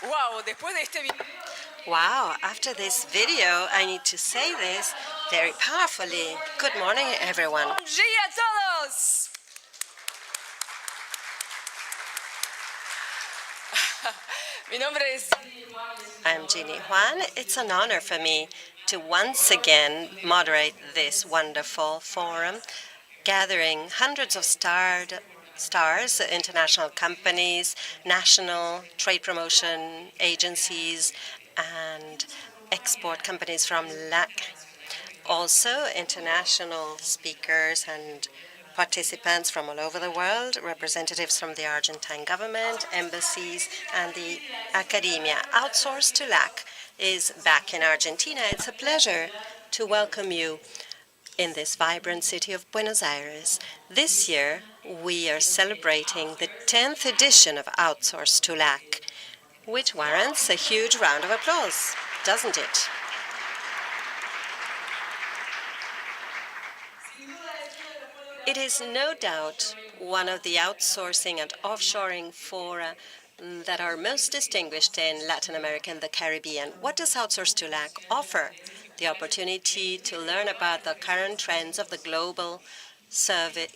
Wow, después de este video. Wow, after this video, I need to say this very powerfully. Good morning, everyone. Bom dia a todos! Mi nombre es. I'm Jeannie Juan. It's an honor for me to once again moderate this wonderful forum, gathering hundreds of stars, international companies, national trade promotion agencies, and export companies from LAC. Also, international speakers and participants from all over the world, representatives from the Argentine government, embassies, and the academia. Outsource2LAC is back in Argentina. It's a pleasure to welcome you in this vibrant city of Buenos Aires. This year, we are celebrating the 10th edition of Outsource2LAC, which warrants a huge round of applause, doesn't it? It is no doubt one of the outsourcing and offshoring fora that are most distinguished in Latin America and the Caribbean. What does Outsource2LAC offer? The opportunity to learn about the current trends of the global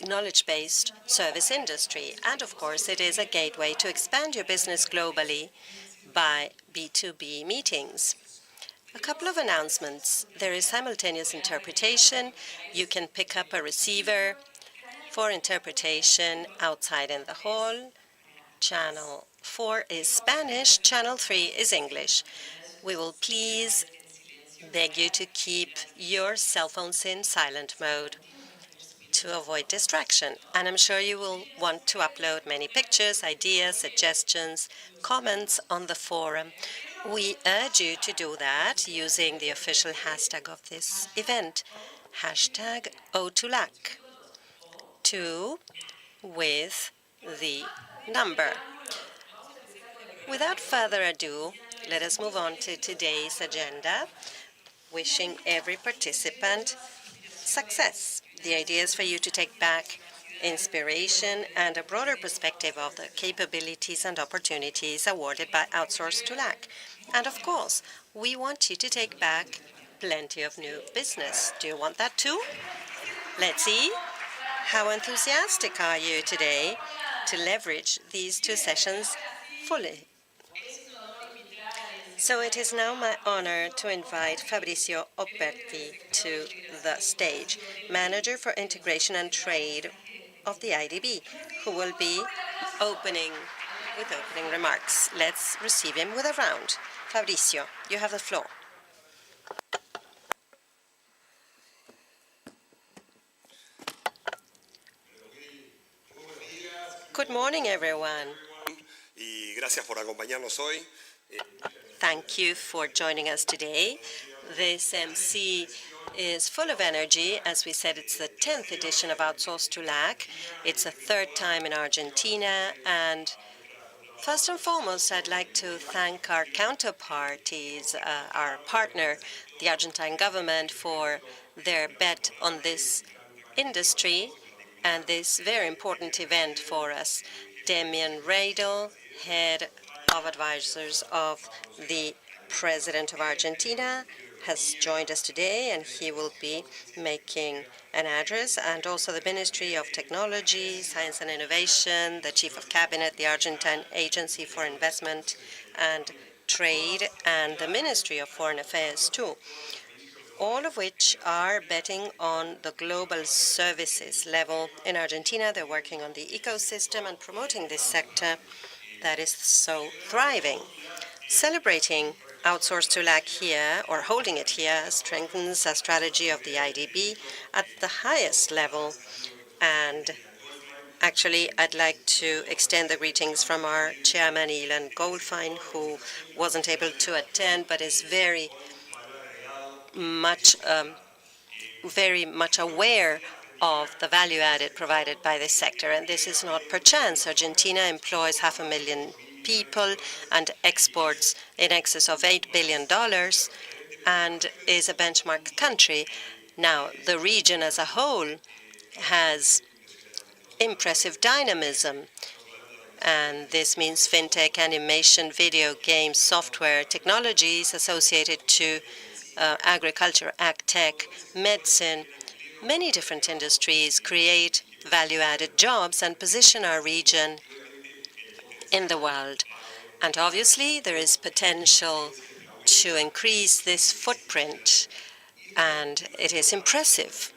knowledge-based service industry. And of course, it is a gateway to expand your business globally by B2B meetings. A couple of announcements. There is simultaneous interpretation. You can pick up a receiver for interpretation outside in the hall. Channel 4 is Spanish, Channel 3 is English. We will please beg you to keep your cell phones in silent mode to avoid distraction. And I'm sure you will want to upload many pictures, ideas, suggestions, comments on the forum. We urge you to do that using the official hashtag of this event, hashtag O2LAC. 2 with the number. Without further ado, let us move on to today's agenda, wishing every participant success. The idea is for you to take back inspiration and a broader perspective of the capabilities and opportunities awarded by Outsource2LAC. And of course, we want you to take back plenty of new business. Do you want that too? Let's see. How enthusiastic are you today to leverage these two sessions fully? So it is now my honor to invite Fabrizio Operti to the stage, Manager for Integration and Trade of the IDB, who will be opening remarks. Let's receive him with a round. Fabrizio, you have the floor. Good morning, everyone. Y gracias por acompañarnos hoy. Thank you for joining us today. This MC is full of energy. As we said, it's the 10th edition of Outsource2LAC. It's the third time in Argentina. And first and foremost, I'd like to thank our counterparties, our partner, the Argentine government, for their bet on this industry and this very important event for us. Demian Radel, head of advisors of the President of Argentina, has joined us today, and he will be making an address, and also the Ministry of Technology, Science and Innovation, the Chief of Cabinet, the Argentine Agency for Investment and Trade, and the Ministry of Foreign Affairs too, all of which are betting on the global services level in Argentina. They're working on the ecosystem and promoting this sector that is so thriving. Celebrating Outsource2LAC here, or holding it here, strengthens a strategy of the IDB at the highest level. And actually, I'd like to extend the greetings from our chairman, Ilan Goldfein, who wasn't able to attend, but is very much aware of the value added provided by this sector. And this is not per chance. Argentina employs 500,000 people and exports in excess of $8 billion and is a benchmark country. Now, the region as a whole has impressive dynamism, and this means fintech, animation, video games, software, technologies associated to agriculture, ag tech, medicine. Many different industries create value-added jobs and position our region in the world. And obviously, there is potential to increase this footprint, and it is impressive,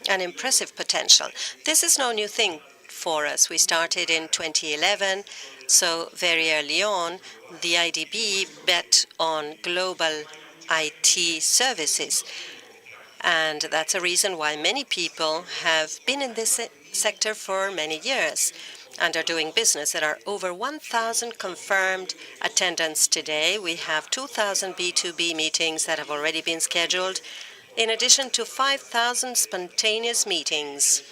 an impressive potential. This is no new thing for us. We started in 2011, so very early on, the IDB bet on global IT services. And that's a reason why many people have been in this sector for many years and are doing business. There are over 1,000 confirmed attendance today. We have 2,000 B2B meetings that have already been scheduled, in addition to 5,000 spontaneous meetings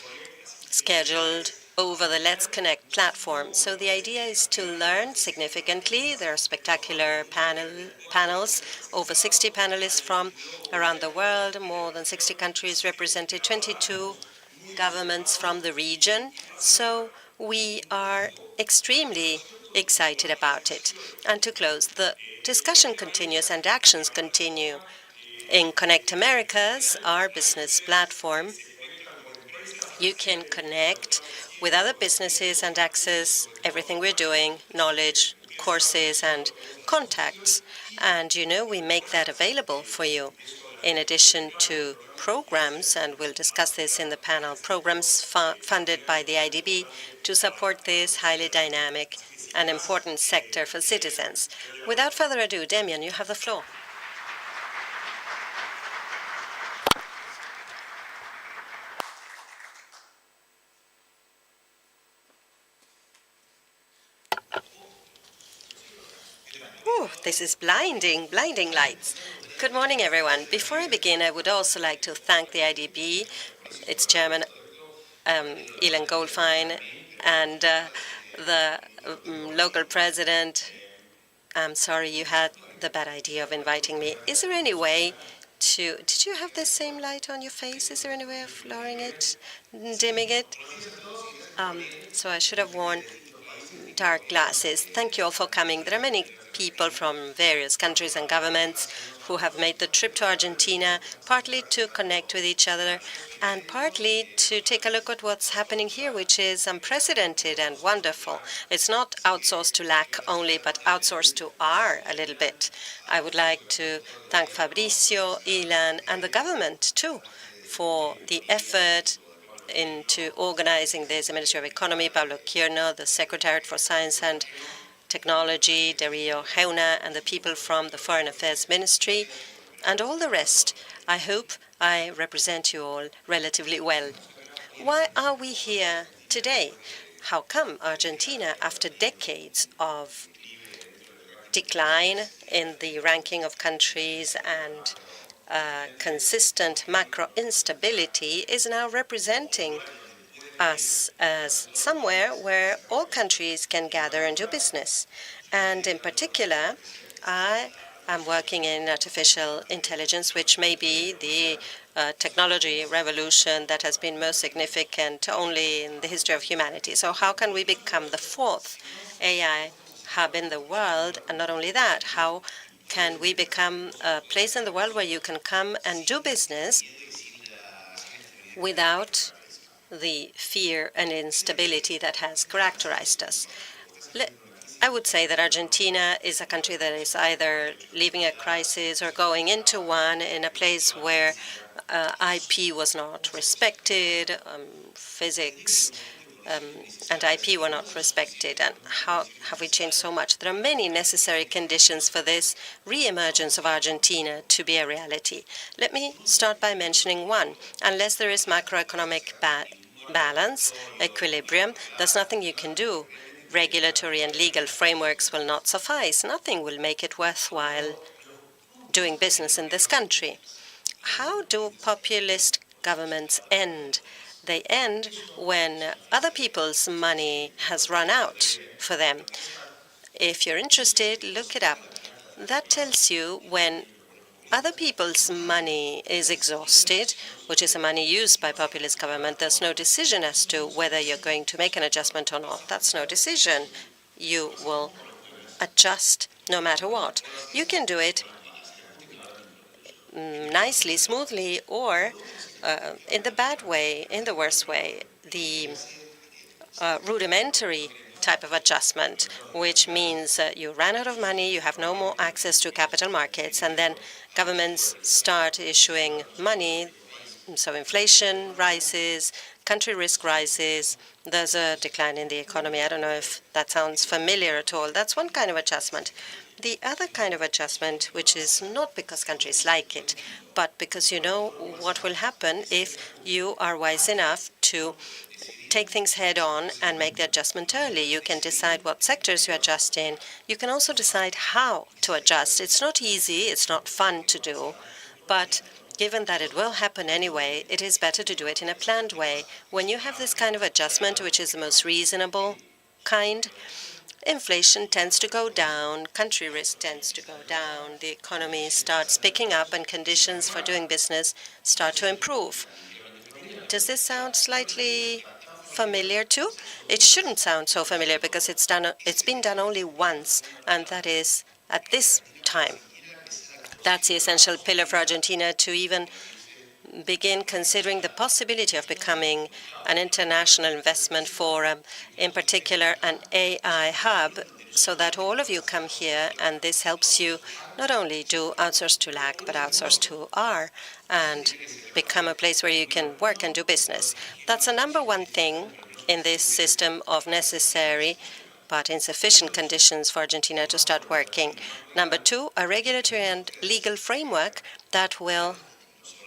scheduled over the Let's Connect platform. So the idea is to learn significantly. There are spectacular panels, over 60 panelists from around the world, more than 60 countries represented, 22 governments from the region. So we are extremely excited about it. And to close, the discussion continues and actions continue. In Connect Americas, our business platform, you can connect with other businesses and access everything we're doing, knowledge, courses, and contacts. And we make that available for you. In addition to programs, and we'll discuss this in the panel, programs funded by the IDB to support this highly dynamic and important sector for citizens. Without further ado, Damien, you have the floor. Ooh, this is blinding lights. Good morning, everyone. Before I begin, I would also like to thank the IDB, its chairman, Ilan Goldfein, and the local president. I'm sorry you had the bad idea of inviting me. Is there any way to... Did you have the same light on your face? Is there any way of lowering it, dimming it? So I should have worn dark glasses. Thank you all for coming. There are many people from various countries and governments who have made the trip to Argentina, partly to connect with each other and partly to take a look at what's happening here, which is unprecedented and wonderful. It's not Outsource2LAC only, but Outsource2R a little bit. I would like to thank Fabricio, Ilan, and the government, too, for the effort into organizing this. The Ministry of Economy, Pablo Quierno, the Secretariat for Science and Technology, Dario Heuna, and the people from the Foreign Affairs Ministry, and all the rest. I hope I represent you all relatively well. Why are we here today? How come Argentina, after decades of decline in the ranking of countries and consistent macro instability, is now representing us as somewhere where all countries can gather and do business? And in particular, I am working in artificial intelligence, which may be the technology revolution that has been most significant only in the history of humanity. So how can we become the fourth AI hub in the world? And not only that, how can we become a place in the world where you can come and do business without the fear and instability that has characterized us? I would say that Argentina is a country that is either leaving a crisis or going into one, in a place where IP was not respected, physics and IP were not respected. And how have we changed so much? There are many necessary conditions for this re-emergence of Argentina to be a reality. Let me start by mentioning one. Unless there is macroeconomic balance, equilibrium, there's nothing you can do. Regulatory and legal frameworks will not suffice. Nothing will make it worthwhile doing business in this country. How do populist governments end? They end when other people's money has run out for them. If you're interested, look it up. That tells you when other people's money is exhausted, which is the money used by populist government. There's no decision as to whether you're going to make an adjustment or not. That's no decision. you will adjust no matter what. You can do it nicely, smoothly, or in the bad way, in the worst way, the rudimentary type of adjustment, which means you ran out of money, you have no more access to capital markets, and then governments start issuing money, so inflation rises, country risk rises, there's a decline in the economy. I don't know if that sounds familiar at all. That's one kind of adjustment. The other kind of adjustment, which is not because countries like it, but because you know what will happen if you are wise enough to take things head on and make the adjustment early. You can decide what sectors you adjust in. You can also decide how to adjust. It's not easy, it's not fun to do, but given that it will happen anyway, it is better to do it in a planned way. When you have this kind of adjustment, which is the most reasonable kind, inflation tends to go down, country risk tends to go down, the economy starts picking up, and conditions for doing business start to improve. Does this sound slightly familiar too? It shouldn't sound so familiar because it's been done only once, and that is at this time. That's the essential pillar for Argentina to even begin considering the possibility of becoming an international investment forum, in particular an AI hub, so that all of you come here, and this helps you not only do Outsource2LAC, but Outsource2R, and become a place where you can work and do business. That's the number one thing in this system of necessary but insufficient conditions for Argentina to start working. Number two, a regulatory and legal framework that will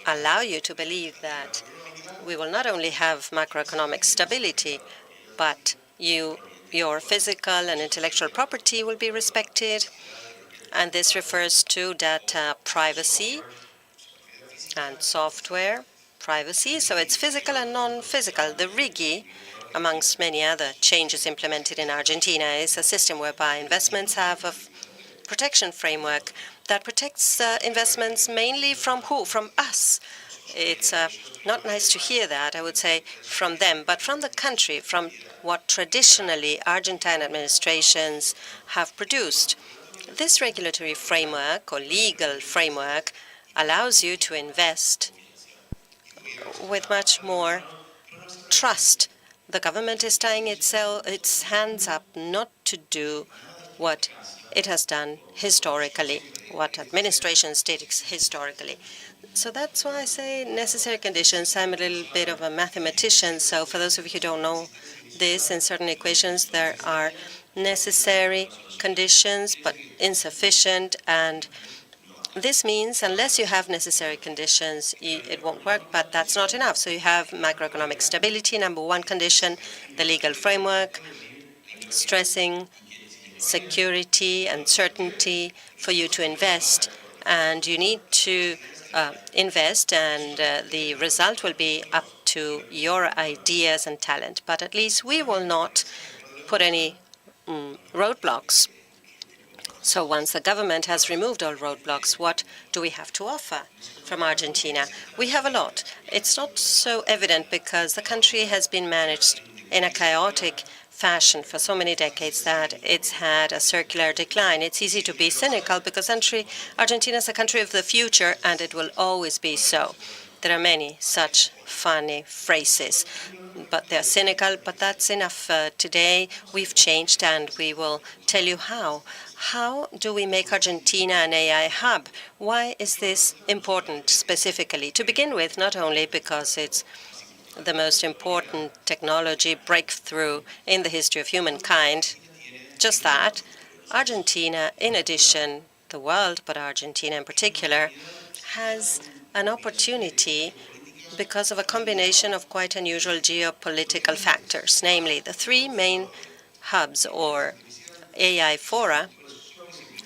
allow you to believe that we will not only have macroeconomic stability, but your physical and intellectual property will be respected. And this refers to data privacy and software privacy. So it's physical and non-physical. The RIGI, amongst many other changes implemented in Argentina, is a system whereby investments have a protection framework that protects investments mainly from who? From us. It's not nice to hear that, I would say, from them, but from the country, from what traditionally Argentine administrations have produced. This regulatory framework or legal framework allows you to invest with much more trust. The government is tying its hands up not to do what it has done historically, what administrations did historically. So that's why I say necessary conditions. I'm a little bit of a mathematician, so for those of you who don't know this, in certain equations there are necessary conditions but insufficient, and this means unless you have necessary conditions, it won't work, but that's not enough. So you have macroeconomic stability, number one condition, the legal framework, stressing security and certainty for you to invest, and you need to invest, and the result will be up to your ideas and talent. But at least we will not put any roadblocks. So once the government has removed all roadblocks, what do we have to offer from Argentina? We have a lot. It's not so evident because the country has been managed in a chaotic fashion for so many decades that it's had a circular decline. It's easy to be cynical because Argentina is a country of the future, and it will always be so. There are many such funny phrases, but they're cynical, but that's enough. Today we've changed, and we will tell you how. How do we make Argentina an AI hub? Why is this important specifically? To begin with, not only because it's the most important technology breakthrough in the history of humankind, just that. Argentina, in addition, the world, but Argentina in particular, has an opportunity because of a combination of quite unusual geopolitical factors, namely the three main hubs or AI fora,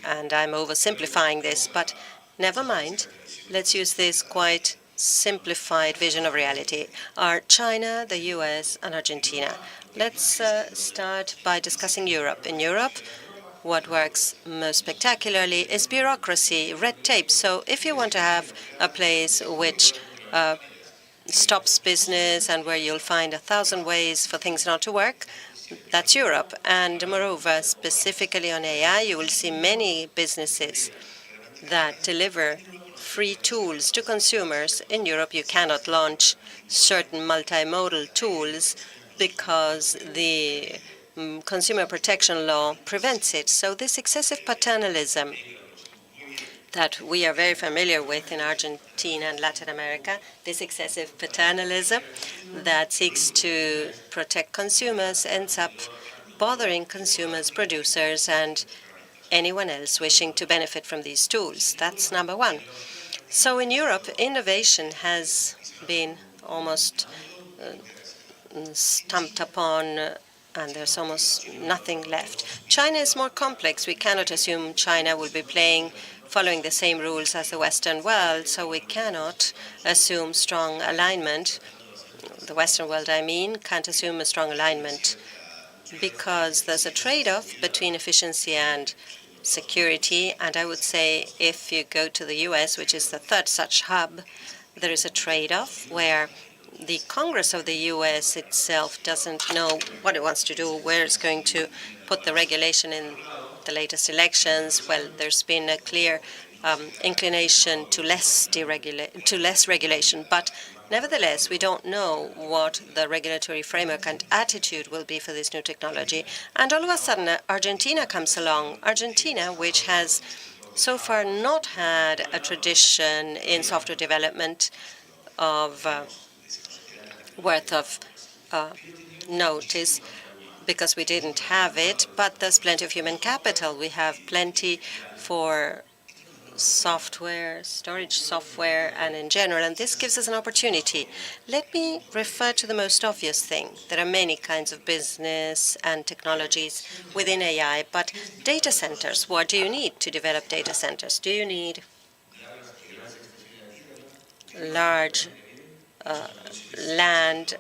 and I'm oversimplifying this, but never mind. Let's use this quite simplified vision of reality, are China, the US, and Argentina. Let's start by discussing Europe. In Europe, what works most spectacularly is bureaucracy, red tape. So if you want to have a place which stops business and where you'll find 1,000 ways for things not to work, that's Europe. And moreover, specifically on AI, you will see many businesses that deliver free tools to consumers. In Europe, you cannot launch certain multimodal tools because the consumer protection law prevents it. So this excessive paternalism that we are very familiar with in Argentina and Latin America, this excessive paternalism that seeks to protect consumers ends up bothering consumers, producers, and anyone else wishing to benefit from these tools. That's number one. So in Europe, innovation has been almost stamped upon, and there's almost nothing left. China is more complex. We cannot assume China will be following the same rules as the Western world, so we cannot assume strong alignment. The Western world, I mean, can't assume a strong alignment because there's a trade-off between efficiency and security. And I would say if you go to the US, which is the third such hub, there is a trade-off where the Congress of the US itself doesn't know what it wants to do, where it's going to put the regulation in the latest elections. Well, there's been a clear inclination to less regulation, but nevertheless, we don't know what the regulatory framework and attitude will be for this new technology. And all of a sudden, Argentina comes along. Argentina, which has so far not had a tradition in software development of worth of notice, because we didn't have it, but there's plenty of human capital. We have plenty for software, storage software, and in general, and this gives us an opportunity. Let me refer to the most obvious thing. There are many kinds of business and technologies within AI, but data centers, what do you need to develop data centers? Do you need large land,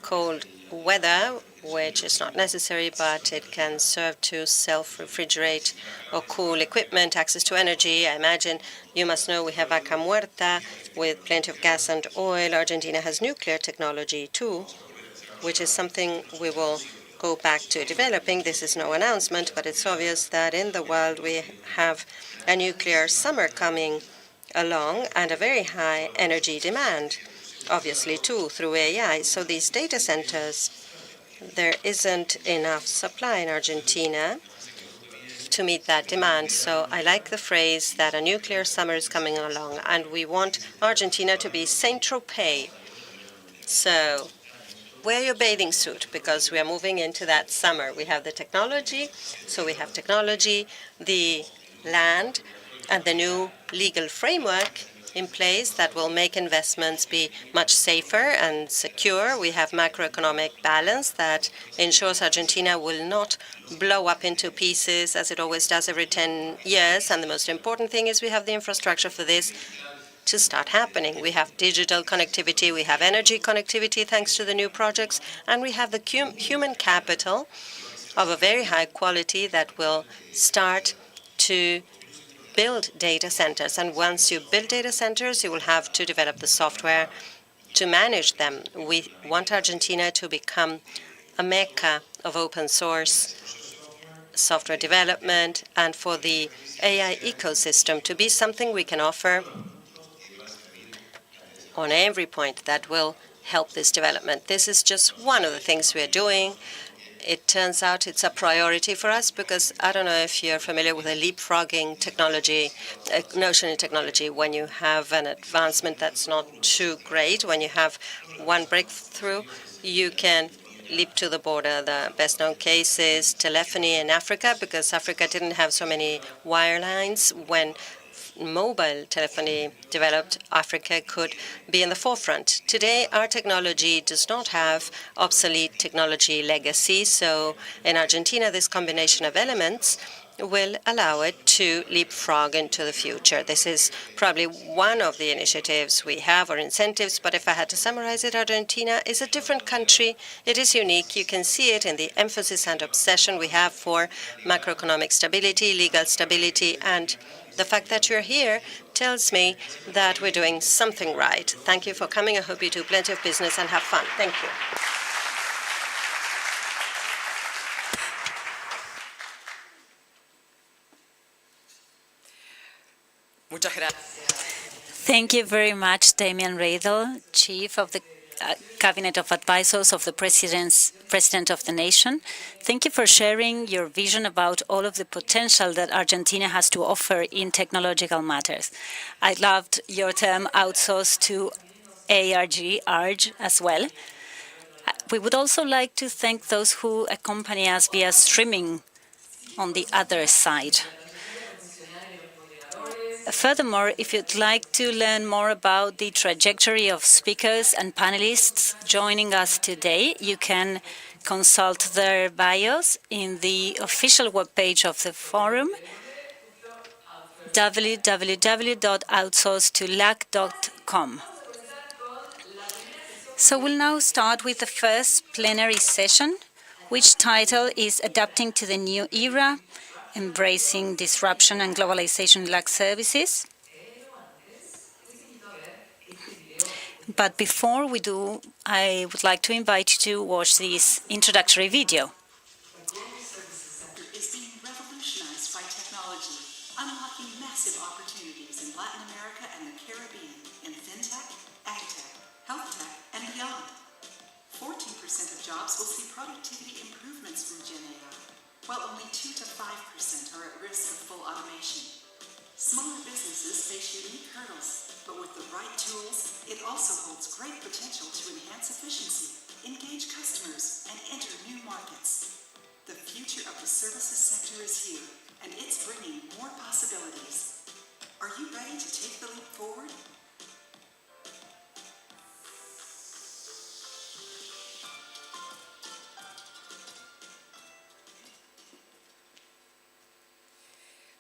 cold weather, which is not necessary, but it can serve to self-refrigerate or cool equipment, access to energy? I imagine you must know we have Vaca Muerta with plenty of gas and oil. Argentina has nuclear technology too, which is something we will go back to developing. This is no announcement, but it's obvious that in the world we have a nuclear summer coming along and a very high energy demand, obviously too, through AI. So these data centers, there isn't enough supply in Argentina to meet that demand. So I like the phrase that a nuclear summer is coming along, and we want Argentina to be Saint-Tropez. So wear your bathing suit, because we are moving into that summer. We have the technology, so we have technology, the land, and the new legal framework in place that will make investments be much safer and secure. We have macroeconomic balance that ensures Argentina will not blow up into pieces as it always does every 10 years. And the most important thing is we have the infrastructure for this to start happening. We have digital connectivity, we have energy connectivity thanks to the new projects, and we have the human capital of a very high quality that will start to build data centers. And once you build data centers, you will have to develop the software to manage them. We want Argentina to become a mecca of open source software development, and for the AI ecosystem to be something we can offer on every point that will help this development. This is just one of the things we are doing. It turns out it's a priority for us because I don't know if you're familiar with a leapfrogging technology, notion in technology. When you have an advancement that's not too great, when you have one breakthrough, you can leap to the border. The best known case is telephony in Africa, because Africa didn't have so many wire lines. When mobile telephony developed, Africa could be in the forefront. Today, our technology does not have obsolete technology legacy. So in Argentina, this combination of elements will allow it to leapfrog into the future. This is probably one of the initiatives we have or incentives, but if I had to summarize it, Argentina is a different country. It is unique. You can see it in the emphasis and obsession we have for macroeconomic stability, legal stability, and the fact that you're here tells me that we're doing something right. Thank you for coming. I hope you do plenty of business and have fun. Thank you. Muchas gracias. Thank you very much, Damian Radel, Chief of the Cabinet of Advisors of the President of the Nation. Thank you for sharing your vision about all of the potential that Argentina has to offer in technological matters. I loved your term Outsource2LAC as well. We would also like to thank those who accompany us via streaming on the other side. Furthermore, if you'd like to learn more about the trajectory of speakers and panelists joining us today, you can consult their bios in the official webpage of the forum, www.outsource2lac.com. So we'll now start with the first plenary session, which title is Adapting to the New Era, Embracing Disruption and Globalization LAC Services. But before we do, I would like to invite you to watch this introductory video. Is being revolutionized by technology, unlocking massive opportunities in Latin America and the Caribbean in fintech, agtech, health tech, and beyond. 14% of jobs will see productivity improvements from Gen AI, while only 2 to 5% are at risk of full automation. Smaller businesses face unique hurdles, but with the right tools, it also holds great potential to enhance efficiency, engage customers, and enter new markets. The future of the services sector is here, and it's bringing more possibilities. Are you ready to take the leap forward?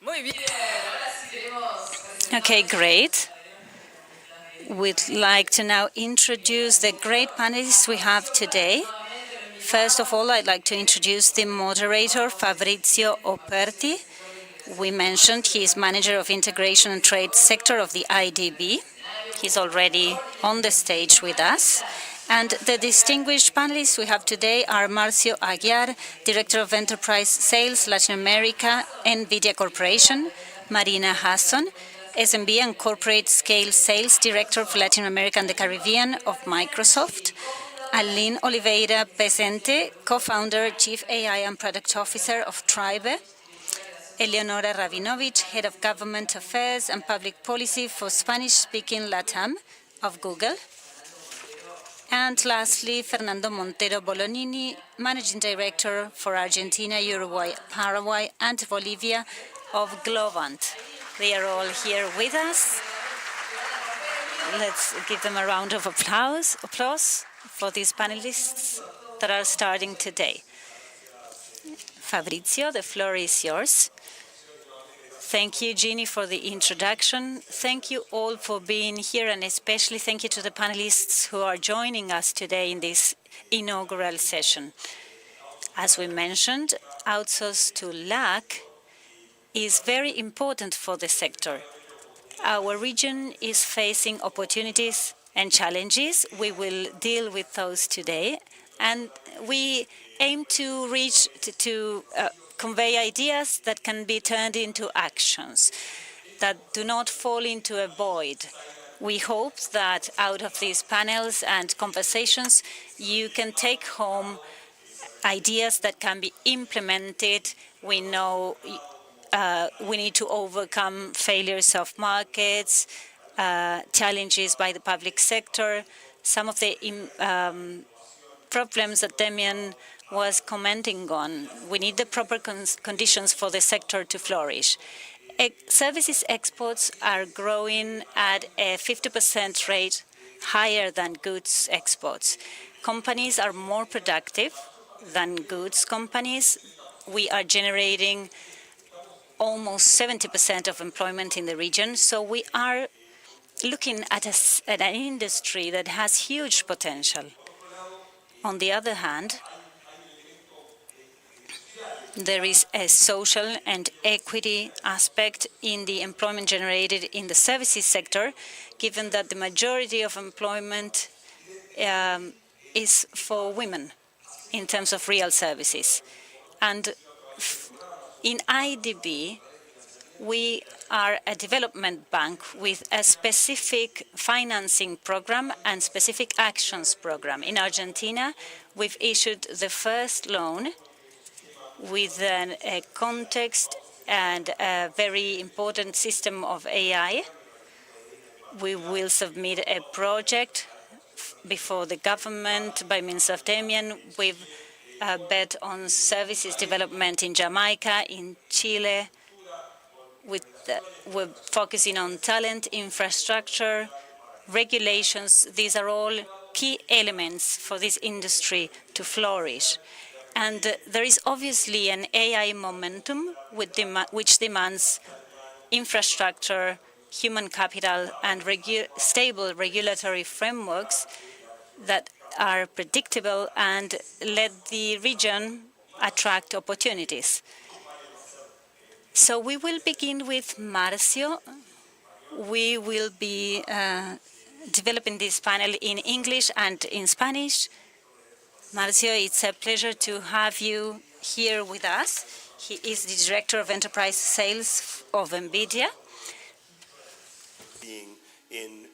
Muy bien. Ahora sí queremos. Okay, great. We'd like to now introduce the great panelists we have today. First of all, I'd like to introduce the moderator, Fabrizio Operti. We mentioned he is Manager of Integration and Trade Sector of the IDB. He's already on the stage with us. And the distinguished panelists we have today are Marcio Aguiar, Director of Enterprise Sales, Latin America, NVIDIA Corporation, Marina Hasson, SMB and Corporate Scale Sales Director for Latin America and the Caribbean of Microsoft, Aline Oliveira Pesente, Co-founder, Chief AI and Product Officer of Tribe, Eleonora Rabinovich, Head of Government Affairs and Public Policy for Spanish-speaking LATAM of Google, and lastly, Fernando Montero Bolognini, Managing Director for Argentina, Uruguay, Paraguay, and Bolivia of Globant. They are all here with us. Let's give them a round of applause for these panelists that are starting today. Fabrizio, the floor is yours. Thank you, Jeannie, for the introduction. Thank you all for being here, and especially thank you to the panelists who are joining us today in this inaugural session. As we mentioned, Outsource2LAC is very important for the sector. Our region is facing opportunities and challenges. We will deal with those today, and we aim to reach to convey ideas that can be turned into actions, that do not fall into a void. We hope that out of these panels and conversations, you can take home ideas that can be implemented. We know we need to overcome failures of markets, challenges by the public sector, some of the problems that Damian was commenting on. We need the proper conditions for the sector to flourish. Services exports are growing at a 50% rate higher than goods exports. Companies are more productive than goods companies. We are generating almost 70% of employment in the region. So we are looking at an industry that has huge potential. On the other hand, there is a social and equity aspect in the employment generated in the services sector, given that the majority of employment is for women in terms of real services. And in IDB, we are a development bank with a specific financing program and specific actions program. In Argentina, we've issued the first loan with a context and a very important system of AI. We will submit a project before the government by means of Damian. We've bet on services development in Jamaica, in Chile. We're focusing on talent, infrastructure, regulations. These are all key elements for this industry to flourish. And there is obviously an AI momentum which demands infrastructure, human capital, and stable regulatory frameworks that are predictable and let the region attract opportunities. So we will begin with Marcio. We will be developing this panel in English and in Spanish. Marcio, it's a pleasure to have you here with us. He is the Director of Enterprise Sales of NVIDIA. In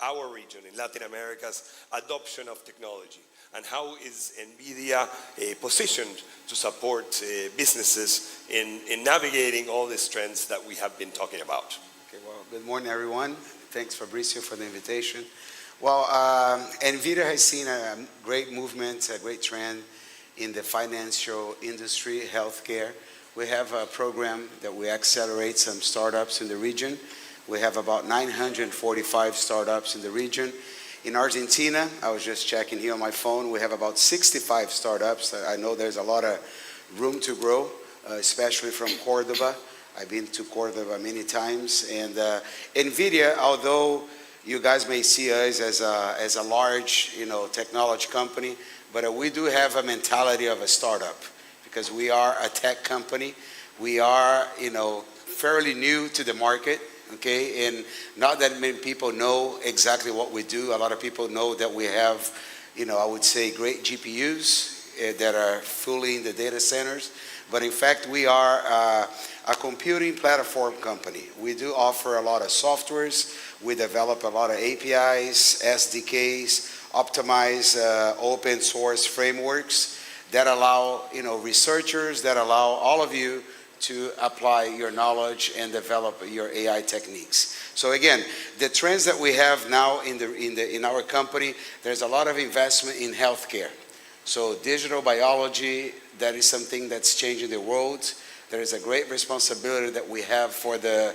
our region, in Latin America's adoption of technology, and how is NVIDIA positioned to support businesses in navigating all these trends that we have been talking about. Okay, well, good morning, everyone. Thanks, Fabricio, for the invitation. Well, NVIDIA has seen a great movement, a great trend in the financial industry, healthcare. We have a program that we accelerate some startups in the region. We have about 945 startups in the region. In Argentina, I was just checking here on my phone, we have about 65 startups. I know there's a lot of room to grow, especially from Cordoba. I've been to Cordoba many times. And NVIDIA, although you guys may see us as a large, technology company, but we do have a mentality of a startup because we are a tech company. We are, fairly new to the market. Okay, and not that many people know exactly what we do. A lot of people know that we have, I would say great GPUs that are fully in the data centers. But in fact, we are a computing platform company. We do offer a lot of softwares. We develop a lot of APIs, SDKs, optimize open source frameworks that allow, researchers, that allow all of you to apply your knowledge and develop your AI techniques. So again, the trends that we have now in our company, there's a lot of investment in healthcare. So digital biology, that is something that's changing the world. There is a great responsibility that we have for the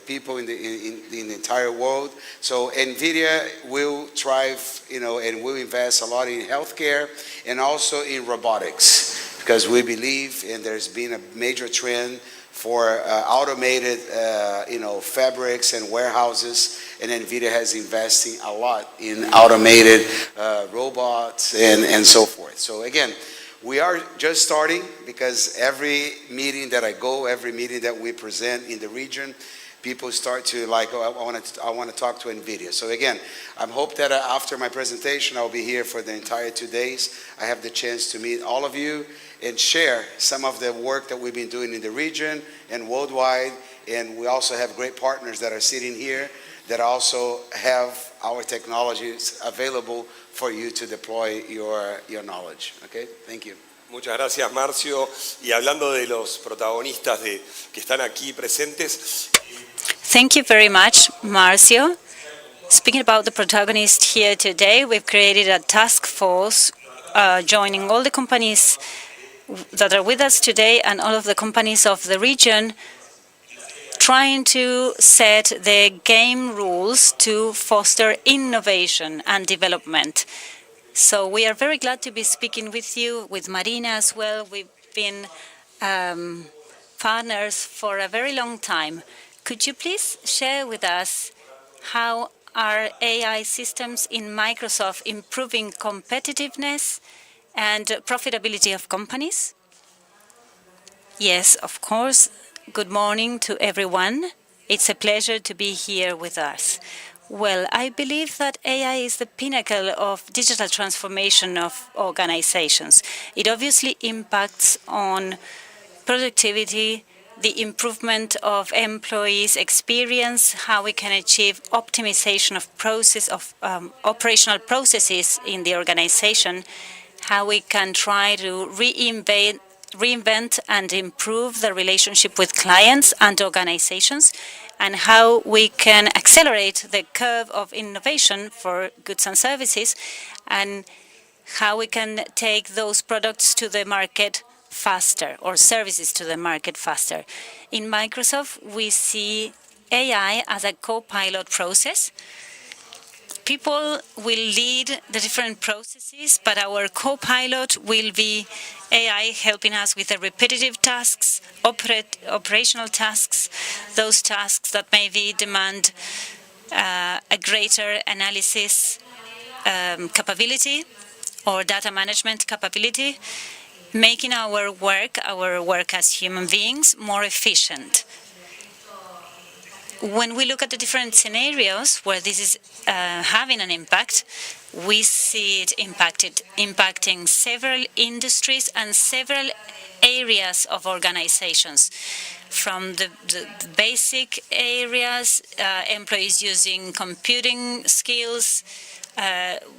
people in the entire world. So NVIDIA will thrive, and will invest a lot in healthcare and also in robotics. Because we believe, and there's been a major trend for automated, fabrics and warehouses, and NVIDIA has invested a lot in automated robots and so forth. So again, we are just starting because every meeting that I go, every meeting that we present in the region, people start to I want to talk to NVIDIA. So again, I hope that after my presentation, I'll be here for the entire 2 days. I have the chance to meet all of you and share some of the work that we've been doing in the region and worldwide. And we also have great partners that are sitting here that also have our technologies available for you to deploy your knowledge. Okay, thank you. Muchas gracias, Marcio. Y hablando de los protagonistas que están aquí presentes. Thank you very much, Marcio. Speaking about the protagonists here today, we've created a task force joining all the companies that are with us today and all of the companies of the region, trying to set the game rules to foster innovation and development. So we are very glad to be speaking with you, with Marina as well. We've been partners for a very long time. Could you please share with us how are AI systems in Microsoft improving competitiveness and profitability of companies? Yes, of course. Good morning to everyone. It's a pleasure to be here with us. Well, I believe that AI is the pinnacle of digital transformation of organizations. It obviously impacts on productivity, the improvement of employees' experience, how we can achieve optimization of operational processes in the organization, how we can try to reinvent and improve the relationship with clients and organizations, and how we can accelerate the curve of innovation for goods and services, and how we can take those products to the market faster or services to the market faster. In Microsoft, we see AI as a co-pilot process. People will lead the different processes, but our co-pilot will be AI helping us with the repetitive tasks, operational tasks, those tasks that maybe demand a greater analysis capability or data management capability, making our work as human beings more efficient. When we look at the different scenarios where this is having an impact, we see it impacting several industries and several areas of organizations. From the basic areas, employees using computing skills,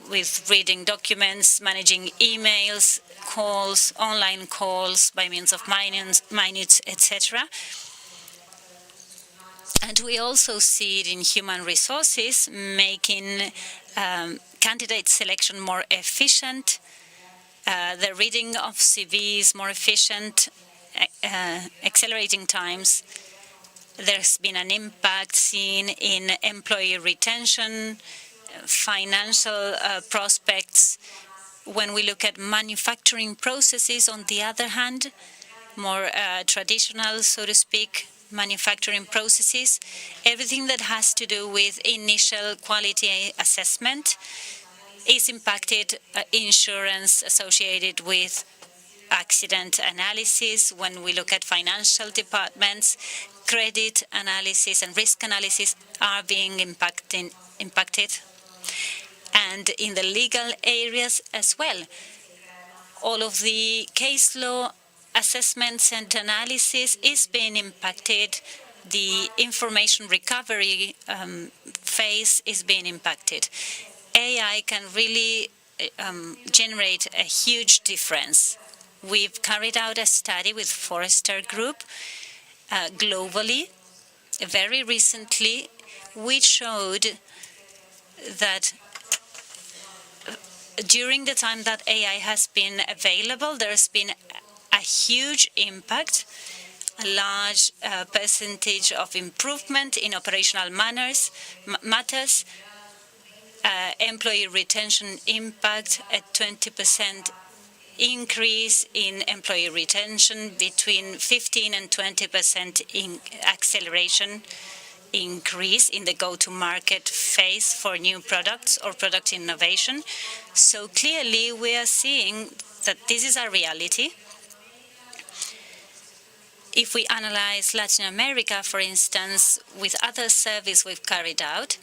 with reading documents, managing emails, calls, online calls by means of minutes, etc. And we also see it in human resources, making candidate selection more efficient, the reading of CVs more efficient, accelerating times. There's been an impact seen in employee retention, financial prospects. When we look at manufacturing processes, on the other hand, more traditional, so to speak, manufacturing processes, everything that has to do with initial quality assessment is impacted, insurance associated with accident analysis. When we look at financial departments, credit analysis and risk analysis are being impacted. And in the legal areas as well, all of the case law assessments and analysis is being impacted. The information recovery phase is being impacted. AI can really generate a huge difference. We've carried out a study with Forrester Group globally very recently, which showed that during the time that AI has been available, there's been a huge impact, a large percentage of improvement in operational matters, employee retention impact, a 20% increase in employee retention, between 15 and 20% in acceleration increase in the go-to-market phase for new products or product innovation. So clearly we are seeing that this is a reality. If we analyze Latin America, for instance, with other surveys we've carried out,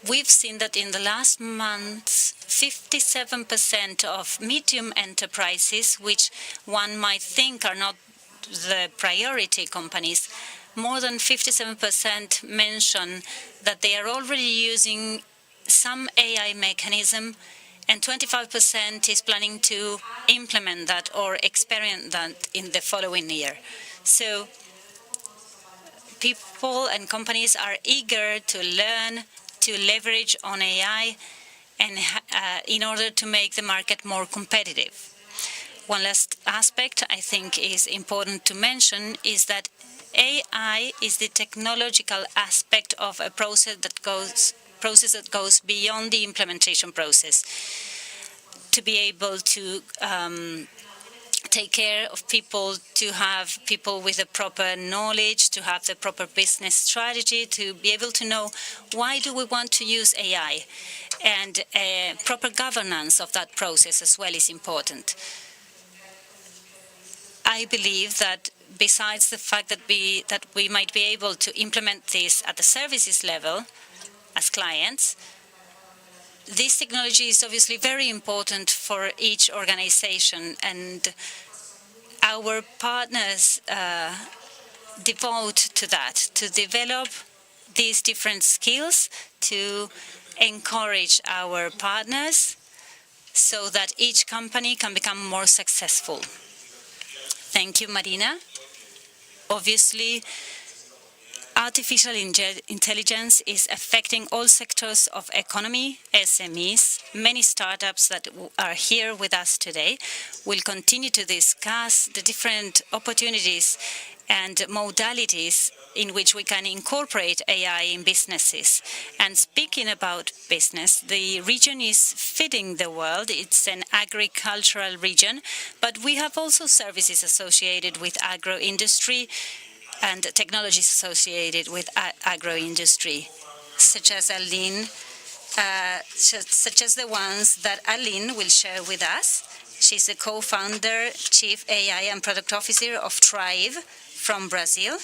we've seen that in the last months, 57% of medium enterprises, which one might think are not the priority companies, more than 57% mention that they are already using some AI mechanism, and 25% is planning to implement that or experiment that in the following year. So people and companies are eager to learn, to leverage on AI, and in order to make the market more competitive. One last aspect I think is important to mention is that AI is the technological aspect of a process that goes beyond the implementation process. To be able to take care of people, to have people with the proper knowledge, to have the proper business strategy, to be able to know why do we want to use AI. And proper governance of that process as well is important. I believe that besides the fact that we might be able to implement this at the services level as clients, this technology is obviously very important for each organization, and our partners devote to that, to develop these different skills, to encourage our partners so that each company can become more successful. Thank you, Marina. Obviously, artificial intelligence is affecting all sectors of economy, SMEs. Many startups that are here with us today will continue to discuss the different opportunities and modalities in which we can incorporate AI in businesses. And speaking about business, the region is feeding the world. It's an agricultural region, but we have also services associated with agro-industry and technologies associated with agro-industry, such as Aline, such as the ones that Aline will share with us. She's the co-founder, Chief AI and Product Officer of Thrive from Brazil.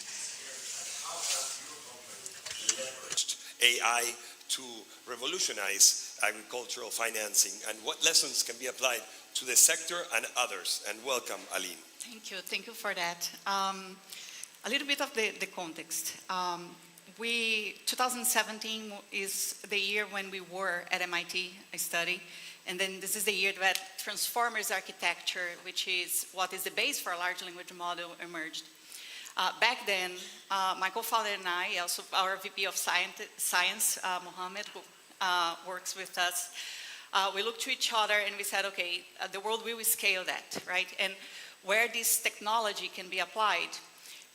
AI to revolutionize agricultural financing, and what lessons can be applied to the sector and others. And welcome, Aline. Thank you for that. A little bit of the context. 2017 is the year when we were at MIT, I studied, and then this is the year that transformers architecture, which is what is the base for a large language model, emerged. Back then, my co-founder and I, also our VP of Science, Mohammed, who works with us, we looked to each other and we said, okay, the world will scale that, right? And where this technology can be applied.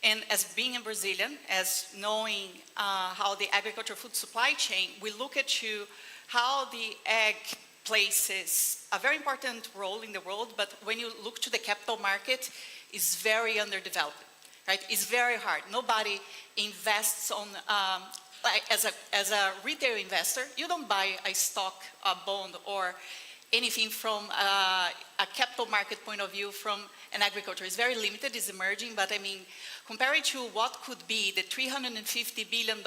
And as being a Brazilian, as knowing how the agricultural food supply chain, we look at how the ag places a very important role in the world, but when you look to the capital market, it's very underdeveloped. Right? It's very hard. Nobody invests on, as a retail investor, you don't buy a stock, a bond, or anything from a capital market point of view from an agriculture. It's very limited, it's emerging, but I mean, compared to what could be the $350 billion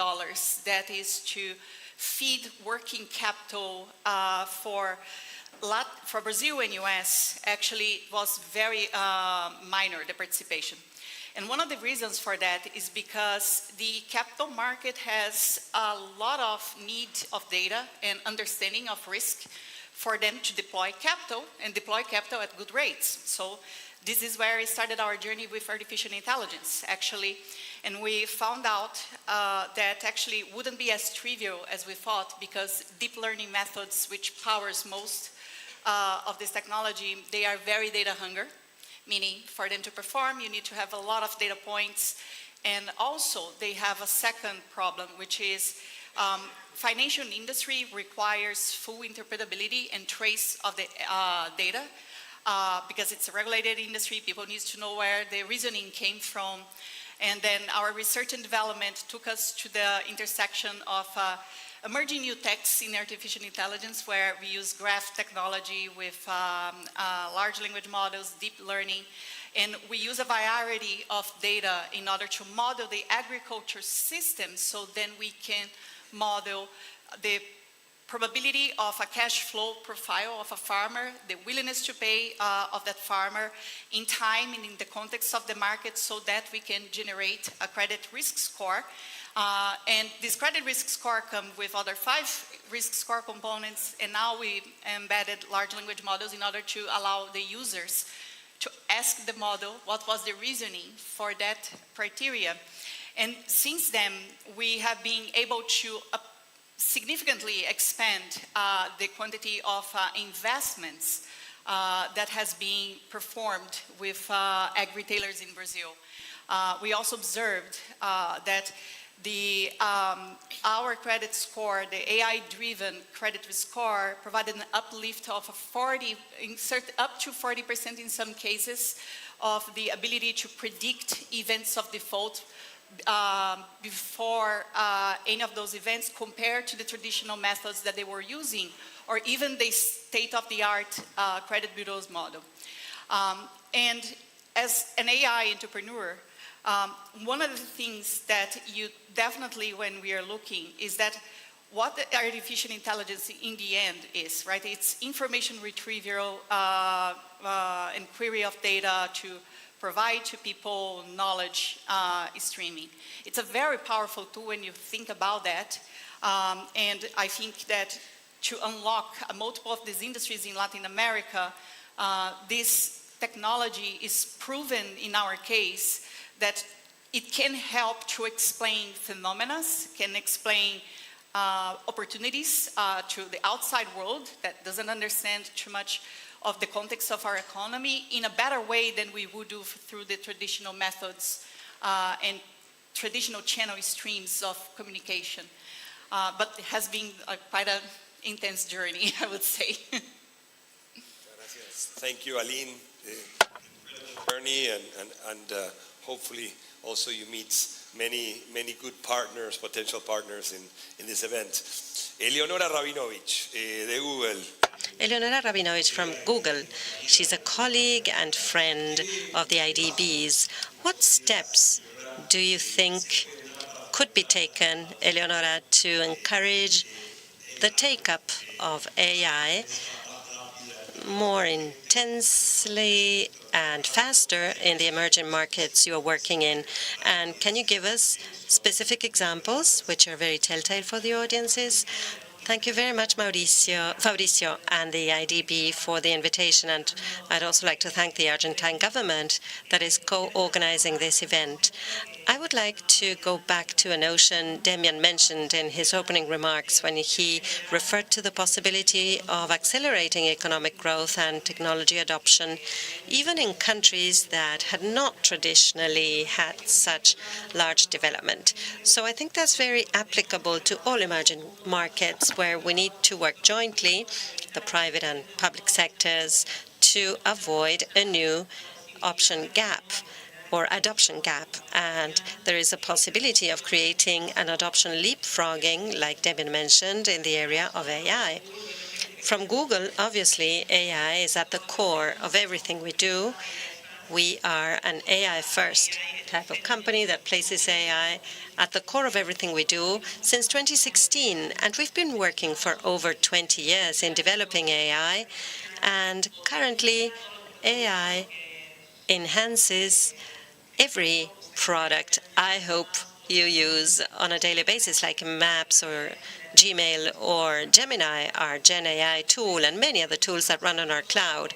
that is to feed working capital for Brazil and US, actually was very minor, the participation. And one of the reasons for that is because the capital market has a lot of need of data and understanding of risk for them to deploy capital and deploy capital at good rates. So this is where we started our journey with artificial intelligence, actually. And we found out that actually wouldn't be as trivial as we thought, because deep learning methods, which powers most of this technology, they are very data hungry. Meaning for them to perform, you need to have a lot of data points. And also they have a second problem, which is financial industry requires full interpretability and trace of the data because it's a regulated industry. People need to know where the reasoning came from. And then our research and development took us to the intersection of emerging new techs in artificial intelligence, where we use graph technology with large language models, deep learning, and we use a variety of data in order to model the agriculture system, so then we can model the probability of a cash flow profile of a farmer, the willingness to pay of that farmer in time and in the context of the market, so that we can generate a credit risk score. And this credit risk score comes with other 5 risk score components, and now we embedded large language models in order to allow the users to ask the model what was the reasoning for that criteria. And since then, we have been able to significantly expand the quantity of investments that has been performed with ag retailers in Brazil. We also observed that our credit score, the AI-driven credit score, provided an uplift of up to 40% in some cases of the ability to predict events of default before any of those events compared to the traditional methods that they were using, or even the state-of-the-art credit bureau's model. And as an AI entrepreneur, one of the things that you definitely, when we are looking, is that what the artificial intelligence in the end is, right? It's information retrieval and query of data to provide to people knowledge streaming. It's a very powerful tool when you think about that. And I think that to unlock multiple of these industries in Latin America, this technology is proven in our case that it can help to explain phenomena, can explain opportunities to the outside world that doesn't understand too much of the context of our economy in a better way than we would do through the traditional methods and traditional channel streams of communication. But it has been quite an intense journey, I would say. Thank you, Aline. Journey and hopefully also you meet many good partners, potential partners in this event. Eleonora Rabinovich, de Google. Eleonora Rabinovich from Google. She's a colleague and friend of the IDBs. What steps do you think could be taken, Eleonora, to encourage the take-up of AI more intensely and faster in the emerging markets you are working in? And can you give us specific examples, which are very telltale for the audiences? Thank you very much, Fabricio, and the IDB for the invitation. And I'd also like to thank the Argentine government that is co-organizing this event. I would like to go back to a notion Demian mentioned in his opening remarks when he referred to the possibility of accelerating economic growth and technology adoption, even in countries that had not traditionally had such large development. So I think that's very applicable to all emerging markets where we need to work jointly, the private and public sectors, to avoid a new option gap or adoption gap. And there is a possibility of creating an adoption leapfrogging, like Demian mentioned, in the area of AI. From Google, obviously, AI is at the core of everything we do. We are an AI-first type of company that places AI at the core of everything we do since 2016. And we've been working for over 20 years in developing AI. And currently, AI enhances every product I hope you use on a daily basis, like Maps or Gmail or Gemini, our Gen AI tool, and many other tools that run on our cloud.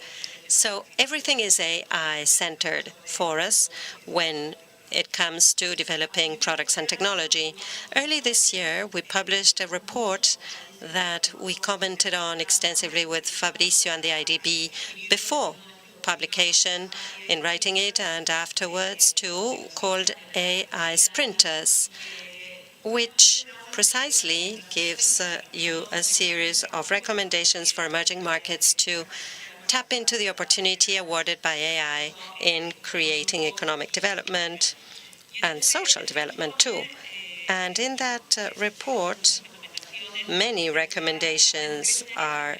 So everything is AI-centered for us when it comes to developing products and technology. Early this year, we published a report that we commented on extensively with Fabricio and the IDB before publication, in writing it and afterwards too, called AI Sprinters, which precisely gives you a series of recommendations for emerging markets to tap into the opportunity awarded by AI in creating economic development and social development too. And in that report, many recommendations are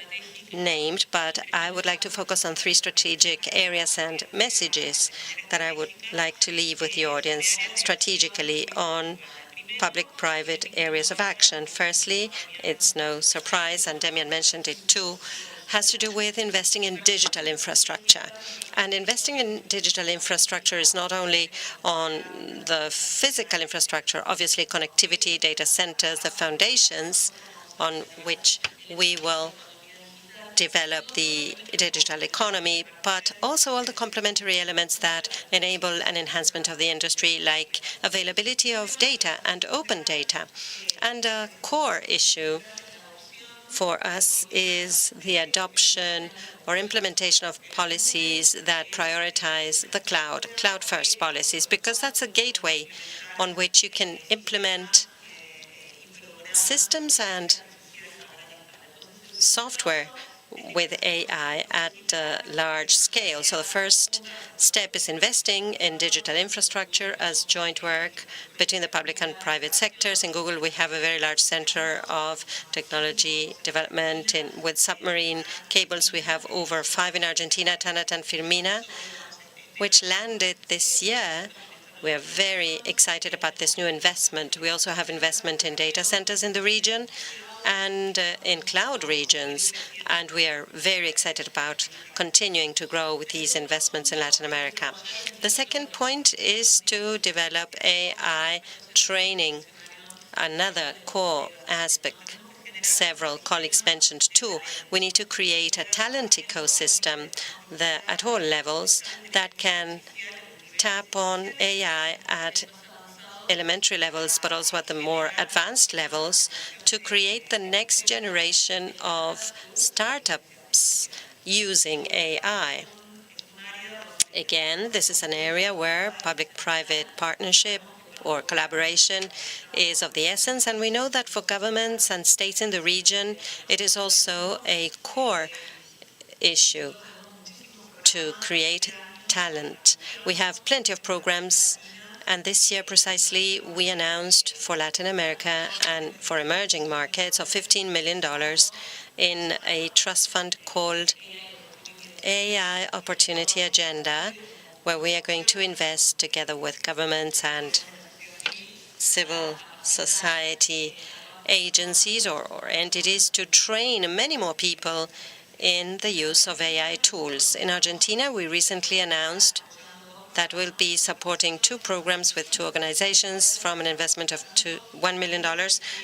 named, but I would like to focus on 3 strategic areas and messages that I would like to leave with the audience strategically on public-private areas of action. Firstly, it's no surprise, and Demian mentioned it too, has to do with investing in digital infrastructure. And investing in digital infrastructure is not only on the physical infrastructure, obviously connectivity, data centers, the foundations on which we will develop the digital economy, but also all the complementary elements that enable an enhancement of the industry, like availability of data and open data. And a core issue for us is the adoption or implementation of policies that prioritize the cloud-first policies, because that's a gateway on which you can implement systems and software with AI at large scale. So the first step is investing in digital infrastructure as joint work between the public and private sectors. In Google, we have a very large center of technology development with submarine cables. We have over 5 in Argentina, Tanat and Firmina, which landed this year. We are very excited about this new investment. We also have investment in data centers in the region and in cloud regions, and we are very excited about continuing to grow with these investments in Latin America. The second point is to develop AI training, another core aspect several colleagues mentioned too. We need to create a talent ecosystem at all levels that can tap on AI at elementary levels, but also at the more advanced levels, to create the next generation of startups using AI. Again, this is an area where public-private partnership or collaboration is of the essence, and we know that for governments and states in the region, it is also a core issue to create talent. We have plenty of programs, and this year precisely we announced for Latin America and for emerging markets of $15 million in a trust fund called AI Opportunity Agenda, where we are going to invest together with governments and civil society agencies or entities to train many more people in the use of AI tools. In Argentina, we recently announced that we'll be supporting 2 programs with 2 organizations from an investment of $1 million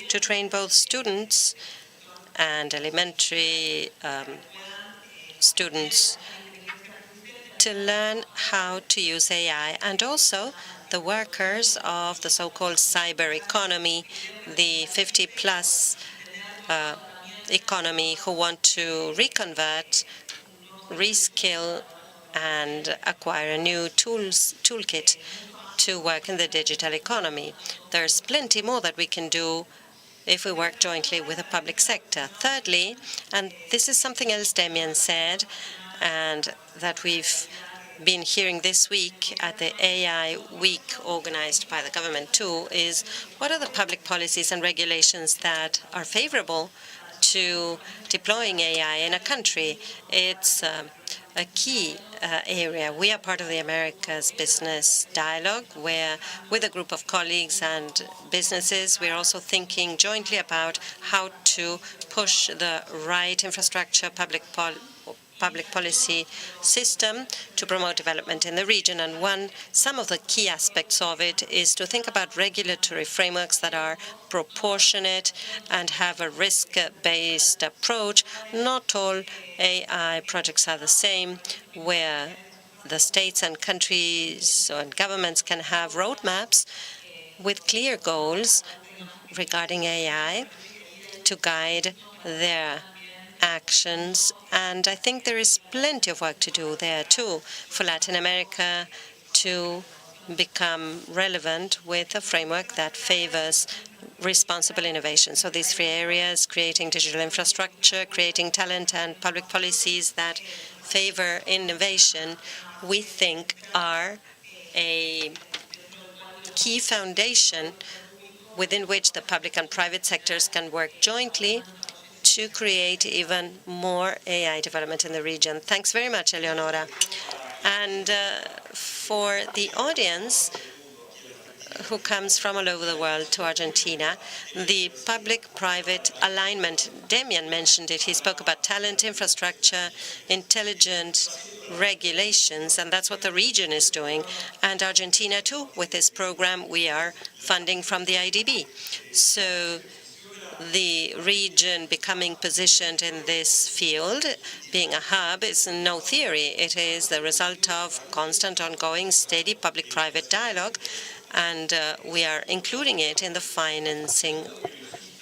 to train both students and elementary students to learn how to use AI, and also the workers of the so-called cyber economy, the 50-plus economy who want to reconvert, reskill, and acquire a new toolkit to work in the digital economy. There's plenty more that we can do if we work jointly with the public sector. Thirdly, and this is something else Damian said, and that we've been hearing this week at the AI week organized by the government too, is what are the public policies and regulations that are favorable to deploying AI in a country? It's a key area. We are part of the Americas Business Dialogue, where with a group of colleagues and businesses, we're also thinking jointly about how to push the right infrastructure, public policy system to promote development in the region. And some of the key aspects of it is to think about regulatory frameworks that are proportionate and have a risk-based approach. Not all AI projects are the same, where the states and countries and governments can have roadmaps with clear goals regarding AI to guide their actions, and I think there is plenty of work to do there too for Latin America to become relevant with a framework that favors responsible innovation. So these 3 areas, creating digital infrastructure, creating talent, and public policies that favor innovation, we think are a key foundation within which the public and private sectors can work jointly to create even more AI development in the region. Thanks very much, Eleonora. And for the audience who comes from all over the world to Argentina, the public-private alignment, Damian mentioned it. He spoke about talent, infrastructure, intelligent regulations, and that's what the region is doing. And Argentina, too, with this program, we are funding from the IDB. So the region becoming positioned in this field, being a hub, is no theory. It is the result of constant, ongoing, steady public-private dialogue, and we are including it in the financing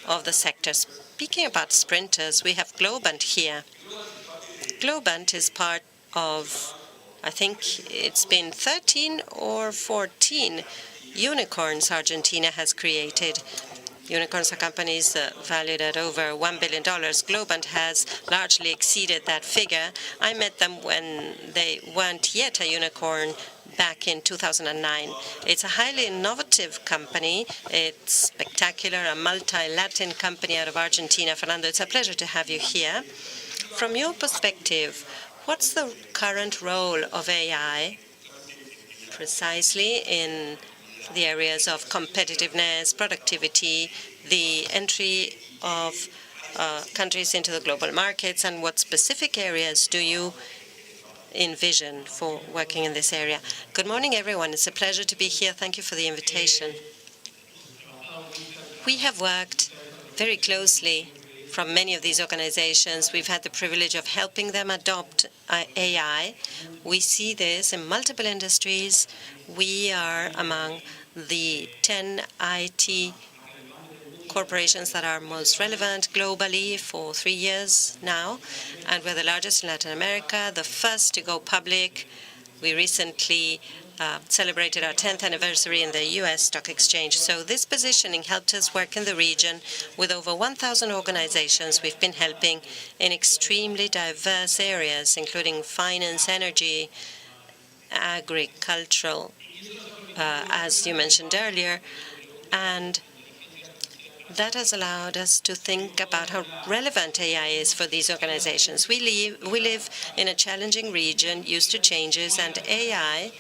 of the sector. Speaking about sprinters, we have Globant here. Globant is part of I think it's been 13 or 14 unicorns Argentina has created. Unicorns are companies valued at over $1 billion. Globant has largely exceeded that figure. I met them when they weren't yet a unicorn back in 2009. It's a highly innovative company. It's spectacular, a multi-Latin company out of Argentina. Fernando, it's a pleasure to have you here. From your perspective, what's the current role of AI precisely in the areas of competitiveness, productivity, the entry of countries into the global markets, and what specific areas do you envision for working in this area? Good morning, everyone. It's a pleasure to be here. Thank you for the invitation. We have worked very closely from many of these organizations. We've had the privilege of helping them adopt AI. We see this in multiple industries. We are among the 10 IT corporations that are most relevant globally for 3 years now, and we're the largest in Latin America, the first to go public. We recently celebrated our 10th anniversary in the U.S. Stock Exchange. So this positioning helped us work in the region with over 1,000 organizations we've been helping in extremely diverse areas, including finance, energy, agricultural, as you mentioned earlier, and that has allowed us to think about how relevant AI is for these organizations. We live in a challenging region, used to changes, and AI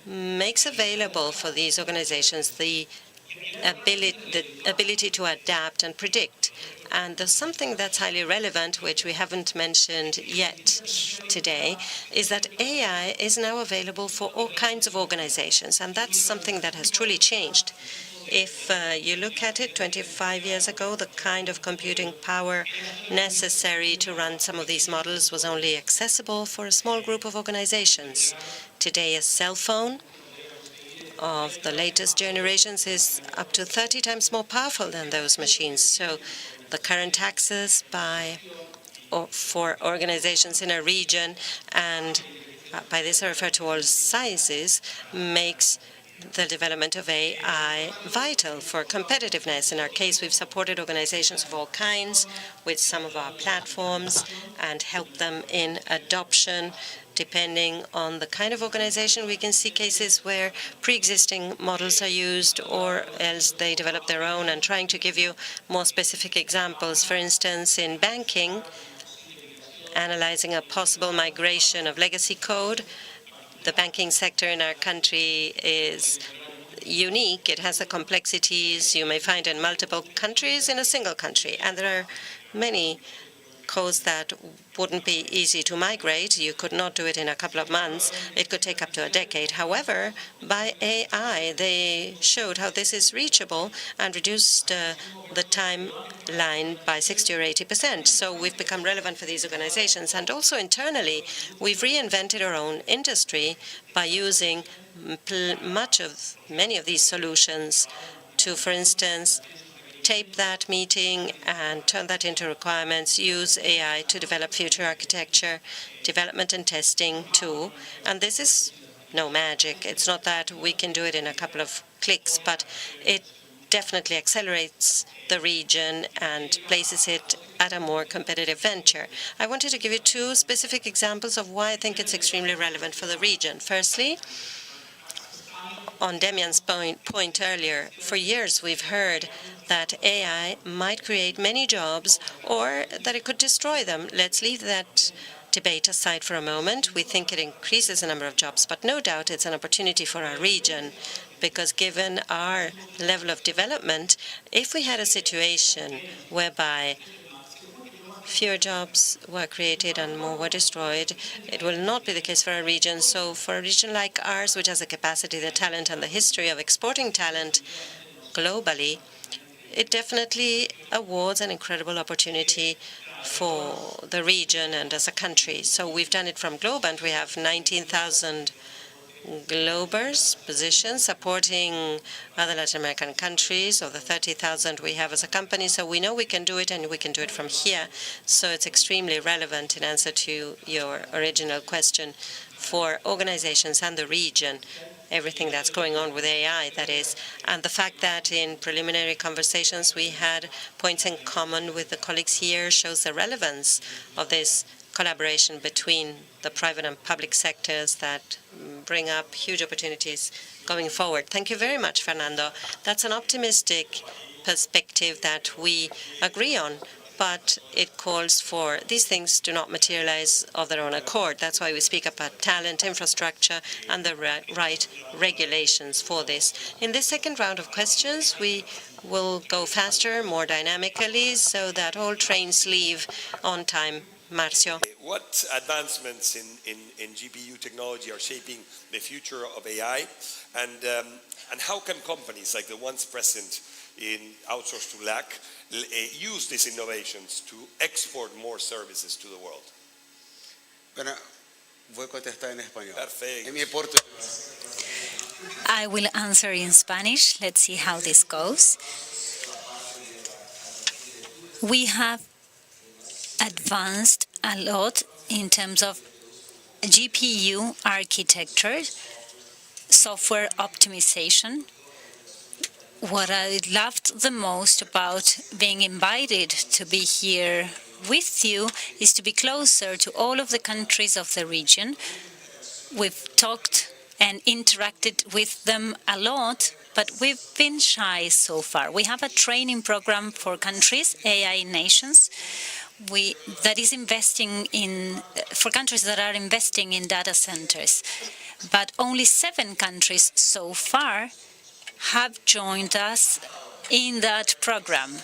makes available for these organizations the ability to adapt and predict. And there's something that's highly relevant, which we haven't mentioned yet today, is that AI is now available for all kinds of organizations, and that's something that has truly changed. If you look at it, 25 years ago, the kind of computing power necessary to run some of these models was only accessible for a small group of organizations. Today, a cell phone of the latest generations is up to 30 times more powerful than those machines. So the current access for organizations in a region, and by this I refer to all sizes, makes the development of AI vital for competitiveness. In our case, we've supported organizations of all kinds with some of our platforms and helped them in adoption. Depending on the kind of organization, we can see cases where pre-existing models are used or else they develop their own. And trying to give you more specific examples, for instance, in banking, analyzing a possible migration of legacy code. The banking sector in our country is unique. It has the complexities you may find in multiple countries in a single country. And there are many codes that wouldn't be easy to migrate. You could not do it in a couple of months. It could take up to a decade. However, by AI, they showed how this is reachable and reduced the timeline by 60 or 80%. So we've become relevant for these organizations. And also internally, we've reinvented our own industry by using many of these solutions to, for instance, tape that meeting and turn that into requirements, use AI to develop future architecture, development and testing too. And this is no magic. It's not that we can do it in a couple of clicks, but it definitely accelerates the region and places it at a more competitive venture. I wanted to give you two specific examples of why I think it's extremely relevant for the region. Firstly, on Demian's point earlier, for years we've heard that AI might create many jobs or that it could destroy them. Let's leave that debate aside for a moment. We think it increases the number of jobs, but no doubt it's an opportunity for our region, because given our level of development, if we had a situation whereby fewer jobs were created and more were destroyed, it will not be the case for a region. So for a region like ours, which has the capacity, the talent, and the history of exporting talent globally, it definitely awards an incredible opportunity for the region and as a country. So we've done it from Globant. We have 19,000 Glober's position, supporting other Latin American countries, or the 30,000 we have as a company. So we know we can do it, and we can do it from here. So it's extremely relevant in answer to your original question for organizations and the region, everything that's going on with AI, that is, and the fact that in preliminary conversations we had points in common with the colleagues here shows the relevance of this collaboration between the private and public sectors that bring up huge opportunities going forward. Thank you very much, Fernando. That's an optimistic perspective that we agree on, but it calls for these things do not materialize of their own accord. That's why we speak about talent, infrastructure, and the right regulations for this. In this second round of questions, we will go faster, more dynamically, so that all trains leave on time. Marcio. What advancements in GPU technology are shaping the future of AI? And how can companies like the ones present in Outsource2LAC use these innovations to export more services to the world? Bueno, voy a contestar en español. Perfecto. En mi portugués. I will answer in Spanish. Let's see how this goes. We have advanced a lot in terms of GPU architecture, software optimization. What I loved the most about being invited to be here with you is to be closer to all of the countries of the region. We've talked and interacted with them a lot, but we've been shy so far. We have a training program for countries, AI nations, that is investing in, for countries that are investing in data centers. But only 7 countries so far have joined us in that program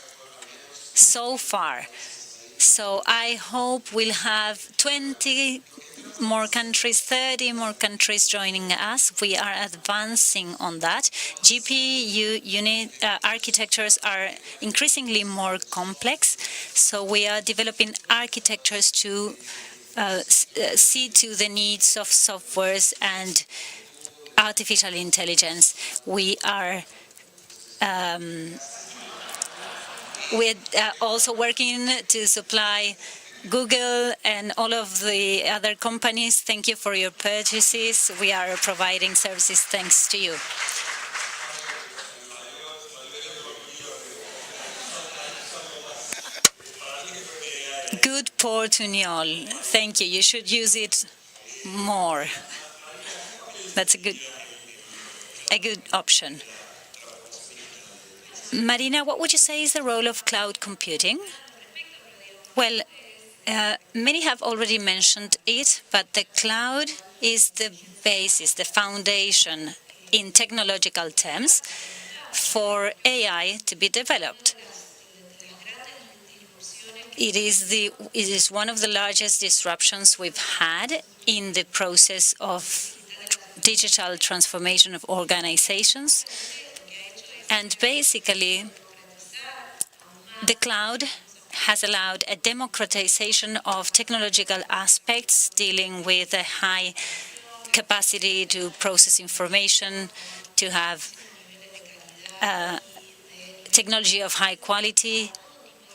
so far. So I hope we'll have 20 more countries, 30 more countries joining us. We are advancing on that. GPU unit architectures are increasingly more complex, so we are developing architectures to see to the needs of softwares and artificial intelligence. We're also working to supply Google and all of the other companies. Thank you for your purchases. We are providing services thanks to you. Good portuñol. Thank you. You should use it more. That's a good option. Marina, what would you say is the role of cloud computing? Well, many have already mentioned it, but the cloud is the basis, the foundation in technological terms for AI to be developed. It is one of the largest disruptions we've had in the process of digital transformation of organizations. And basically, the cloud has allowed a democratization of technological aspects dealing with a high capacity to process information, to have technology of high quality,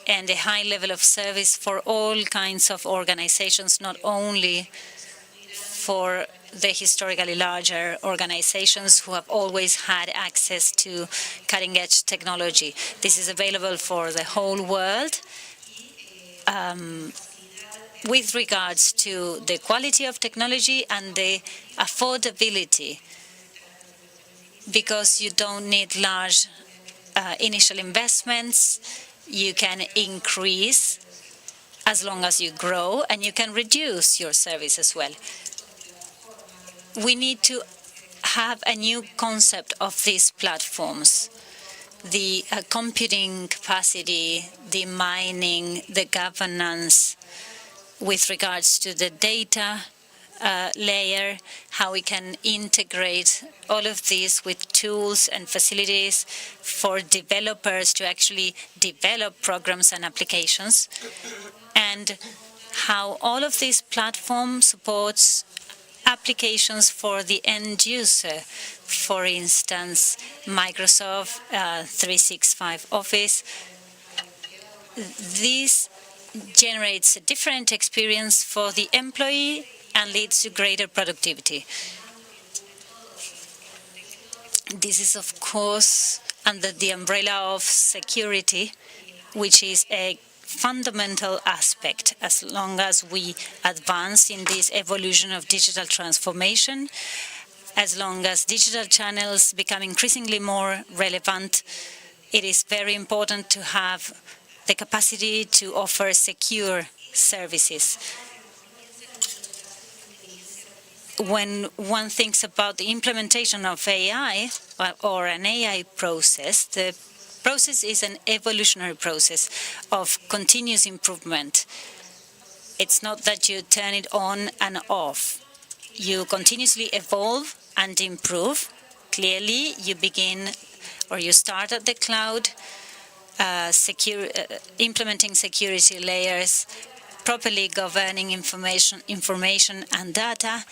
and a high level of service for all kinds of organizations, not only for the historically larger organizations who have always had access to cutting-edge technology. This is available for the whole world. With regards to the quality of technology and the affordability, because you don't need large initial investments, you can increase as long as you grow, and you can reduce your service as well. We need to have a new concept of these platforms. The computing capacity, the mining, the governance with regards to the data layer, how we can integrate all of these with tools and facilities for developers to actually develop programs and applications, and how all of these platforms supports applications for the end user. For instance, Microsoft 365 Office. This generates a different experience for the employee and leads to greater productivity. This is, of course, under the umbrella of security, which is a fundamental aspect. As long as we advance in this evolution of digital transformation, as long as digital channels become increasingly more relevant, it is very important to have the capacity to offer secure services. When one thinks about the implementation of AI or an AI process, the process is an evolutionary process of continuous improvement. It's not that you turn it on and off. You continuously evolve and improve. Clearly, you begin or you start at the cloud, implementing security layers, properly governing information and data,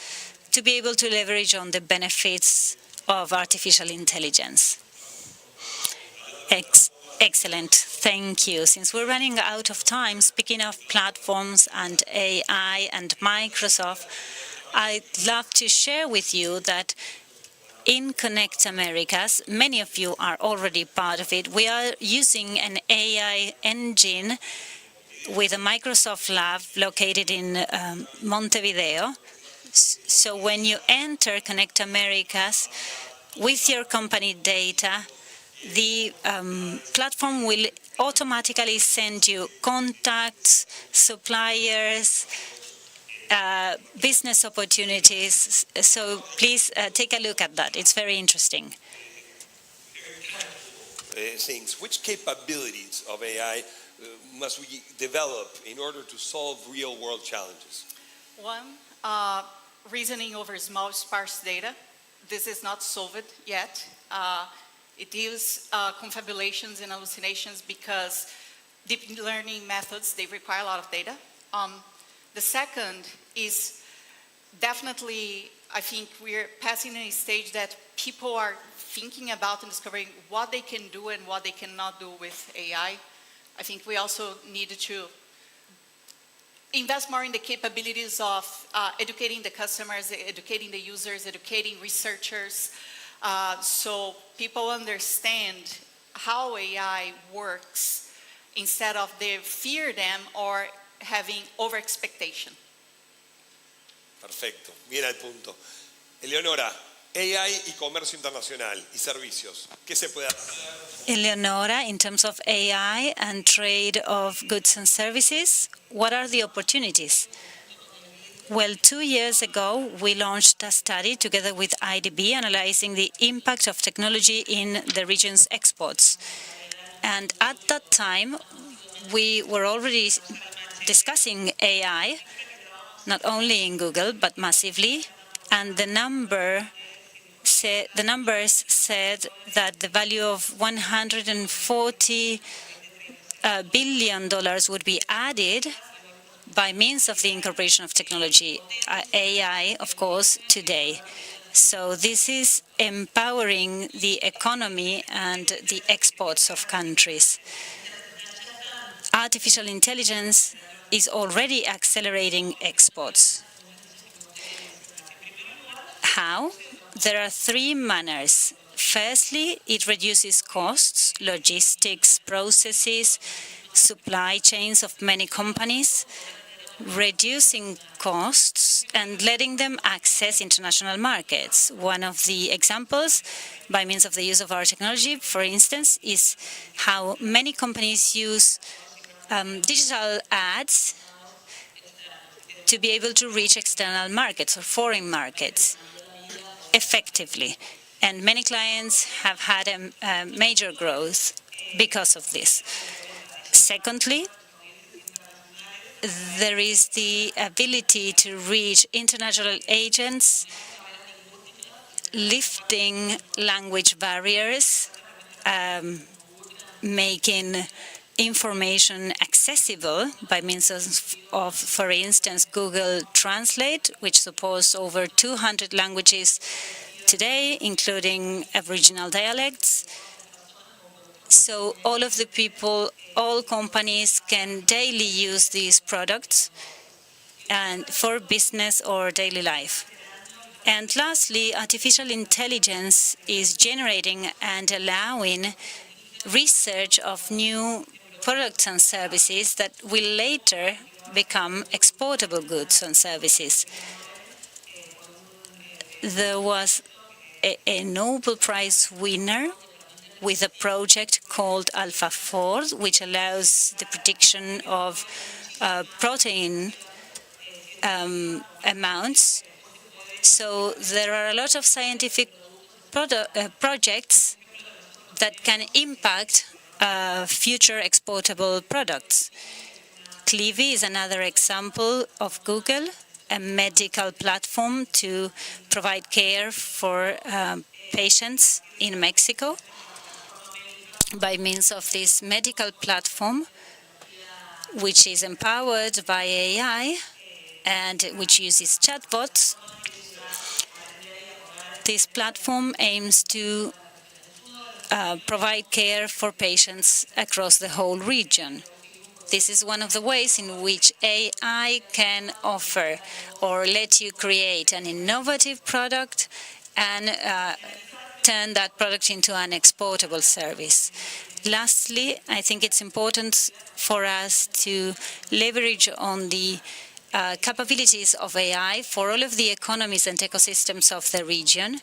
to be able to leverage on the benefits of artificial intelligence. Excellent, thank you. Since we're running out of time, speaking of platforms and AI and Microsoft, I'd love to share with you that in Connect Americas, many of you are already part of it. We are using an AI engine with a Microsoft lab located in Montevideo. So when you enter Connect Americas with your company data, the platform will automatically send you contacts, suppliers, business opportunities. So please take a look at that. It's very interesting. Things. Which capabilities of AI must we develop in order to solve real-world challenges? One, reasoning over small sparse data. This is not solved yet. It deals confabulations and hallucinations because deep learning methods, they require a lot of data. The second is definitely, I think we're passing a stage that people are thinking about and discovering what they can do and what they cannot do with AI. I think we also need to invest more in the capabilities of educating the customers, educating the users, educating researchers, so people understand how AI works instead of they fear them or having over-expectation. Perfecto, bien al punto. Eleonora, AI y comercio internacional y servicios, ¿qué se puede hacer? Eleonora, in terms of AI and trade of goods and services, what are the opportunities? Well, 2 years ago, we launched a study together with IDB analyzing the impact of technology in the region's exports. And at that time, we were already discussing AI, not only in Google, but massively. And the numbers said that the value of $140 billion would be added by means of the incorporation of technology, AI, of course, today. So this is empowering the economy and the exports of countries. Artificial intelligence is already accelerating exports. How? There are 3 manners. Firstly, it reduces costs, logistics, processes, supply chains of many companies, reducing costs and letting them access international markets. One of the examples, by means of the use of our technology, for instance, is how many companies use digital ads to be able to reach external markets or foreign markets effectively. And many clients have had a major growth because of this. Secondly, there is the ability to reach international agents, lifting language barriers, making information accessible by means of, for instance, Google Translate, which supports over 200 languages today, including Aboriginal dialects. So all of the people, all companies can daily use these products and for business or daily life. And lastly, artificial intelligence is generating and allowing research of new products and services that will later become exportable goods and services. There was a Nobel Prize winner with a project called AlphaFold, which allows the prediction of protein amounts. So there are a lot of scientific projects that can impact future exportable products. Clivy is another example of Google, a medical platform to provide care for patients in Mexico. By means of this medical platform, which is empowered by AI and which uses chatbots, this platform aims to provide care for patients across the whole region. This is one of the ways in which AI can offer or let you create an innovative product and turn that product into an exportable service. Lastly, I think it's important for us to leverage on the capabilities of AI for all of the economies and ecosystems of the region.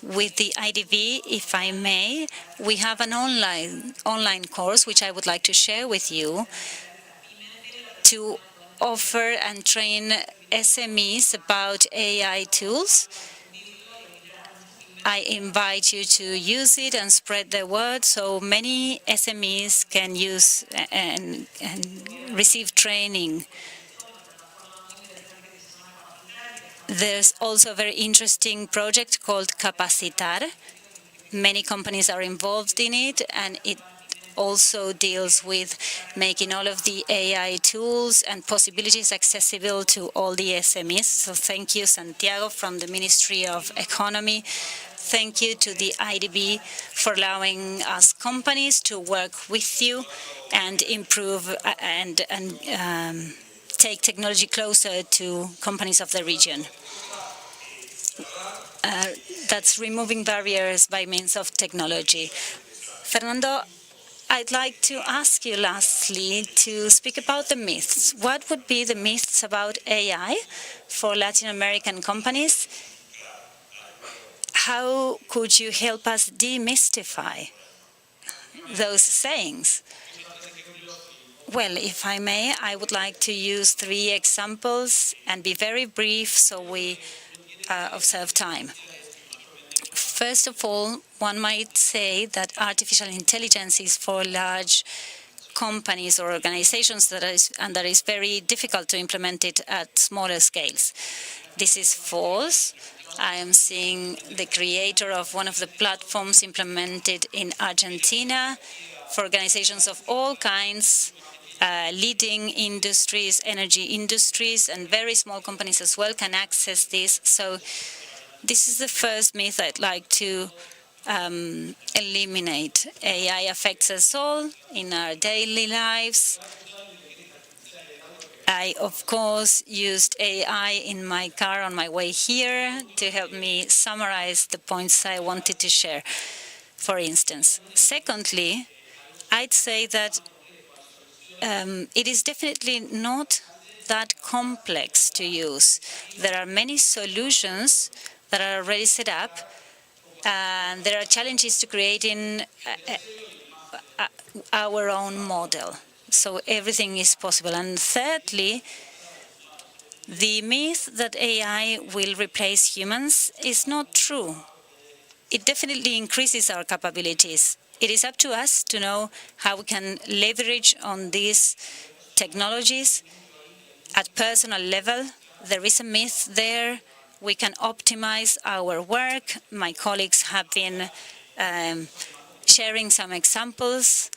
With the IDV, if I may, we have an online course which I would like to share with you to offer and train SMEs about AI tools. I invite you to use it and spread the word so many SMEs can use and receive training. There's also a very interesting project called Capacitar. Many companies are involved in it, and it also deals with making all of the AI tools and possibilities accessible to all the SMEs. So thank you, Santiago, from the Ministry of Economy. Thank you to the IDB for allowing us companies to work with you and improve and take technology closer to companies of the region. That's removing barriers by means of technology. Fernando, I'd like to ask you lastly to speak about the myths. What would be the myths about AI for Latin American companies? How could you help us demystify those sayings? Well, if I may, I would like to use 3 examples and be very brief so we observe time. First of all, one might say that artificial intelligence is for large companies or organizations that is very difficult to implement it at smaller scales. This is false. I am seeing the creator of one of the platforms implemented in Argentina for organizations of all kinds, leading industries, energy industries, and very small companies as well can access this. So this is the first myth I'd like to eliminate. AI affects us all in our daily lives. I, of course, used AI in my car on my way here to help me summarize the points I wanted to share, for instance. Secondly, I'd say that it is definitely not that complex to use. There are many solutions that are already set up, and there are challenges to creating our own model. So everything is possible. And thirdly, the myth that AI will replace humans is not true. It definitely increases our capabilities. It is up to us to know how we can leverage on these technologies at personal level. There is a myth there. We can optimize our work. My colleagues have been sharing some examples.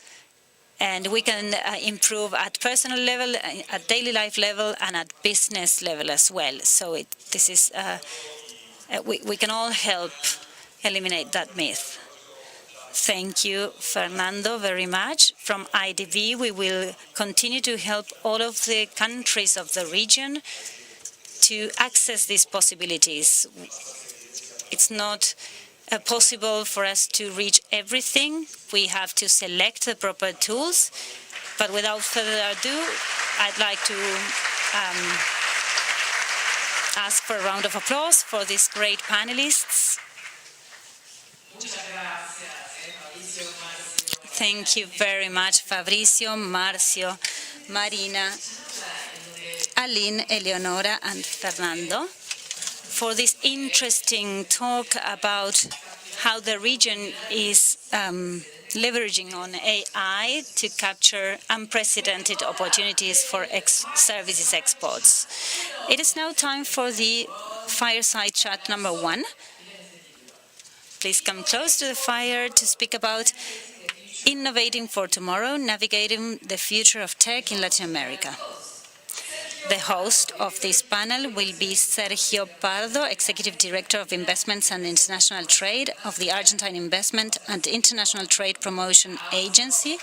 And we can improve at personal level, at daily life level, and at business level as well. So this is we can all help eliminate that myth. Thank you, Fernando, very much. From IDB, we will continue to help all of the countries of the region to access these possibilities. It's not possible for us to reach everything. We have to select the proper tools. But without further ado, I'd like to ask for a round of applause for these great panelists. Thank you very much, Fabrizio, Marcio, Marina, Aline, Eleonora, and Fernando, for this interesting talk about how the region is leveraging on AI to capture unprecedented opportunities for services exports. It is now time for the fireside chat number 1. Please come close to the fire to speak about innovating for tomorrow, navigating the future of tech in Latin America. The host of this panel will be Sergio Pardo, Executive Director of Investments and International Trade of the Argentine Investment and International Trade Promotion Agency.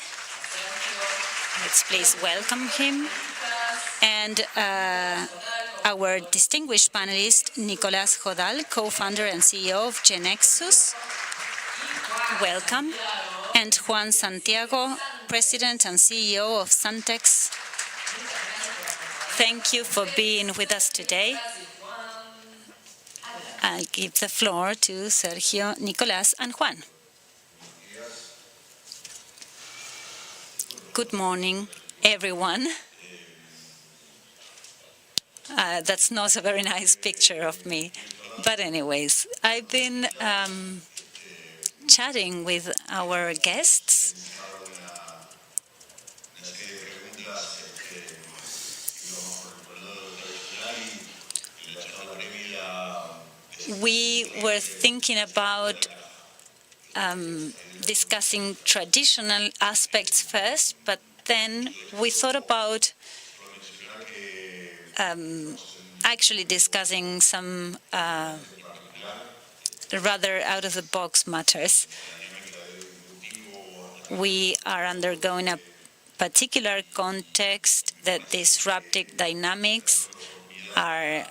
Let's please welcome him. And our distinguished panelist, Nicolás Jodal, co-founder and CEO of Genexus. Welcome. And Juan Santiago, President and CEO of Santex. Thank you for being with us today. I'll give the floor to Sergio, Nicolás, and Juan. Good morning, everyone. That's not a very nice picture of me. But anyways, I've been chatting with our guests. We were thinking about discussing traditional aspects first, but then we thought about actually discussing some rather out-of-the-box matters. We are undergoing a particular context that disruptive dynamics are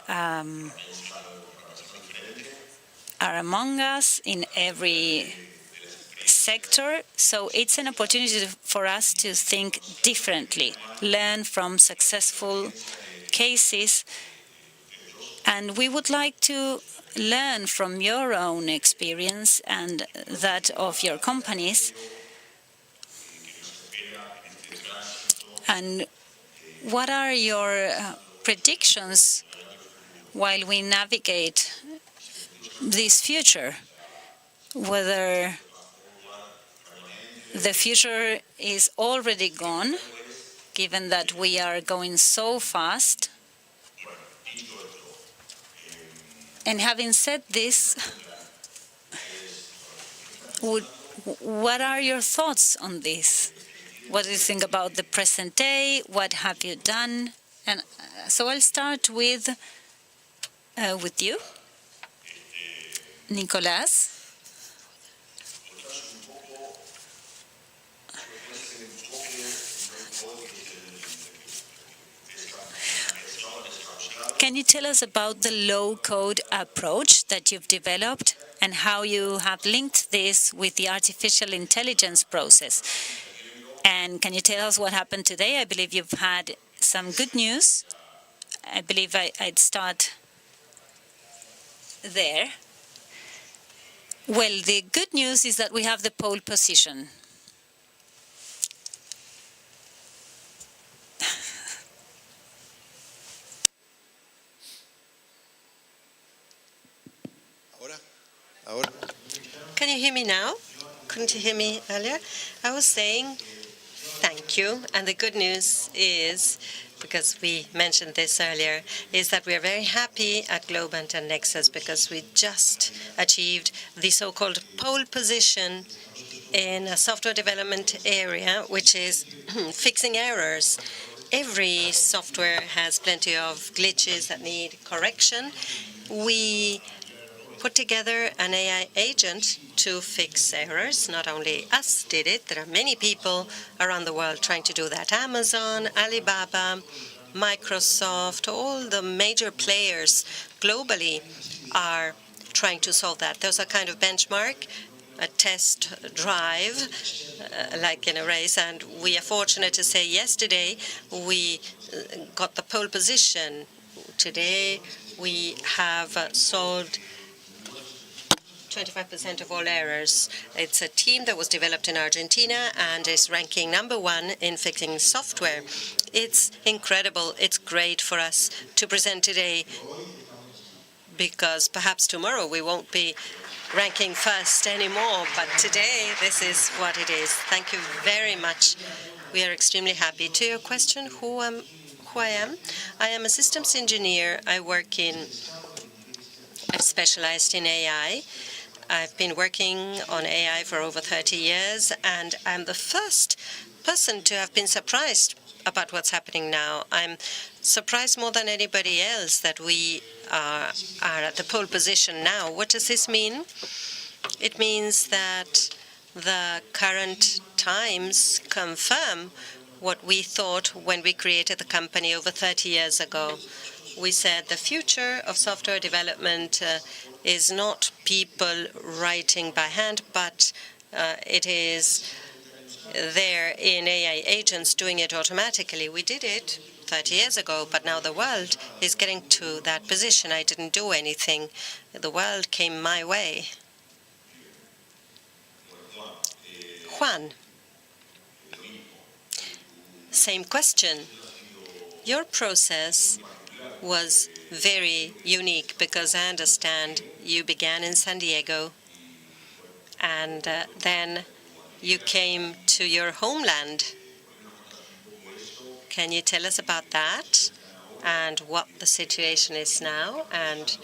among us in every sector. So it's an opportunity for us to think differently, learn from successful cases, and we would like to learn from your own experience and that of your companies. And what are your predictions while we navigate this future? Whether the future is already gone, given that we are going so fast. And having said this, what are your thoughts on this? What do you think about the present day? What have you done? And so I'll start with you, Nicolás. Can you tell us about the low-code approach that you've developed and how you have linked this with the artificial intelligence process? And can you tell us what happened today? I believe you've had some good news. I believe I'd start there. Well, the good news is that we have the pole position. Can you hear me now? Couldn't you hear me earlier? I was saying thank you. And the good news is, because we mentioned this earlier, is that we are very happy at Globant and Nexus because we just achieved the so-called pole position in a software development area, which is fixing errors. Every software has plenty of glitches that need correction. We put together an AI agent to fix errors. Not only us did it, there are many people around the world trying to do that. Amazon, Alibaba, Microsoft, all the major players globally are trying to solve that. There's a kind of benchmark, a test drive, like in a race, and we are fortunate to say yesterday we got the pole position. Today we have solved 25% of all errors. It's a team that was developed in Argentina and is ranking #1 in fixing software. It's incredible. It's great for us to present today because perhaps tomorrow we won't be ranking first anymore, but today this is what it is. Thank you very much. We are extremely happy. To your question, who I am? I am a systems engineer. I've specialized in AI. I've been working on AI for over 30 years, and I'm the first person to have been surprised about what's happening now. I'm surprised more than anybody else that we are at the pole position now. What does this mean? It means that the current times confirm what we thought when we created the company over 30 years ago. We said the future of software development is not people writing by hand, but it is there in AI agents doing it automatically. We did it 30 years ago, but now the world is getting to that position. I didn't do anything. The world came my way. Juan, same question. Your process was very unique because I understand you began in San Diego and then you came to your homeland. Can you tell us about that and what the situation is now? And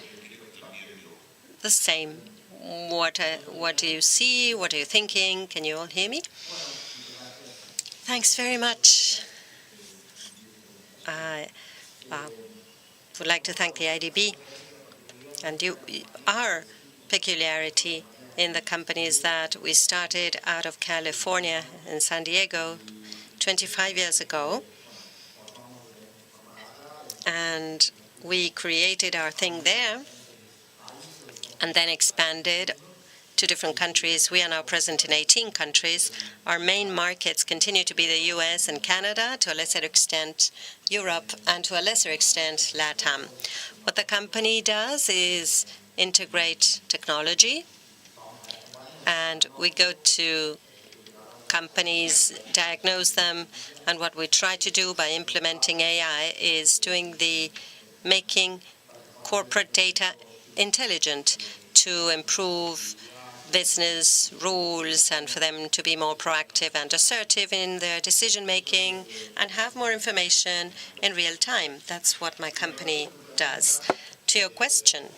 the same, what do you see? What are you thinking? Can you all hear me? Thanks very much. I would like to thank the IDB. And our peculiarity in the company is that we started out of California in San Diego 25 years ago. And we created our thing there and then expanded to different countries. We are now present in 18 countries. Our main markets continue to be the US and Canada, to a lesser extent Europe, and to a lesser extent LATAM. What the company does is integrate technology, and we go to companies, diagnose them, and what we try to do by implementing AI is making corporate data intelligent to improve business rules and for them to be more proactive and assertive in their decision-making and have more information in real time. That's what my company does. To your question,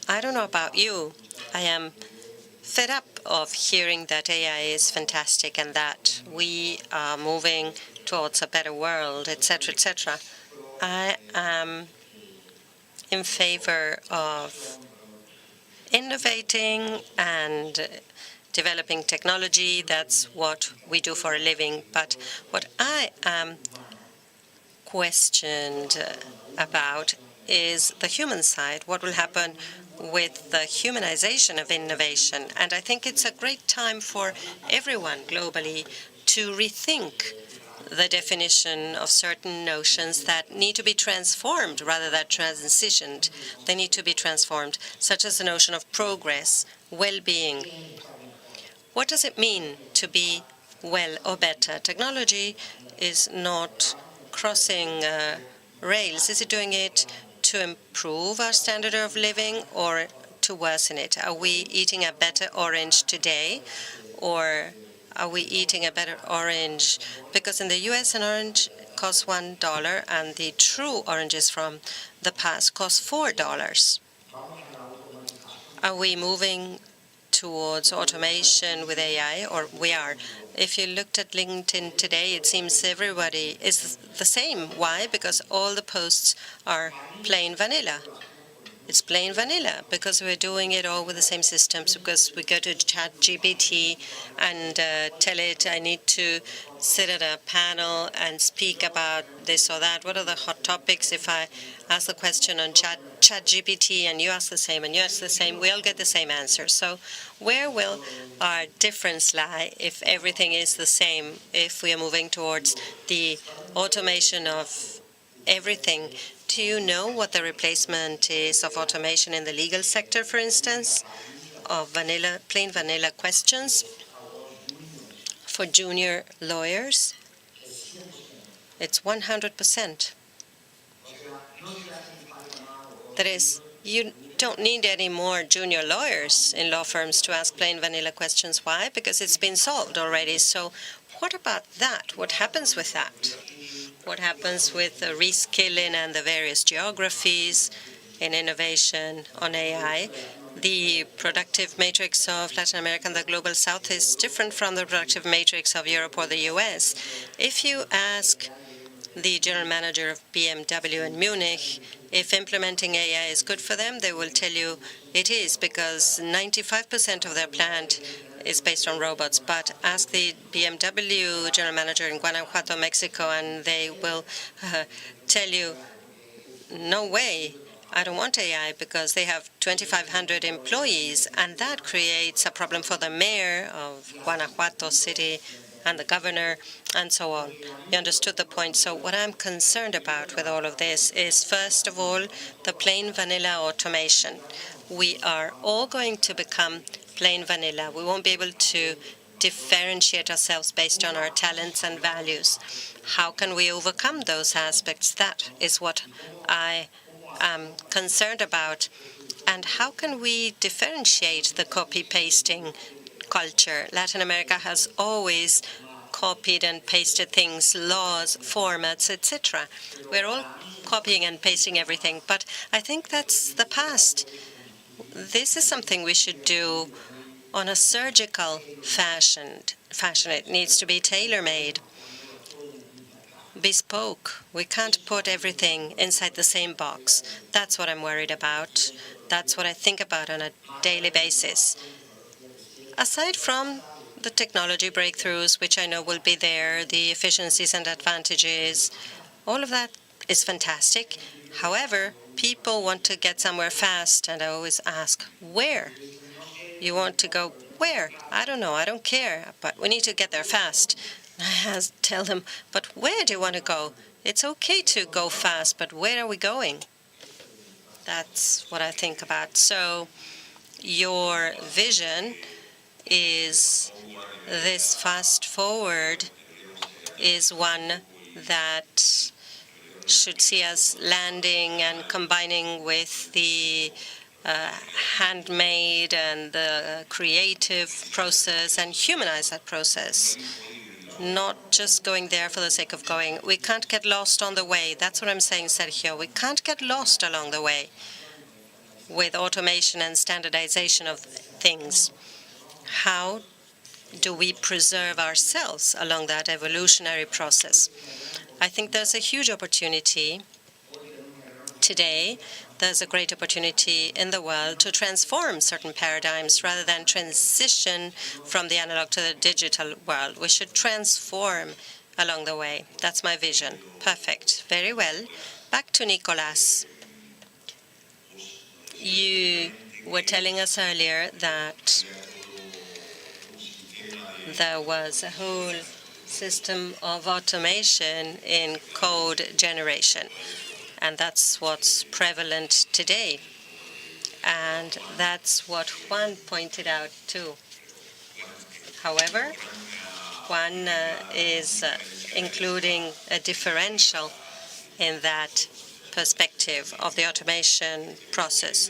I don't know about you. I am fed up of hearing that AI is fantastic and that we are moving towards a better world, etc., etc. I am in favor of innovating and developing technology. That's what we do for a living. But what I am questioned about is the human side. What will happen with the humanization of innovation? And I think it's a great time for everyone globally to rethink the definition of certain notions that need to be transformed rather than transitioned. They need to be transformed, such as the notion of progress, well-being. What does it mean to be well or better? Technology is not crossing rails. Is it doing it to improve our standard of living or to worsen it? Are we eating a better orange today, or are we eating a better orange? Because in the US, an orange costs $1, and the true oranges from the past cost $4. Are we moving towards automation with AI, or we are. If you looked at LinkedIn today, it seems everybody is the same. Why? Because all the posts are plain vanilla. It's plain vanilla because we're doing it all with the same systems, because we go to ChatGPT and tell it I need to sit at a panel and speak about this or that. What are the hot topics? If I ask the question on ChatGPT and you ask the same and you ask the same, we all get the same answer. So where will our difference lie if everything is the same, if we are moving towards the automation of everything? Do you know what the replacement is of automation in the legal sector, for instance, of plain vanilla questions for junior lawyers? It's 100%. That is, you don't need any more junior lawyers in law firms to ask plain vanilla questions. Why? Because it's been solved already. So what about that? What happens with that? What happens with the reskilling and the various geographies in innovation on AI? The productive matrix of Latin America and the Global South is different from the productive matrix of Europe or the US. If you ask the general manager of BMW in Munich if implementing AI is good for them, they will tell you it is, because 95% of their plant is based on robots. But ask the BMW general manager in Guanajuato, Mexico, and they will tell you, no way, I don't want AI, because they have 2,500 employees, and that creates a problem for the mayor of Guanajuato City and the governor, and so on. You understood the point. So what I'm concerned about with all of this is, first of all, the plain vanilla automation. We are all going to become plain vanilla. We won't be able to differentiate ourselves based on our talents and values. How can we overcome those aspects? That is what I am concerned about. And how can we differentiate the copy-pasting culture? Latin America has always copied and pasted things, laws, formats, etc. We're all copying and pasting everything, but I think that's the past. This is something we should do on a surgical fashion. It needs to be tailor-made, bespoke. We can't put everything inside the same box. That's what I'm worried about. That's what I think about on a daily basis. Aside from the technology breakthroughs, which I know will be there, the efficiencies and advantages, all of that is fantastic. However, people want to get somewhere fast, and I always ask, where? You want to go where? I don't know, I don't care, but we need to get there fast. I tell them, but where do you want to go? It's okay to go fast, but where are we going? That's what I think about. So your vision is this fast forward is one that should see us landing and combining with the handmade and the creative process and humanize that process, not just going there for the sake of going. We can't get lost on the way. That's what I'm saying, Sergio. We can't get lost along the way with automation and standardization of things. How do we preserve ourselves along that evolutionary process? I think there's a huge opportunity today. There's a great opportunity in the world to transform certain paradigms rather than transition from the analog to the digital world. We should transform along the way. That's my vision. Perfect. Very well. Back to Nicolas. You were telling us earlier that there was a whole system of automation in code generation. And that's what's prevalent today. And that's what Juan pointed out too. However, Juan is including a differential in that perspective of the automation process.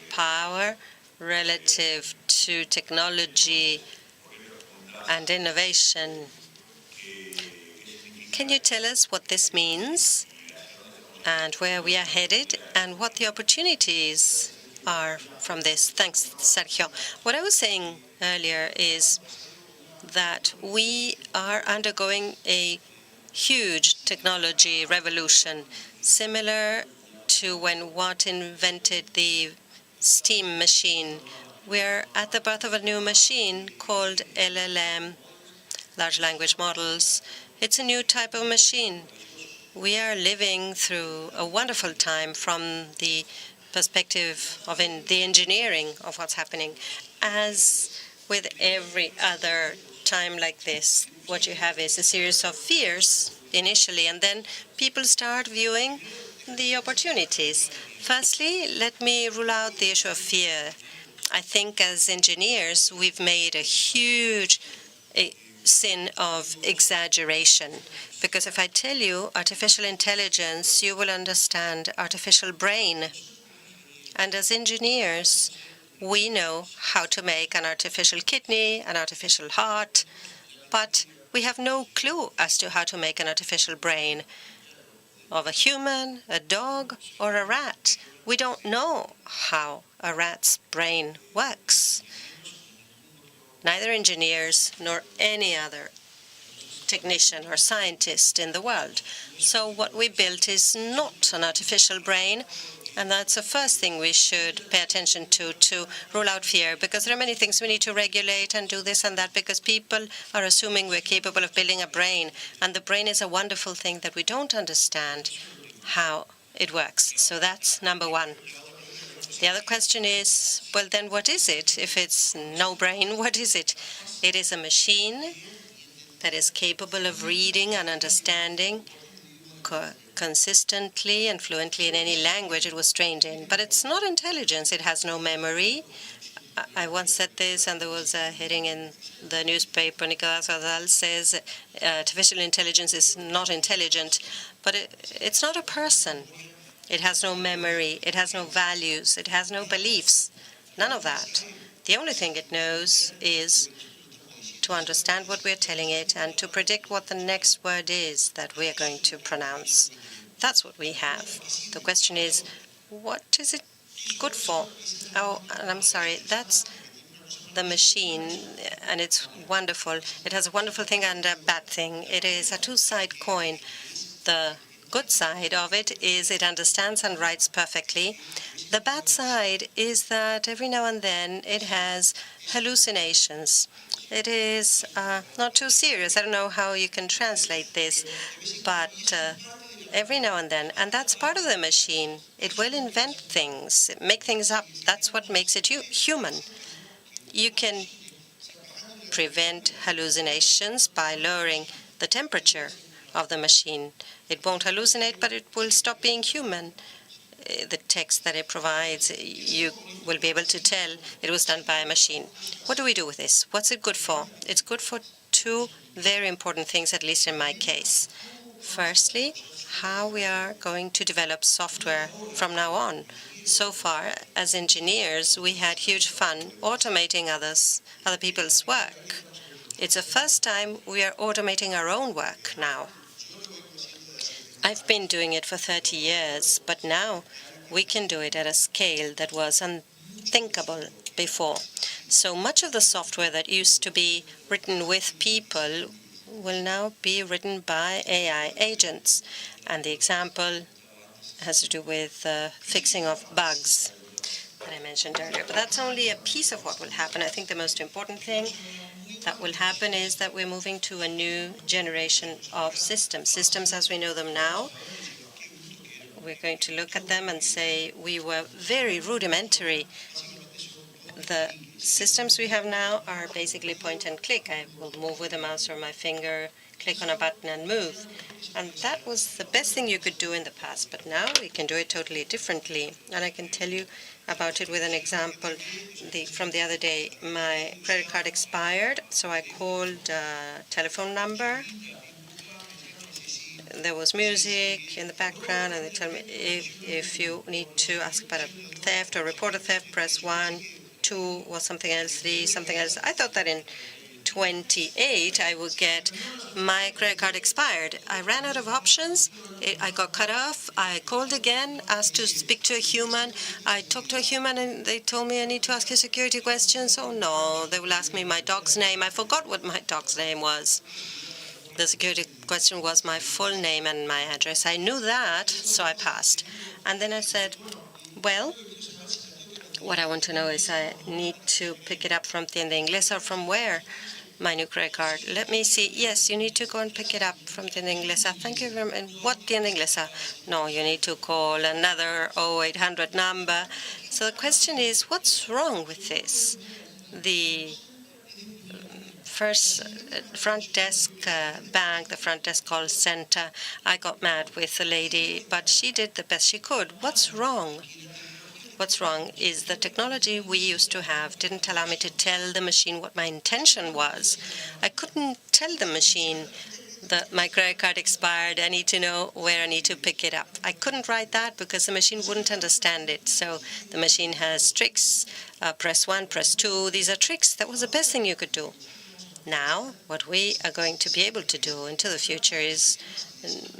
Power relative to technology and innovation. Can you tell us what this means and where we are headed and what the opportunities are from this. Thanks, Sergio. What I was saying earlier is that we are undergoing a huge technology revolution, similar to when Watt invented the steam machine. We're at the birth of a new machine called LLM, large language models. It's a new type of machine. We are living through a wonderful time from the perspective of the engineering of what's happening. As with every other time like this, what you have is a series of fears initially, and then people start viewing the opportunities. Firstly, let me rule out the issue of fear. I think as engineers, we've made a huge sin of exaggeration. Because if I tell you artificial intelligence, you will understand artificial brain. And as engineers, we know how to make an artificial kidney, an artificial heart, but we have no clue as to how to make an artificial brain of a human, a dog, or a rat. We don't know how a rat's brain works. Neither engineers nor any other technician or scientist in the world. So what we built is not an artificial brain, and that's the first thing we should pay attention to rule out fear, because there are many things we need to regulate and do this and that, because people are assuming we're capable of building a brain, and the brain is a wonderful thing that we don't understand how it works. So that's number one. The other question is, well, then what is it? If it's no brain, what is it? It is a machine that is capable of reading and understanding consistently and fluently in any language it was trained in. But it's not intelligence. It has no memory. I once said this, and there was a heading in the newspaper. Nicolás Azal says artificial intelligence is not intelligent, but it's not a person. It has no memory. It has no values. It has no beliefs. None of that. The only thing it knows is to understand what we're telling it and to predict what the next word is that we are going to pronounce. That's what we have. The question is, what is it good for? Oh, and I'm sorry, that's the machine, and it's wonderful. It has a wonderful thing and a bad thing. It is a two-sided coin. The good side of it is it understands and writes perfectly. The bad side is that every now and then it has hallucinations. It is not too serious. I don't know how you can translate this, but every now and then, and that's part of the machine. It will invent things, make things up. That's what makes it human. You can prevent hallucinations by lowering the temperature of the machine. It won't hallucinate, but it will stop being human. The text that it provides, you will be able to tell it was done by a machine. What do we do with this? What's it good for? It's good for two very important things, at least in my case. Firstly, how we are going to develop software from now on. So far, as engineers, we had huge fun automating other people's work. It's the first time we are automating our own work now. I've been doing it for 30 years, but now we can do it at a scale that was unthinkable before. So much of the software that used to be written with people will now be written by AI agents. And the example has to do with fixing of bugs that I mentioned earlier. But that's only a piece of what will happen. I think the most important thing that will happen is that we're moving to a new generation of systems as we know them now. We're going to look at them and say we were very rudimentary. The systems we have now are basically point and click. I will move with a mouse or my finger, click on a button and move. And that was the best thing you could do in the past. But now we can do it totally differently. And I can tell you about it with an example from the other day. My credit card expired, so I called a telephone number. There was music in the background, and they tell me if you need to ask about a theft or report a theft, press 1, 2, or something else, 3, something else. I thought that in 28, I would get my credit card expired. I ran out of options. I got cut off. I called again, asked to speak to a human. I talked to a human, and they told me I need to ask you security questions. Oh, no, they will ask me my dog's name. I forgot what my dog's name was. The security question was my full name and my address. I knew that, so I passed. And then I said, well, what I want to know is I need to pick it up from Tienda Inglesa or from where? My new credit card. Let me see. Yes, you need to go and pick it up from Tienda Inglesa. Thank you very much. And what Tienda Inglesa? No, you need to call another 0800 number. So the question is, what's wrong with this? The first front desk bank, the front desk call center, I got mad with the lady, but she did the best she could. What's wrong? What's wrong is the technology we used to have didn't allow me to tell the machine what my intention was. I couldn't tell the machine that my credit card expired. I need to know where I need to pick it up. I couldn't write that because the machine wouldn't understand it. So the machine has tricks. Press 1, press 2. These are tricks. That was the best thing you could do. Now, what we are going to be able to do into the future is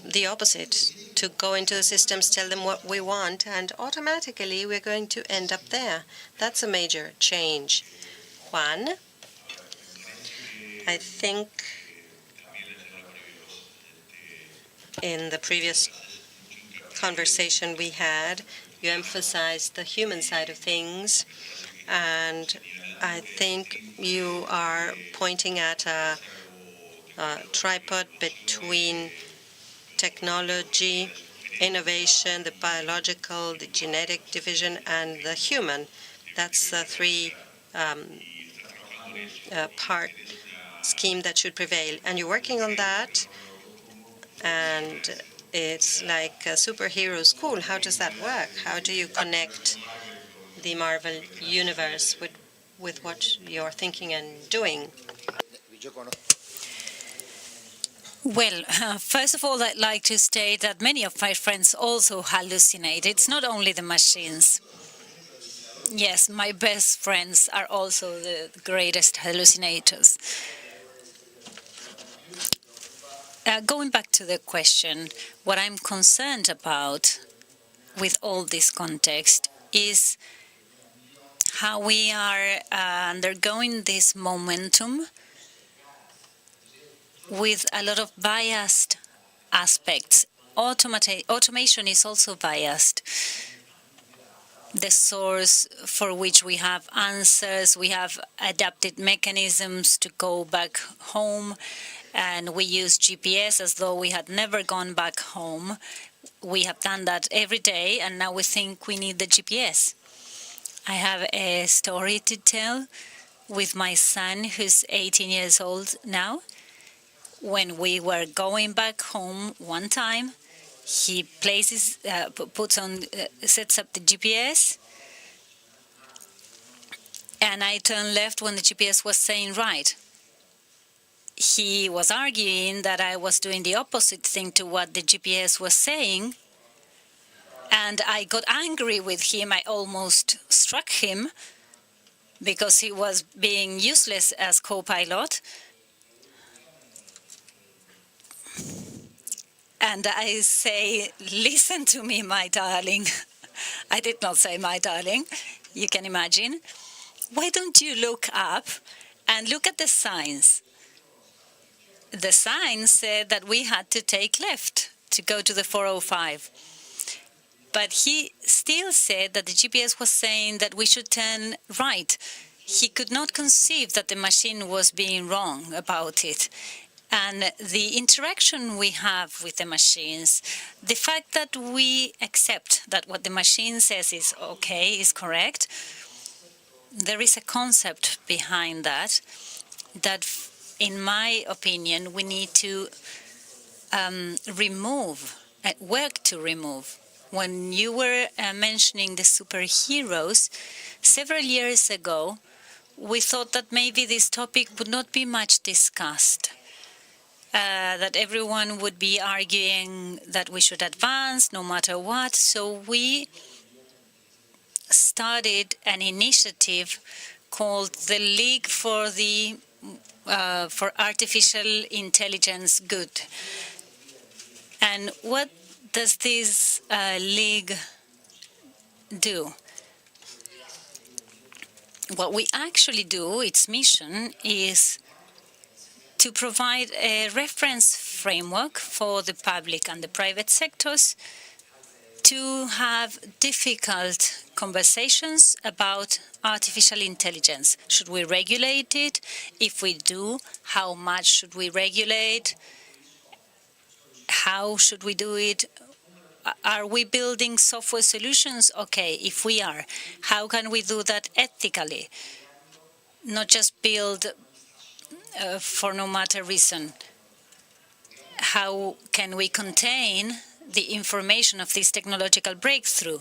the opposite, to go into the systems, tell them what we want, and automatically we're going to end up there. That's a major change. Juan, I think in the previous conversation we had, you emphasized the human side of things, and I think you are pointing at a tripod between technology, innovation, the biological, the genetic division, and the human. That's the three-part scheme that should prevail. And you're working on that, and it's like a superhero school. How does that work? How do you connect the Marvel universe with what you're thinking and doing? Well, first of all, I'd like to state that many of my friends also hallucinate. It's not only the machines. Yes, my best friends are also the greatest hallucinators. Going back to the question, what I'm concerned about with all this context is how we are undergoing this momentum with a lot of biased aspects. Automation is also biased. The source for which we have answers, we have adapted mechanisms to go back home, and we use GPS as though we had never gone back home. We have done that every day, and now we think we need the GPS. I have a story to tell with my son, who's 18 years old now. When we were going back home one time, he sets up the GPS, and I turned left when the GPS was saying right. He was arguing that I was doing the opposite thing to what the GPS was saying, and I got angry with him. I almost struck him because he was being useless as co-pilot. And I say, listen to me, my darling. I did not say my darling, you can imagine. Why don't you look up and look at the signs? The sign said that we had to take left to go to the 405. But he still said that the GPS was saying that we should turn right. He could not conceive that the machine was being wrong about it. And the interaction we have with the machines, the fact that we accept that what the machine says is okay, is correct, there is a concept behind that, that in my opinion, we need to work to remove. When you were mentioning the superheroes, several years ago, we thought that maybe this topic would not be much discussed. That everyone would be arguing that we should advance no matter what. So we started an initiative called the League for the for artificial intelligence good. And what does this league do? What we actually do, its mission, is to provide a reference framework for the public and the private sectors to have difficult conversations about artificial intelligence. Should we regulate it? If we do, how much should we regulate? How should we do it? Are we building software solutions? Okay, if we are, how can we do that ethically? Not just build for no matter reason. How can we contain the information of this technological breakthrough?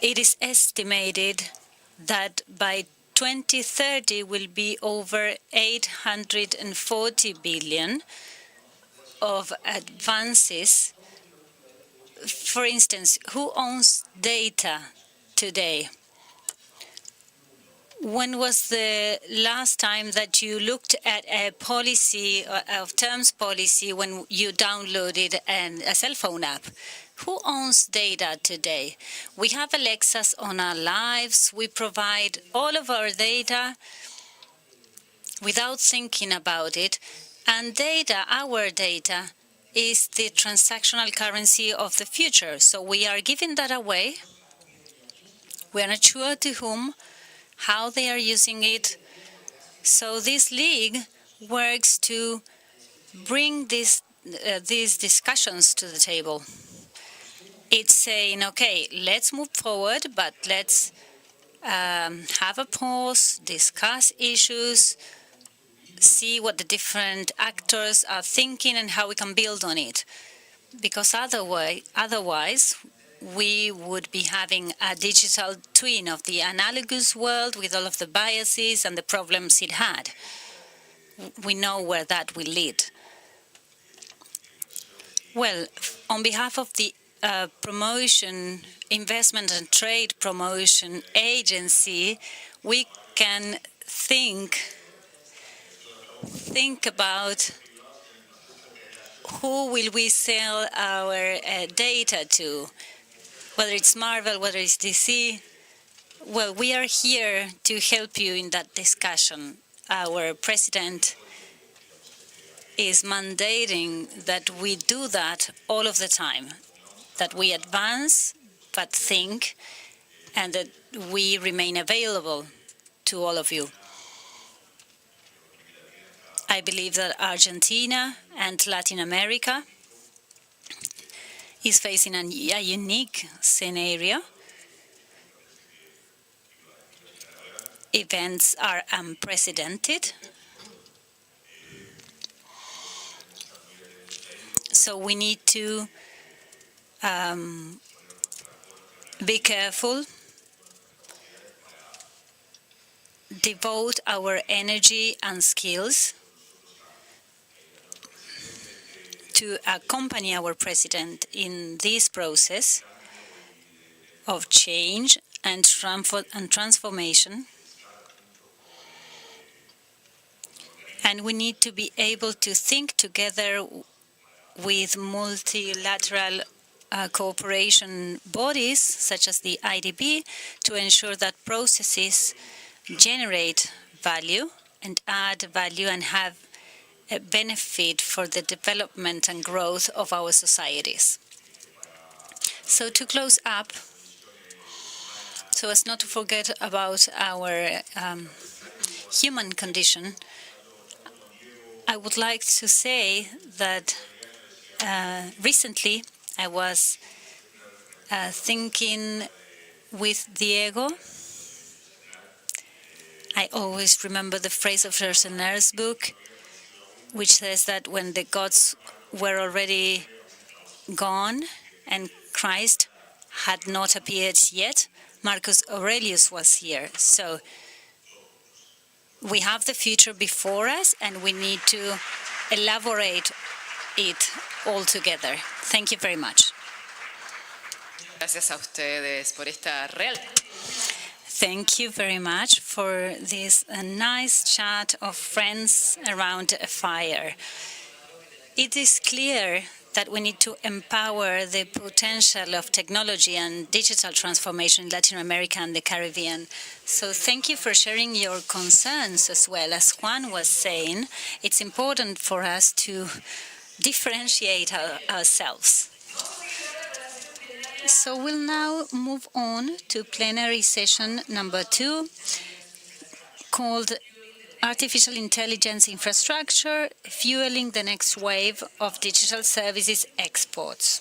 It is estimated that by 2030 will be over 840 billion of advances. For instance, who owns data today? When was the last time that you looked at a policy, of terms policy, when you downloaded a cell phone app? Who owns data today? We have Alexas on our lives. We provide all of our data without thinking about it. And data, our data, is the transactional currency of the future. So we are giving that away. We are not sure to whom, how they are using it. So this league works to bring these discussions to the table. It's saying, okay, let's move forward, but let's have a pause, discuss issues, see what the different actors are thinking and how we can build on it. Because otherwise, we would be having a digital twin of the analogous world with all of the biases and the problems it had. We know where that will lead. Well, on behalf of the Promotion, Investment and Trade Promotion Agency, we can think about who will we sell our data to, whether it's Marvel, whether it's DC. Well, we are here to help you in that discussion. Our president is mandating that we do that all of the time, that we advance, but think, and that we remain available to all of you. I believe that Argentina and Latin America is facing a unique scenario. Events are unprecedented. So we need to be careful, devote our energy and skills to accompany our president in this process of change and transformation. And we need to be able to think together with multilateral cooperation bodies, such as the IDB, to ensure that processes generate value and add value and have a benefit for the development and growth of our societies. So to close up, so as not to forget about our human condition, I would like to say that recently I was thinking with Diego. I always remember the phrase of Scherzenner's book, which says that when the gods were already gone and Christ had not appeared yet, Marcus Aurelius was here. So we have the future before us and we need to elaborate it all together. Thank you very much. Gracias a ustedes por esta real. Thank you very much for this nice chat of friends around a fire. It is clear that we need to empower the potential of technology and digital transformation in Latin America and the Caribbean. So thank you for sharing your concerns as well. As Juan was saying, it's important for us to differentiate ourselves. So we'll now move on to plenary session number 2, called Artificial Intelligence Infrastructure, Fueling the Next Wave of Digital Services Exports.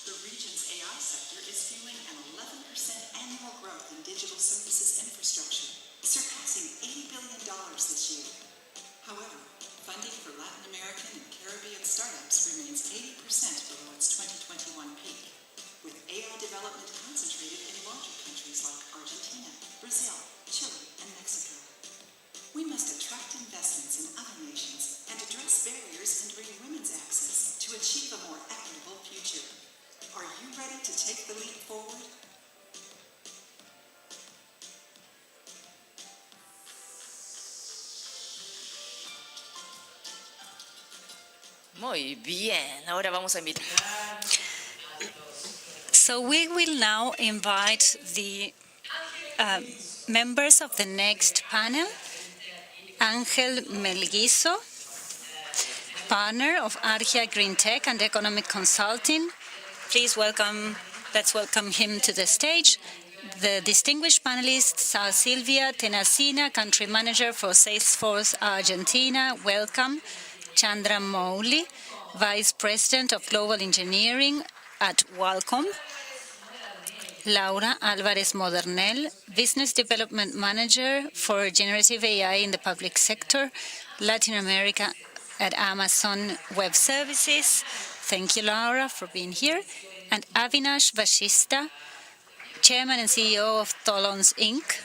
The region's AI sector is fueling an 11% annual growth in digital services infrastructure, surpassing $80 billion this year. However, funding for Latin American and Caribbean startups remains 80% below its 2021 peak, with AI development concentrated in larger countries like Argentina, Brazil, Chile, and Mexico. We must attract investments in other nations and address barriers hindering women's access to achieve a more equitable future. Are you ready to take the leap forward? Muy bien, ahora vamos a invitar. So we will now invite the members of the next panel. Ángel Melguizo, partner of Argia Green Tech and Economic Consulting. Please let's welcome him to the stage. The distinguished panelists are Silvia Tenasina, country manager for Salesforce Argentina. Welcome. Chandra Mouli, vice president of global engineering at Qualcomm. Laura Álvarez Modernel, business development manager for generative AI in the public sector, Latin America at Amazon Web Services. Thank you, Laura, for being here. And Avinash Vashista, chairman and CEO of Tolons Inc.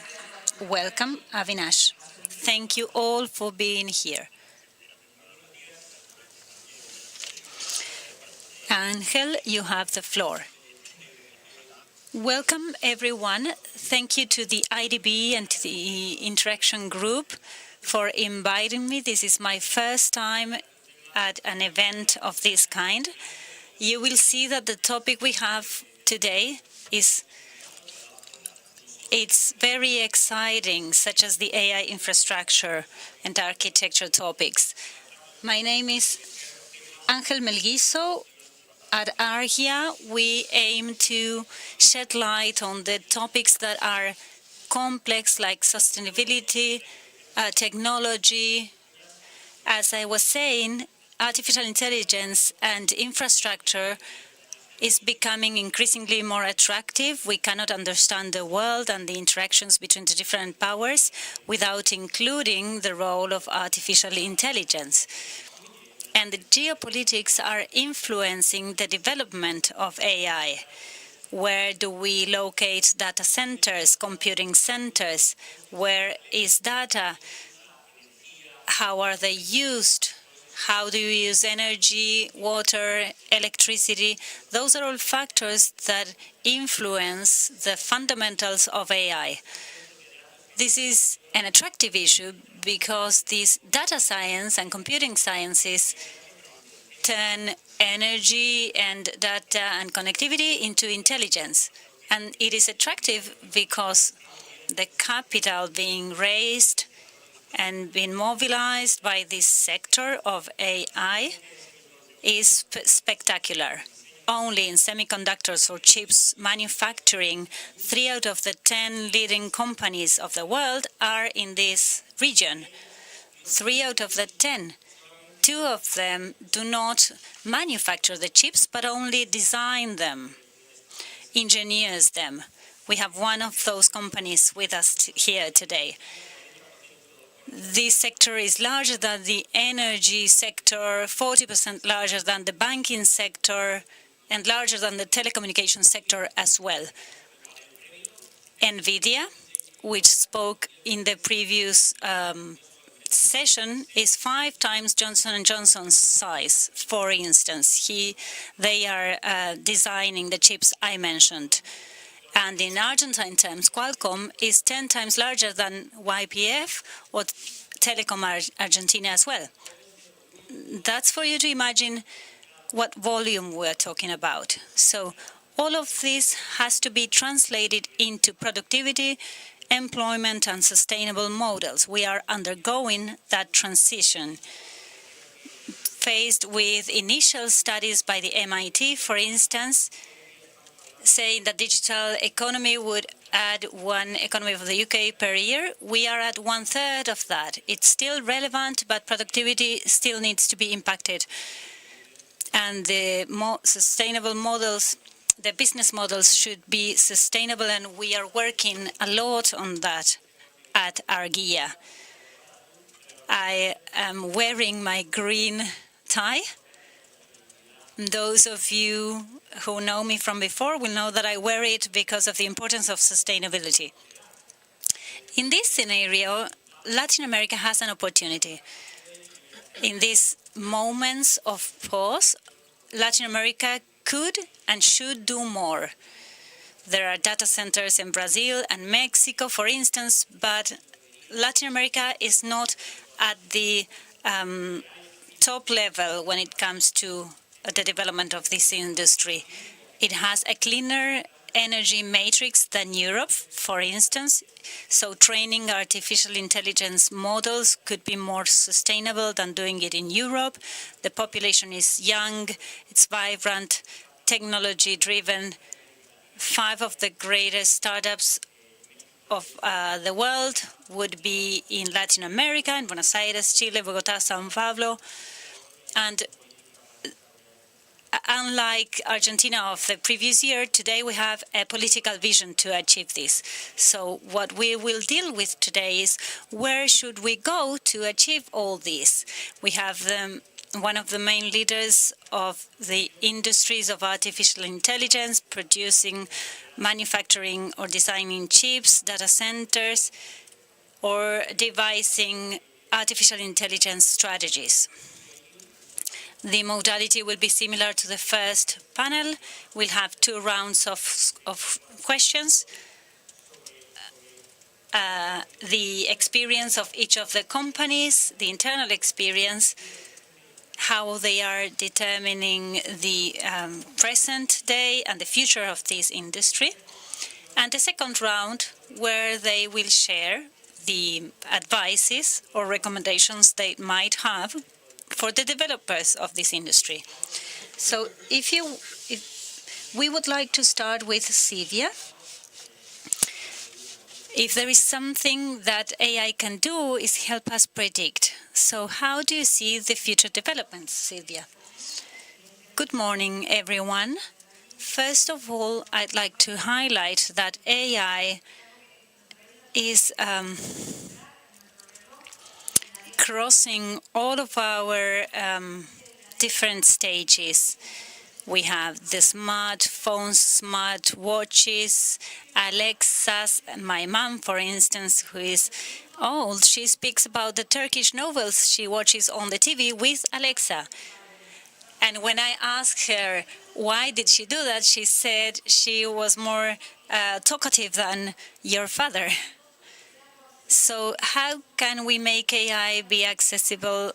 Welcome, Avinash. Thank you all for being here. Ángel, you have the floor. Welcome, everyone. Thank you to the IDB and to the Interaction Group for inviting me. This is my first time at an event of this kind. You will see that the topic we have today it's very exciting, such as the AI infrastructure and architecture topics. My name is Ángel Melguizo. At Argia, we aim to shed light on the topics that are complex, like sustainability, technology. As I was saying, artificial intelligence and infrastructure is becoming increasingly more attractive. We cannot understand the world and the interactions between the different powers without including the role of artificial intelligence. And the geopolitics are influencing the development of AI. Where do we locate data centers, computing centers? Where is data? How are they used? How do you use energy, water, electricity? Those are all factors that influence the fundamentals of AI. This is an attractive issue because these data science and computing sciences turn energy and data and connectivity into intelligence. And it is attractive because the capital being raised and being mobilized by this sector of AI is spectacular. Only in semiconductors or chips manufacturing, 3 out of the 10 leading companies of the world are in this region. 3 out of the 10. 2 of them do not manufacture the chips, but only design them, engineers them. We have one of those companies with us here today. This sector is larger than the energy sector, 40% larger than the banking sector, and larger than the telecommunications sector as well. NVIDIA, which spoke in the previous session is 5 times Johnson & Johnson's size, for instance. They are designing the chips I mentioned. And in Argentine terms, Qualcomm is 10 times larger than YPF or Telecom Argentina as well. That's for you to imagine what volume we're talking about. So all of this has to be translated into productivity, employment, and sustainable models. We are undergoing that transition. Faced with initial studies by the MIT, for instance, saying that digital economy would add 1 economy of the UK per year, we are at 1/3 of that. It's still relevant, but productivity still needs to be impacted. And the more sustainable models, the business models should be sustainable, and we are working a lot on that at Argia. I am wearing my green tie. Those of you who know me from before will know that I wear it because of the importance of sustainability. In this scenario, Latin America has an opportunity. In these moments of pause, Latin America could and should do more. There are data centers in Brazil and Mexico, for instance, but Latin America is not at the top level when it comes to the development of this industry. It has a cleaner energy matrix than Europe, for instance, so training artificial intelligence models could be more sustainable than doing it in Europe. The population is young, it's vibrant, technology-driven. 5 of the greatest startups of the world would be in Latin America, in Buenos Aires, Chile, Bogotá, São Paulo. And unlike Argentina of the previous year, today we have a political vision to achieve this. So what we will deal with today is where should we go to achieve all this? We have one of the main leaders of the industries of artificial intelligence, producing, manufacturing or designing chips, data centers, or devising artificial intelligence strategies. The modality will be similar to the first panel. We'll have 2 rounds of questions. The experience of each of the companies, the internal experience, how they are determining the present day and the future of this industry. And the second round, where they will share the advices or recommendations they might have for the developers of this industry. So if we would like to start with Silvia. If there is something that AI can do is help us predict. So how do you see the future developments, Silvia? Good morning, everyone. First of all, I'd like to highlight that AI is crossing all of our different stages. We have the smartphones, smart watches, Alexas. My mom, for instance, who is old, she speaks about the Turkish novels she watches on the TV with Alexa. And when I asked her why did she do that, she said she was more talkative than your father. So how can we make AI be accessible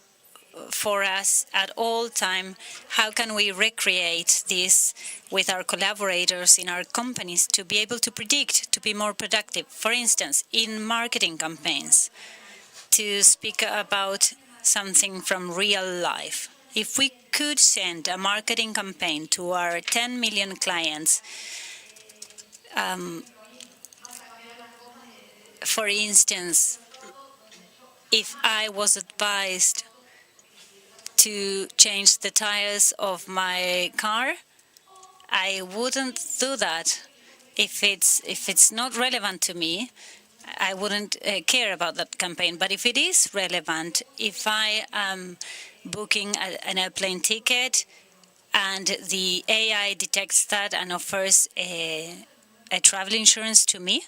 for us at all time? How can we recreate this with our collaborators in our companies to be able to predict, to be more productive? For instance, in marketing campaigns, to speak about something from real life. If we could send a marketing campaign to our 10 million clients, for instance, if I was advised to change the tires of my car, I wouldn't do that. If it's not relevant to me, I wouldn't care about that campaign. But if it is relevant, if I am booking an airplane ticket and the AI detects that and offers a travel insurance to me,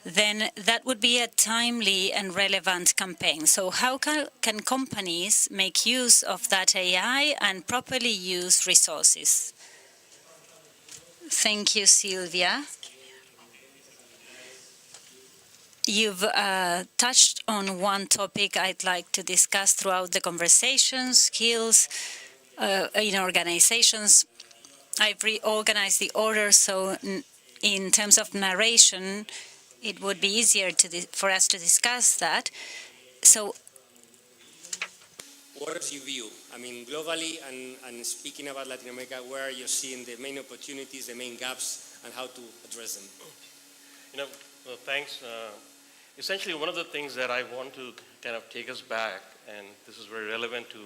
then that would be a timely and relevant campaign. So how can companies make use of that AI and properly use resources? Thank you, Silvia. You've touched on one topic I'd like to discuss throughout the conversation: skills in organizations. I've reorganized the order, so in terms of narration, it would be easier for us to discuss that. So, what is your view? I mean, globally and speaking about Latin America, where you're seeing the main opportunities, the main gaps, and how to address them? Well, thanks. Essentially, one of the things that I want to kind of take us back, and this is very relevant to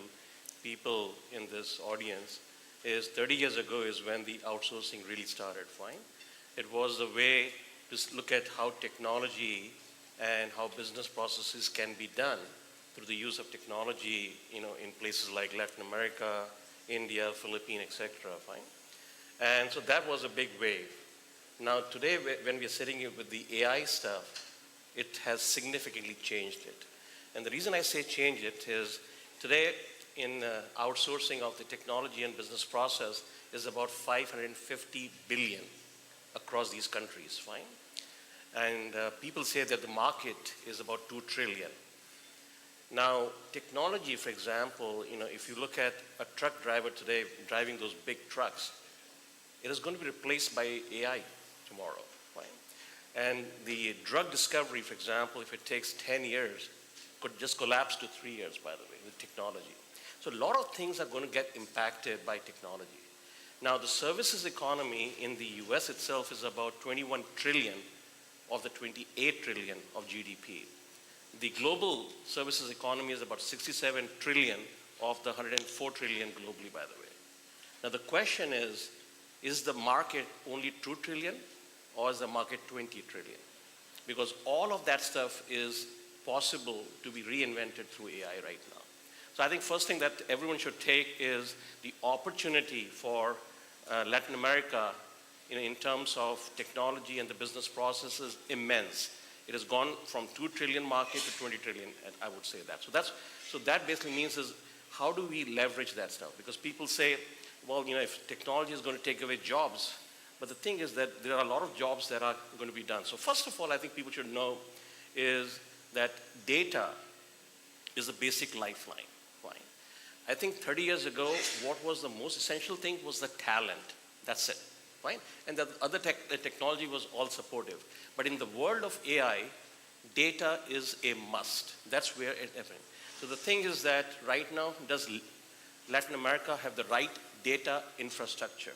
people in this audience, is 30 years ago is when the outsourcing really started, fine? It was a way to look at how technology and how business processes can be done through the use of technology, in places like Latin America, India, Philippines, etc., fine? And so that was a big wave. Now today, when we're sitting here with the AI stuff, it has significantly changed it. And the reason I say change it is today in outsourcing of the technology and business process is about 550 billion across these countries, fine? And people say that the market is about 2 trillion. Now, technology, for example, if you look at a truck driver today driving those big trucks, it is going to be replaced by AI tomorrow, fine? And the drug discovery, for example, if it takes 10 years, could just collapse to 3 years, by the way, with technology. So a lot of things are going to get impacted by technology. Now, the services economy in the US itself is about 21 trillion of the 28 trillion of GDP. The global services economy is about 67 trillion of the 104 trillion globally, by the way. Now, the question is the market only 2 trillion or is the market 20 trillion? Because all of that stuff is possible to be reinvented through AI right now. So I think first thing that everyone should take is the opportunity for Latin America in terms of technology and the business process is immense. It has gone from 2 trillion market to 20 trillion, and I would say that. So that basically means is how do we leverage that stuff? Because people say, well, if technology is going to take away jobs, but the thing is that there are a lot of jobs that are going to be done. So first of all, I think people should know is that data is a basic lifeline. Fine. I think 30 years ago, what was the most essential thing was the talent. That's it. Fine. And the other technology was all supportive. But in the world of AI, data is a must. That's where it happened. So the thing is that right now, does Latin America have the right data infrastructure?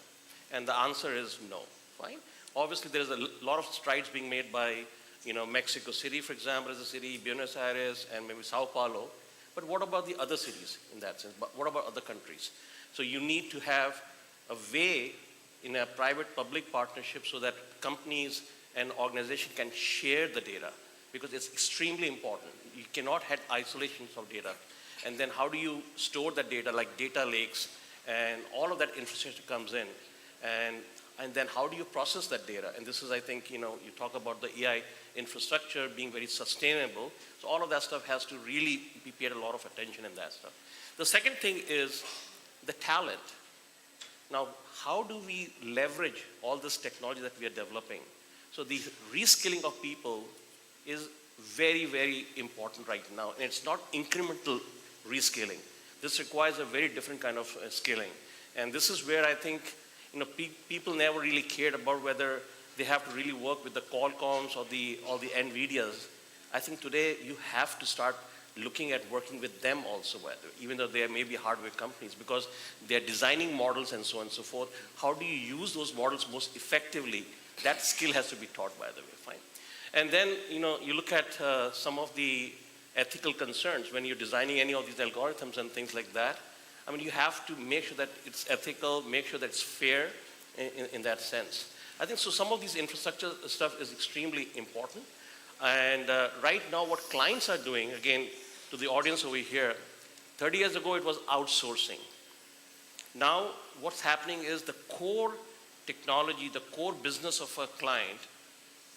And the answer is no. Fine. Obviously, there is a lot of strides being made by Mexico City, for example, as a city, Buenos Aires, and maybe Sao Paulo. But what about the other cities in that sense? But what about other countries? So you need to have a way in a private-public partnership so that companies and organizations can share the data, because it's extremely important. You cannot have isolations of data. And then how do you store that data, like data lakes, and all of that infrastructure comes in. And then how do you process that data? And this is, I think, you talk about the AI infrastructure being very sustainable. So all of that stuff has to really be paid a lot of attention in that stuff. The second thing is the talent. Now, how do we leverage all this technology that we are developing? So the reskilling of people is very, very important right now. And it's not incremental reskilling. This requires a very different kind of skilling. And this is where I think people never really cared about whether they have to really work with the Qualcomms or the NVIDIAs. I think today you have to start looking at working with them also, even though they may be hardware companies, because they're designing models and so on and so forth. How do you use those models most effectively? That skill has to be taught, by the way, fine. And then, you look at some of the ethical concerns when you're designing any of these algorithms and things like that. I mean, you have to make sure that it's ethical, make sure that it's fair in that sense. I think so some of these infrastructure stuff is extremely important. And right now what clients are doing, again, to the audience over here, 30 years ago it was outsourcing. Now what's happening is the core technology, the core business of a client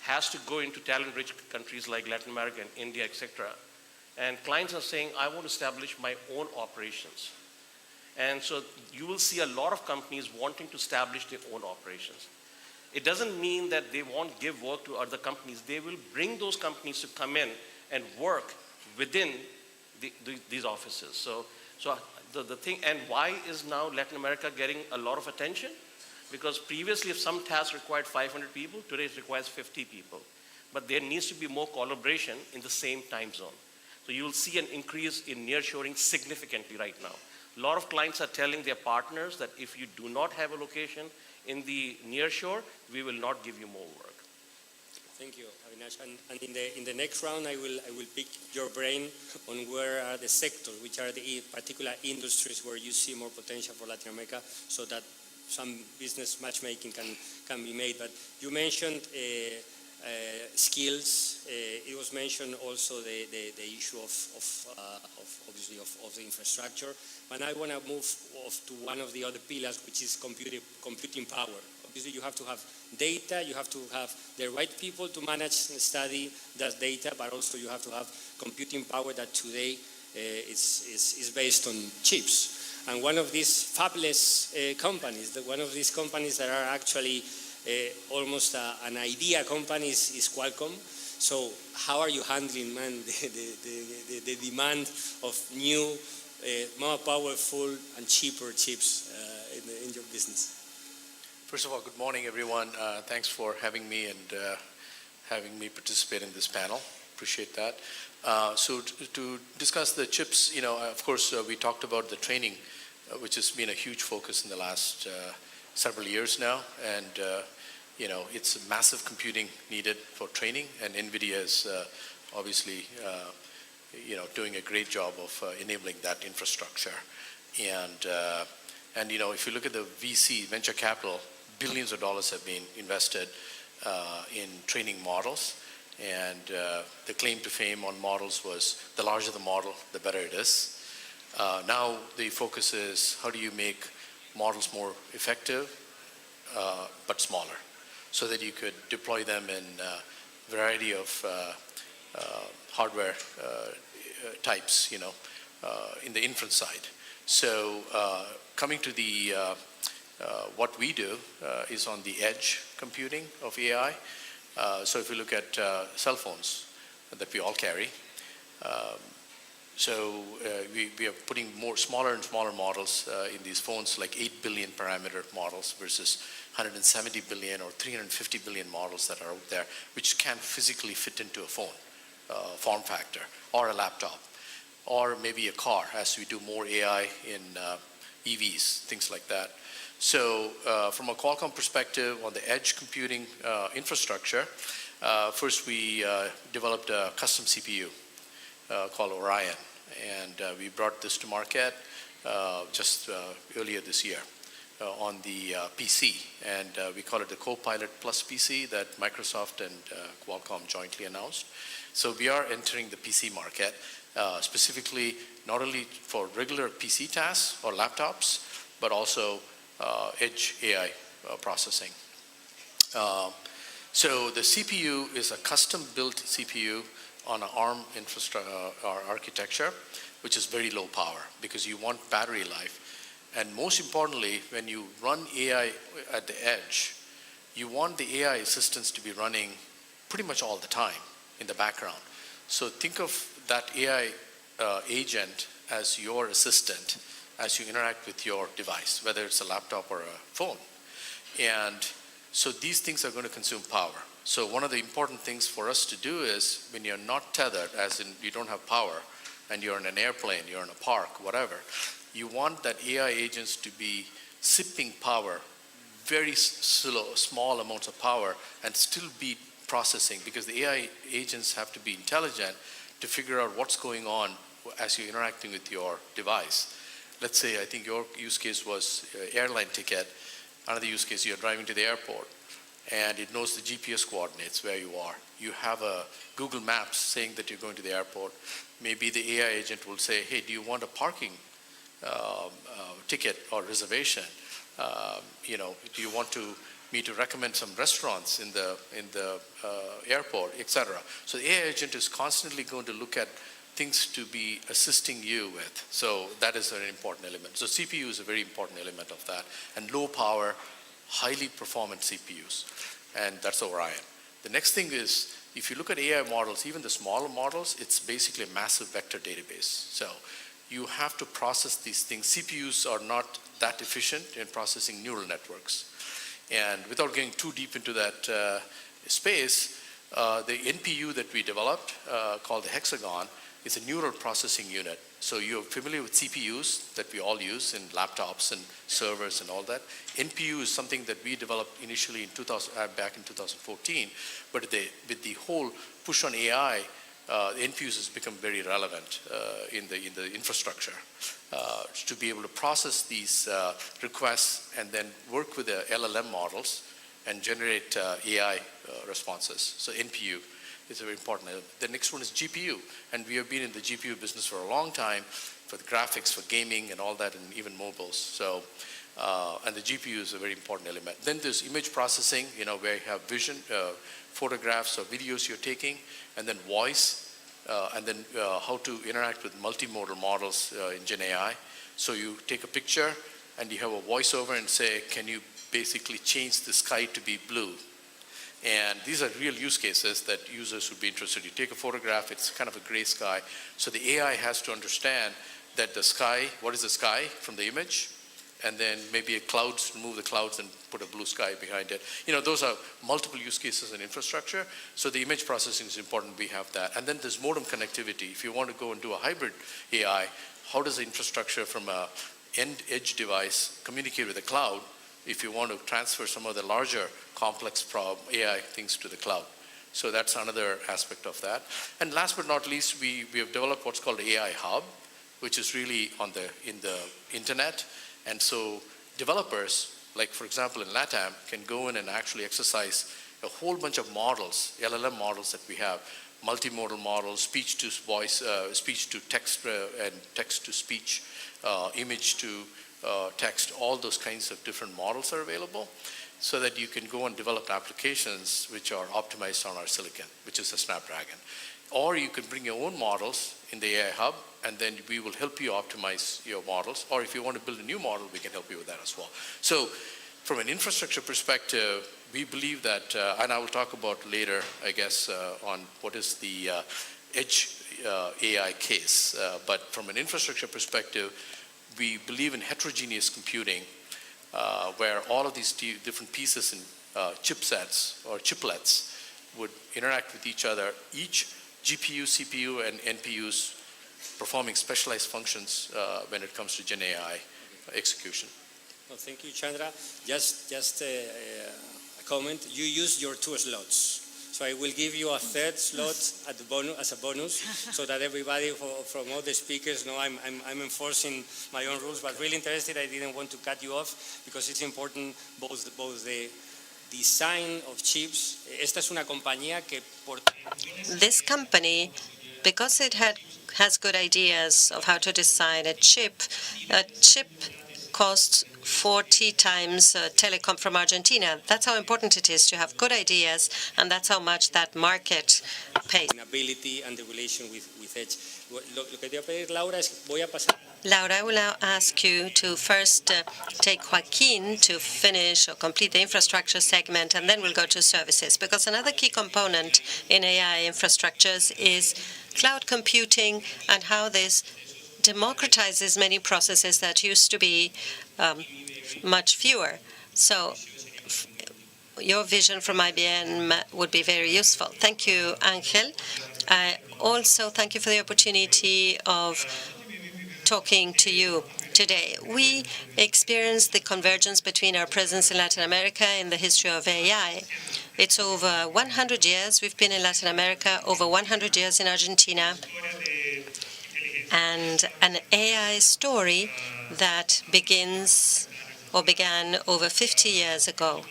has to go into talent-rich countries like Latin America and India, etc. And clients are saying, I want to establish my own operations. And so you will see a lot of companies wanting to establish their own operations. It doesn't mean that they won't give work to other companies. They will bring those companies to come in and work within these offices. So the thing, and why is now Latin America getting a lot of attention? Because previously, if some task required 500 people, today it requires 50 people. But there needs to be more collaboration in the same time zone. So you will see an increase in nearshoring significantly right now. A lot of clients are telling their partners that if you do not have a location in the nearshore, we will not give you more work. Thank you, Avinash. And in the next round, I will pick your brain on where are the sectors, which are the particular industries where you see more potential for Latin America, so that some business matchmaking can be made. But you mentioned skills. It was mentioned also the issue of obviously of the infrastructure. But I want to move off to one of the other pillars, which is computing power. Obviously, you have to have data. You have to have the right people to manage and study that data, but also you have to have computing power that today is based on chips. And one of these fabulous companies, one of these companies that are actually almost an idea company is Qualcomm. So how are you handling, man, the demand of new, more powerful and cheaper chips in your business? First of all, good morning, everyone. Thanks for having me and having me participate in this panel. Appreciate that. So to discuss the chips, of course, we talked about the training, which has been a huge focus in the last several years now. And, it's massive computing needed for training. And NVIDIA is obviously, doing a great job of enabling that infrastructure. And if you look at the VC, venture capital, billions of dollars have been invested in training models. And the claim to fame on models was the larger the model, the better it is. Now the focus is how do you make models more effective but smaller, so that you could deploy them in a variety of hardware types, in the inference side. So coming to the what we do is on the edge computing of AI. So if you look at cell phones that we all carry, we are putting more smaller and smaller models in these phones, like 8 billion parameter models versus 170 billion or 350 billion models that are out there, which can't physically fit into a phone form factor, or a laptop, or maybe a car, as we do more AI in EVs, things like that. So from a Qualcomm perspective on the edge computing infrastructure, first we developed a custom CPU called Orion, and we brought this to market just earlier this year on the PC, and we call it the Copilot Plus PC that Microsoft and Qualcomm jointly announced. So we are entering the PC market, specifically not only for regular PC tasks or laptops, but also edge AI processing. So the CPU is a custom-built CPU on an ARM architecture, which is very low power because you want battery life. And most importantly, when you run AI at the edge, you want the AI assistants to be running pretty much all the time in the background. So think of that AI agent as your assistant as you interact with your device, whether it's a laptop or a phone. And so these things are going to consume power. So one of the important things for us to do is when you're not tethered, as in you don't have power, and you're in an airplane, you're in a park, whatever, you want that AI agents to be sipping power, very slow, small amounts of power, and still be processing, because the AI agents have to be intelligent to figure out what's going on as you're interacting with your device. Let's say, I think your use case was airline ticket. Another use case, you're driving to the airport, and it knows the GPS coordinates where you are. You have a Google Maps saying that you're going to the airport. Maybe the AI agent will say, hey, do you want a parking ticket or reservation? Do you want to me to recommend some restaurants in the airport, etc. So the AI agent is constantly going to look at things to be assisting you with. So that is an important element. So CPU is a very important element of that. And low power, highly performant CPUs. And that's where I am. The next thing is, if you look at AI models, even the smaller models, it's basically a massive vector database. So you have to process these things. CPUs are not that efficient in processing neural networks. And without getting too deep into that space, the NPU that we developed, called the Hexagon, is a neural processing unit. So you're familiar with CPUs that we all use in laptops and servers and all that. NPU is something that we developed initially in back in 2014, but with the whole push on AI, NPUs has become very relevant in the infrastructure to be able to process these requests and then work with the LLM models and generate AI responses. So NPU is very important. The next one is GPU, and we have been in the GPU business for a long time for the graphics, for gaming and all that, and even mobiles. So, and the GPU is a very important element. Then there's image processing, where you have vision, photographs or videos you're taking, and then voice, and then how to interact with multimodal models in Gen AI. So you take a picture and you have a voiceover and say, can you basically change the sky to be blue? And these are real use cases that users would be interested in. You take a photograph, it's kind of a gray sky. So the AI has to understand that the sky, what is the sky from the image? And then maybe clouds, remove the clouds and put a blue sky behind it. Those are multiple use cases in infrastructure. So the image processing is important, we have that. And then there's modem connectivity. If you want to go and do a hybrid AI, how does the infrastructure from a edge device communicate with the cloud if you want to transfer some of the larger complex AI things to the cloud? So that's another aspect of that. And last but not least, we have developed what's called AI Hub, which is really in the internet. And so developers, like for example in LATAM, can go in and actually exercise a whole bunch of models, LLM models that we have, multimodal models, speech to voice, speech to text, and text to speech, image to text, all those kinds of different models are available so that you can go and develop applications which are optimized on our silicon, which is a Snapdragon. Or you can bring your own models in the AI Hub, and then we will help you optimize your models. Or if you want to build a new model, we can help you with that as well. So from an infrastructure perspective, we believe that, and I will talk about later, I guess, on what is the edge AI case. But from an infrastructure perspective, we believe in heterogeneous computing, where all of these different pieces and chipsets or chiplets would interact with each other, each GPU, CPU, and NPUs performing specialized functions when it comes to Gen AI execution. Well, thank you, Chandra. Just a comment. You used your 2 slots. So I will give you a 3rd slot at the bonus, as a bonus, so that everybody from all the speakers know I'm enforcing my own rules. But really interested, I didn't want to cut you off because it's important both the design of chips. Esta es una compañía que This company, because it has good ideas of how to design a chip costs 40 times telecom from Argentina. That's how important it is to have good ideas, and that's how much that market pays. Ability and the relation with edge. Lo que te voy a pedir, Laura, es voy a pasar. Laura, I will now ask you to first take Joaquin to finish or complete the infrastructure segment, and then we'll go to services. Because another key component in AI infrastructures is cloud computing and how this democratizes many processes that used to be much fewer. So your vision from IBM would be very useful. Thank you, Angel. I also thank you for the opportunity of talking to you today. We experienced the convergence between our presence in Latin America and the history of AI. It's over 100 years we've been in Latin America, over 100 years in Argentina, and an AI story that began over 50 years ago.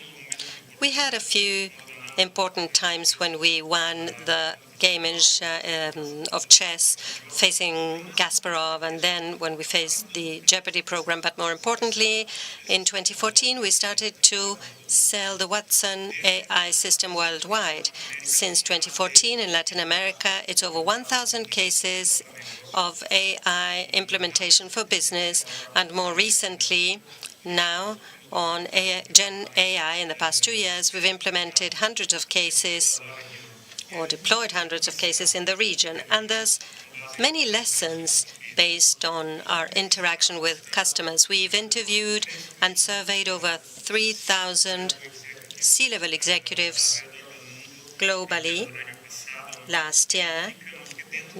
We had a few important times when we won the game of chess, facing Kasparov, and then when we faced the Jeopardy program. But more importantly, in 2014, we started to sell the Watson AI system worldwide. Since 2014, in Latin America, it's over 1,000 cases of AI implementation for business, and more recently, now on Gen AI, in the past 2 years, we've implemented hundreds of cases or deployed hundreds of cases in the region. And there's many lessons based on our interaction with customers. We've interviewed and surveyed over 3,000 C-level executives globally. Last year,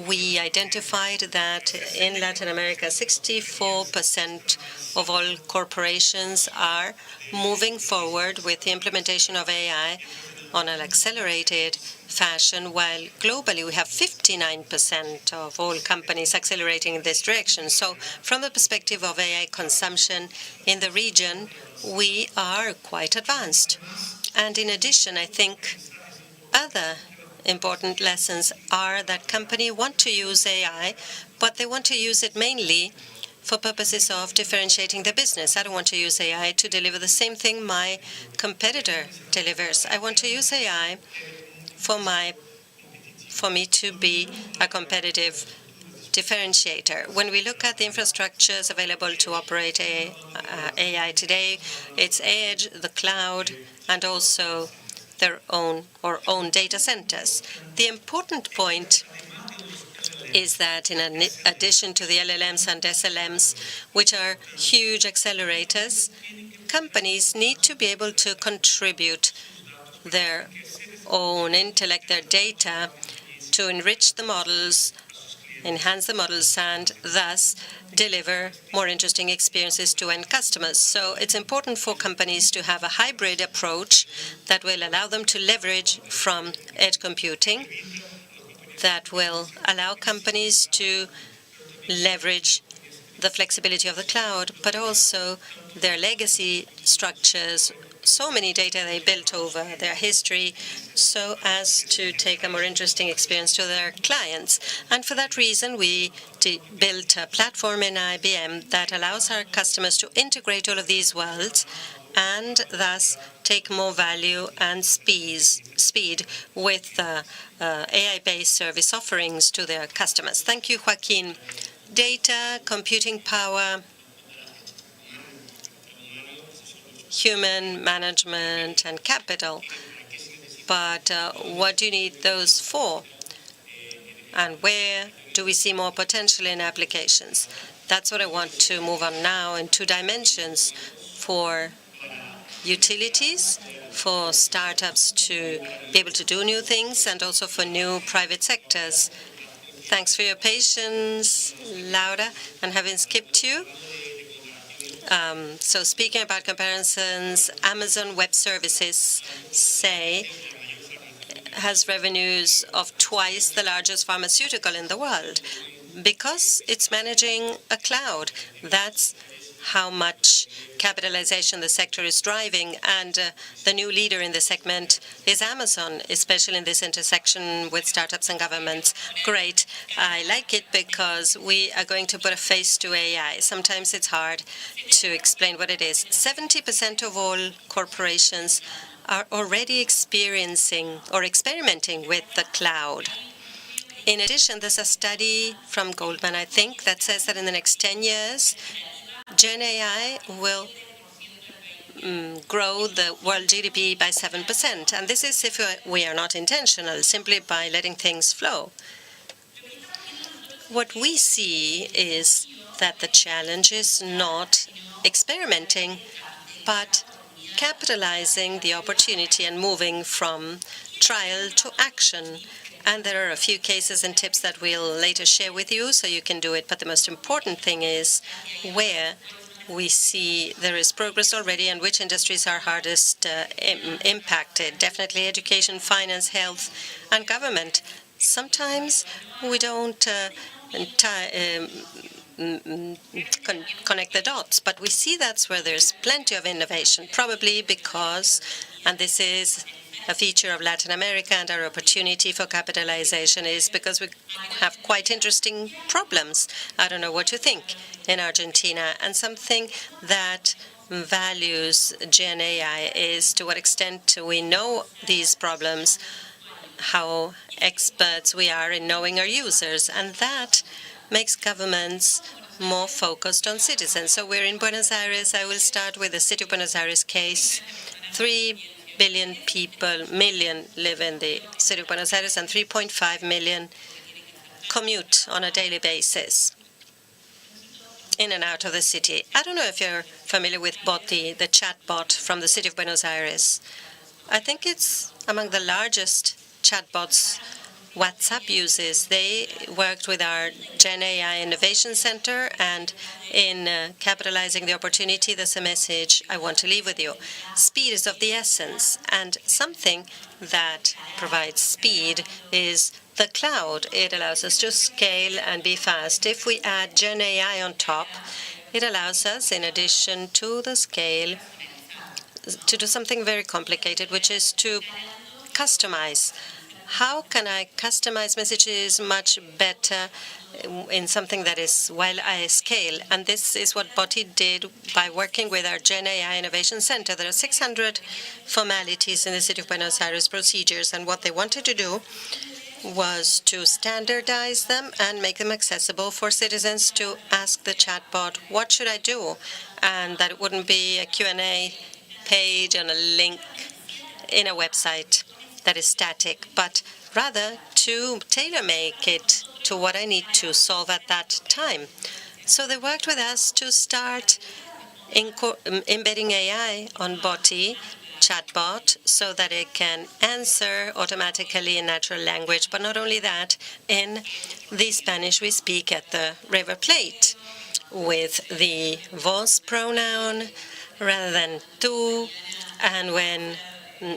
we identified that in Latin America, 64% of all corporations are moving forward with the implementation of AI on an accelerated fashion, while globally we have 59% of all companies accelerating in this direction. So from the perspective of AI consumption in the region, we are quite advanced. And in addition, I think other important lessons are that companies want to use AI, but they want to use it mainly for purposes of differentiating their business. I don't want to use AI to deliver the same thing my competitor delivers. I want to use AI for me to be a competitive differentiator. When we look at the infrastructures available to operate AI today, it's edge, the cloud, and also their own data centers. The important point is that in addition to the LLMs and SLMs, which are huge accelerators, companies need to be able to contribute their own intellect, their data, to enrich the models, enhance the models, and thus deliver more interesting experiences to end customers. So it's important for companies to have a hybrid approach that will allow them to leverage from edge computing, that will allow companies to leverage the flexibility of the cloud, but also their legacy structures, so many data they built over their history, so as to take a more interesting experience to their clients. And for that reason, we built a platform in IBM that allows our customers to integrate all of these worlds and thus take more value and speed with AI-based service offerings to their customers. Thank you, Joaquin. Data, computing power, human management, and capital. But what do you need those for? And where do we see more potential in applications? That's what I want to move on now in 2 dimensions: for utilities, for startups to be able to do new things, and also for new private sectors. Thanks for your patience, Laura, and having skipped you. So speaking about comparisons, Amazon Web Services, say, has revenues of twice the largest pharmaceutical in the world because it's managing a cloud. That's how much capitalization the sector is driving, and the new leader in the segment is Amazon, especially in this intersection with startups and governments. Great. I like it because we are going to put a face to AI. Sometimes it's hard to explain what it is. 70% of all corporations are already experiencing or experimenting with the cloud. In addition, there's a study from Goldman, I think, that says that in the next 10 years, Gen AI will grow the world GDP by 7%. And this is if we are not intentional, simply by letting things flow. What we see is that the challenge is not experimenting, but capitalizing the opportunity and moving from trial to action. And there are a few cases and tips that we'll later share with you, so you can do it. But the most important thing is where we see there is progress already and which industries are hardest impacted. Definitely education, finance, health, and government. Sometimes we don't connect the dots. But we see that's where there's plenty of innovation, probably because, and this is a feature of Latin America and our opportunity for capitalization is because we have quite interesting problems. I don't know what you think in Argentina. And something that values Gen AI is to what extent we know these problems, how experts we are in knowing our users. And that makes governments more focused on citizens. So we're in Buenos Aires. I will start with the city of Buenos Aires case. 3 million live in the city of Buenos Aires and 3.5 million commute on a daily basis in and out of the city. I don't know if you're familiar with Boti, the chatbot from the city of Buenos Aires. I think it's among the largest chatbots WhatsApp uses. They worked with our Gen AI Innovation Center, and in capitalizing the opportunity, there's a message I want to leave with you. Speed is of the essence, and something that provides speed is the cloud. It allows us to scale and be fast. If we add Gen AI on top, it allows us, in addition to the scale, to do something very complicated, which is to customize. How can I customize messages much better in something that is while I scale? And this is what Boti did by working with our Gen AI Innovation Center. There are 600 formalities in the city of Buenos Aires, procedures, and what they wanted to do was to standardize them and make them accessible for citizens to ask the chatbot, what should I do? And that it wouldn't be a Q&A page and a link in a website that is static, but rather to tailor-make it to what I need to solve at that time. So they worked with us to start embedding AI on Boti chatbot so that it can answer automatically in natural language, but not only that, in the Spanish we speak at the River Plate, with the vos pronoun rather than tú, and when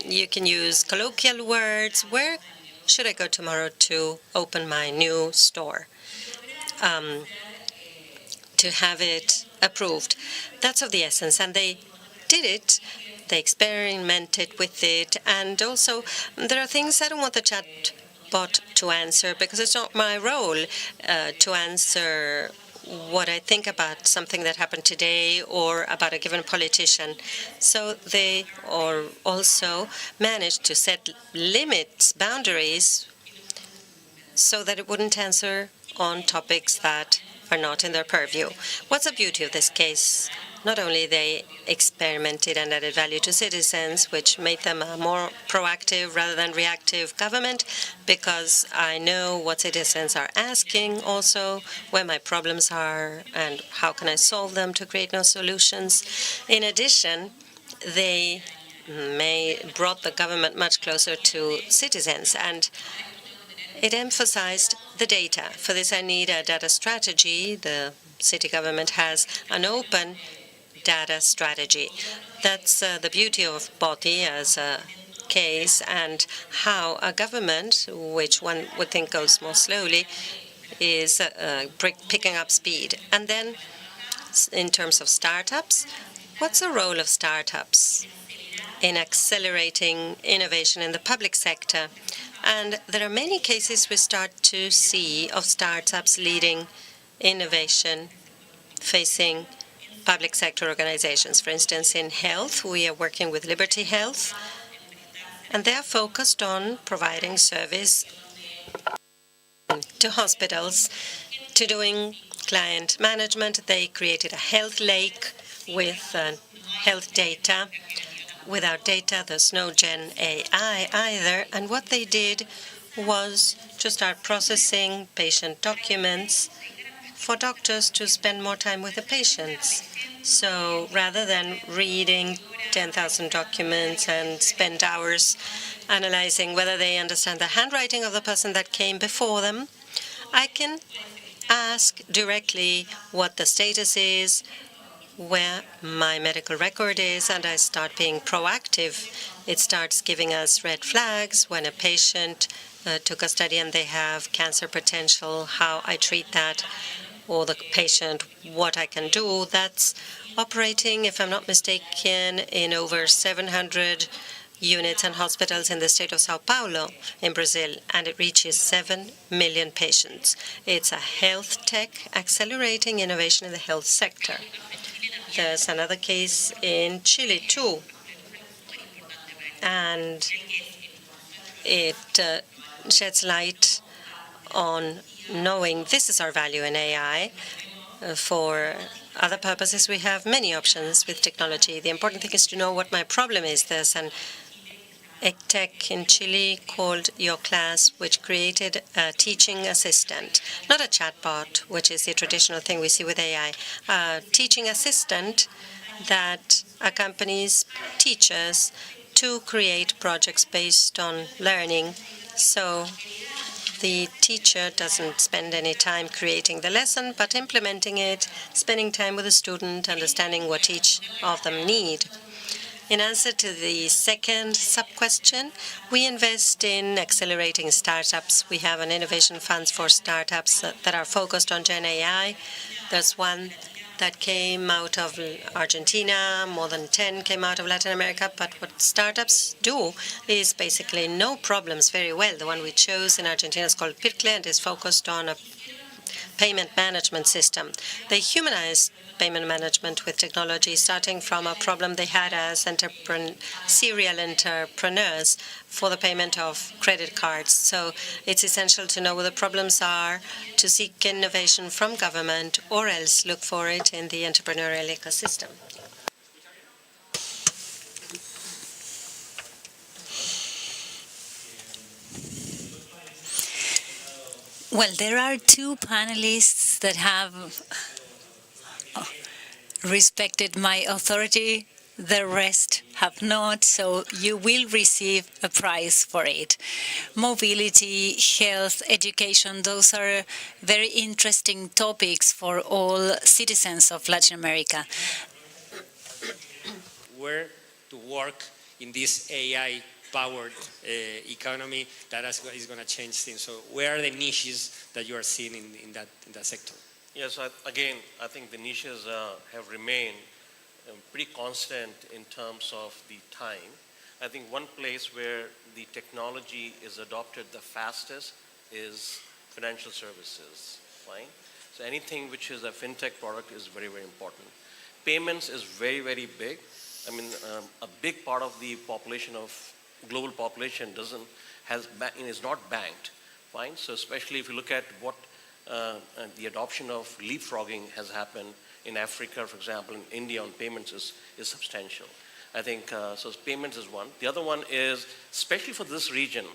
you can use colloquial words. Where should I go tomorrow to open my new store? To have it approved. That's of the essence. And they did it. They experimented with it. And also, there are things I don't want the chatbot to answer because it's not my role to answer what I think about something that happened today or about a given politician. So they also managed to set limits, boundaries, so that it wouldn't answer on topics that are not in their purview. What's the beauty of this case? Not only they experimented and added value to citizens, which made them a more proactive rather than reactive government, because I know what citizens are asking also, where my problems are, and how can I solve them to create no solutions. In addition, they brought the government much closer to citizens, and it emphasized the data. For this, I need a data strategy. The city government has an open data strategy. That's the beauty of Boti as a case, and how a government, which one would think goes more slowly, is picking up speed. And then, in terms of startups, what's the role of startups in accelerating innovation in the public sector? And there are many cases we start to see of startups leading innovation facing public sector organizations. For instance, in health, we are working with Liberty Health, and they are focused on providing service to hospitals, to doing client management. They created a health lake with health data. Without data, there's no Gen AI either. And what they did was to start processing patient documents for doctors to spend more time with the patients. So rather than reading 10,000 documents and spend hours analyzing whether they understand the handwriting of the person that came before them, I can ask directly what the status is, where my medical record is, and I start being proactive. It starts giving us red flags when a patient took a study and they have cancer potential, how I treat that, or the patient, what I can do. That's operating, if I'm not mistaken, in over 700 units and hospitals in the state of Sao Paulo in Brazil, and it reaches 7 million patients. It's a health tech accelerating innovation in the health sector. There's another case in Chile, too, and it sheds light on knowing this is our value in AI. For other purposes, we have many options with technology. The important thing is to know what my problem is. There's an tech in Chile called Your Class, which created a teaching assistant, not a chatbot, which is the traditional thing we see with AI, a teaching assistant that accompanies teachers to create projects based on learning. So the teacher doesn't spend any time creating the lesson, but implementing it, spending time with the student, understanding what each of them need. In answer to the second sub-question, we invest in accelerating startups. We have an innovation fund for startups that are focused on Gen AI. There's one that came out of Argentina, more than 10 came out of Latin America, but what startups do is basically know problems very well. The one we chose in Argentina is called Pircle and is focused on a payment management system. They humanized payment management with technology, starting from a problem they had as serial entrepreneurs for the payment of credit cards. So it's essential to know what the problems are, to seek innovation from government, or else look for it in the entrepreneurial ecosystem. Well, there are two panelists that have respected my authority. The rest have not, so you will receive a prize for it. Mobility, health, education, those are very interesting topics for all citizens of Latin America. Where to work in this AI-powered economy that is going to change things. So where are the niches that you are seeing in that sector? Yes, again, I think the niches have remained pretty constant in terms of the time. I think one place where the technology is adopted the fastest is financial services, right? So anything which is a fintech product is very, very important. Payments is very, very big. I mean, a big part of the population of global population is not banked, fine? So especially if you look at what the adoption of leapfrogging has happened in Africa, for example, in India on payments is substantial. I think, so payments is one. The other one is, especially for this region,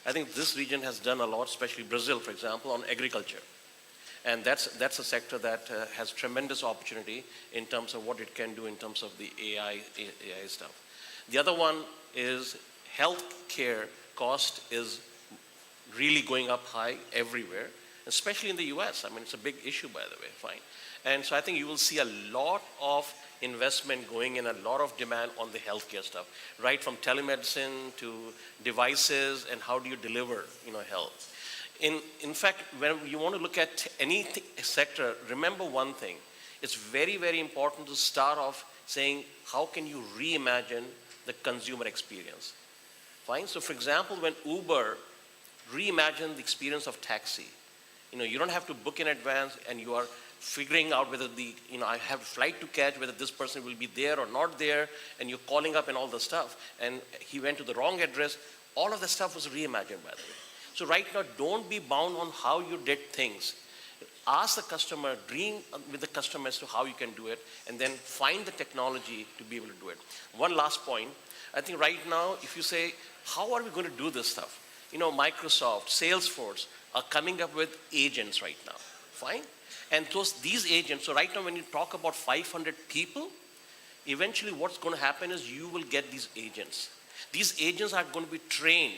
I think this region has done a lot, especially Brazil, for example, on agriculture. And that's a sector that has tremendous opportunity in terms of what it can do in terms of the AI stuff. The other one is healthcare cost is really going up high everywhere, especially in the US. I mean, it's a big issue, by the way, fine. And so I think you will see a lot of investment going in, a lot of demand on the healthcare stuff, right from telemedicine to devices and how do you deliver, health. In fact, when you want to look at any sector, remember one thing. It's very, very important to start off saying, how can you reimagine the consumer experience? Fine. So for example, when Uber reimagined the experience of taxi, you don't have to book in advance and you are figuring out whether I have a flight to catch, whether this person will be there or not there, and you're calling up and all the stuff. And he went to the wrong address. All of the stuff was reimagined, by the way. So right now, don't be bound on how you did things. Ask the customer, dream with the customer as to how you can do it, and then find the technology to be able to do it. One last point. I think right now, if you say, how are we going to do this stuff? Microsoft, Salesforce are coming up with agents right now, fine? And these agents, so right now when you talk about 500 people, eventually what's going to happen is you will get these agents. These agents are going to be trained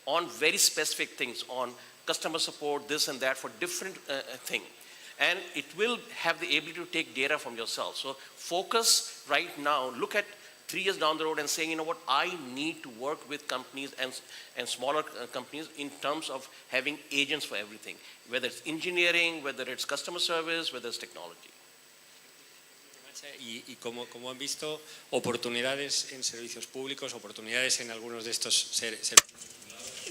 on very specific things, on customer support, this and that, for different things. and it will have the ability to take data from yourself. So focus right now, look at 3 years down the road and saying, you know what, I need to work with companies and smaller companies in terms of having agents for everything, whether it's engineering, whether it's customer service, whether it's technology. Y como han visto, oportunidades en servicios públicos, oportunidades en algunos de estos servicios.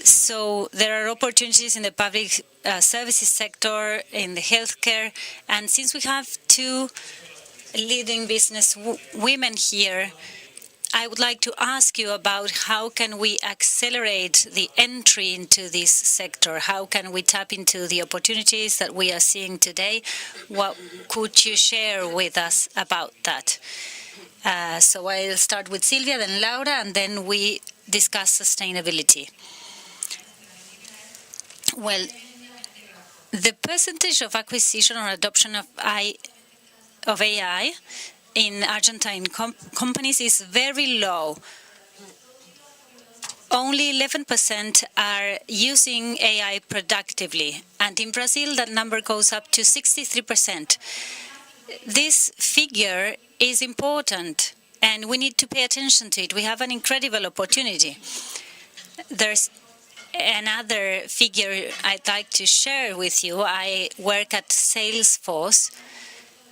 So there are opportunities in the public services sector, in the healthcare, and since we have two leading business women here, I would like to ask you about how can we accelerate the entry into this sector? How can we tap into the opportunities that we are seeing today? What could you share with us about that? So I'll start with Silvia, then Laura, and then we discuss sustainability. Well, the percentage of acquisition or adoption of AI in Argentine companies is very low. Only 11% are using AI productively, and in Brazil that number goes up to 63%. This figure is important, and we need to pay attention to it. We have an incredible opportunity. There's another figure I'd like to share with you. I work at Salesforce.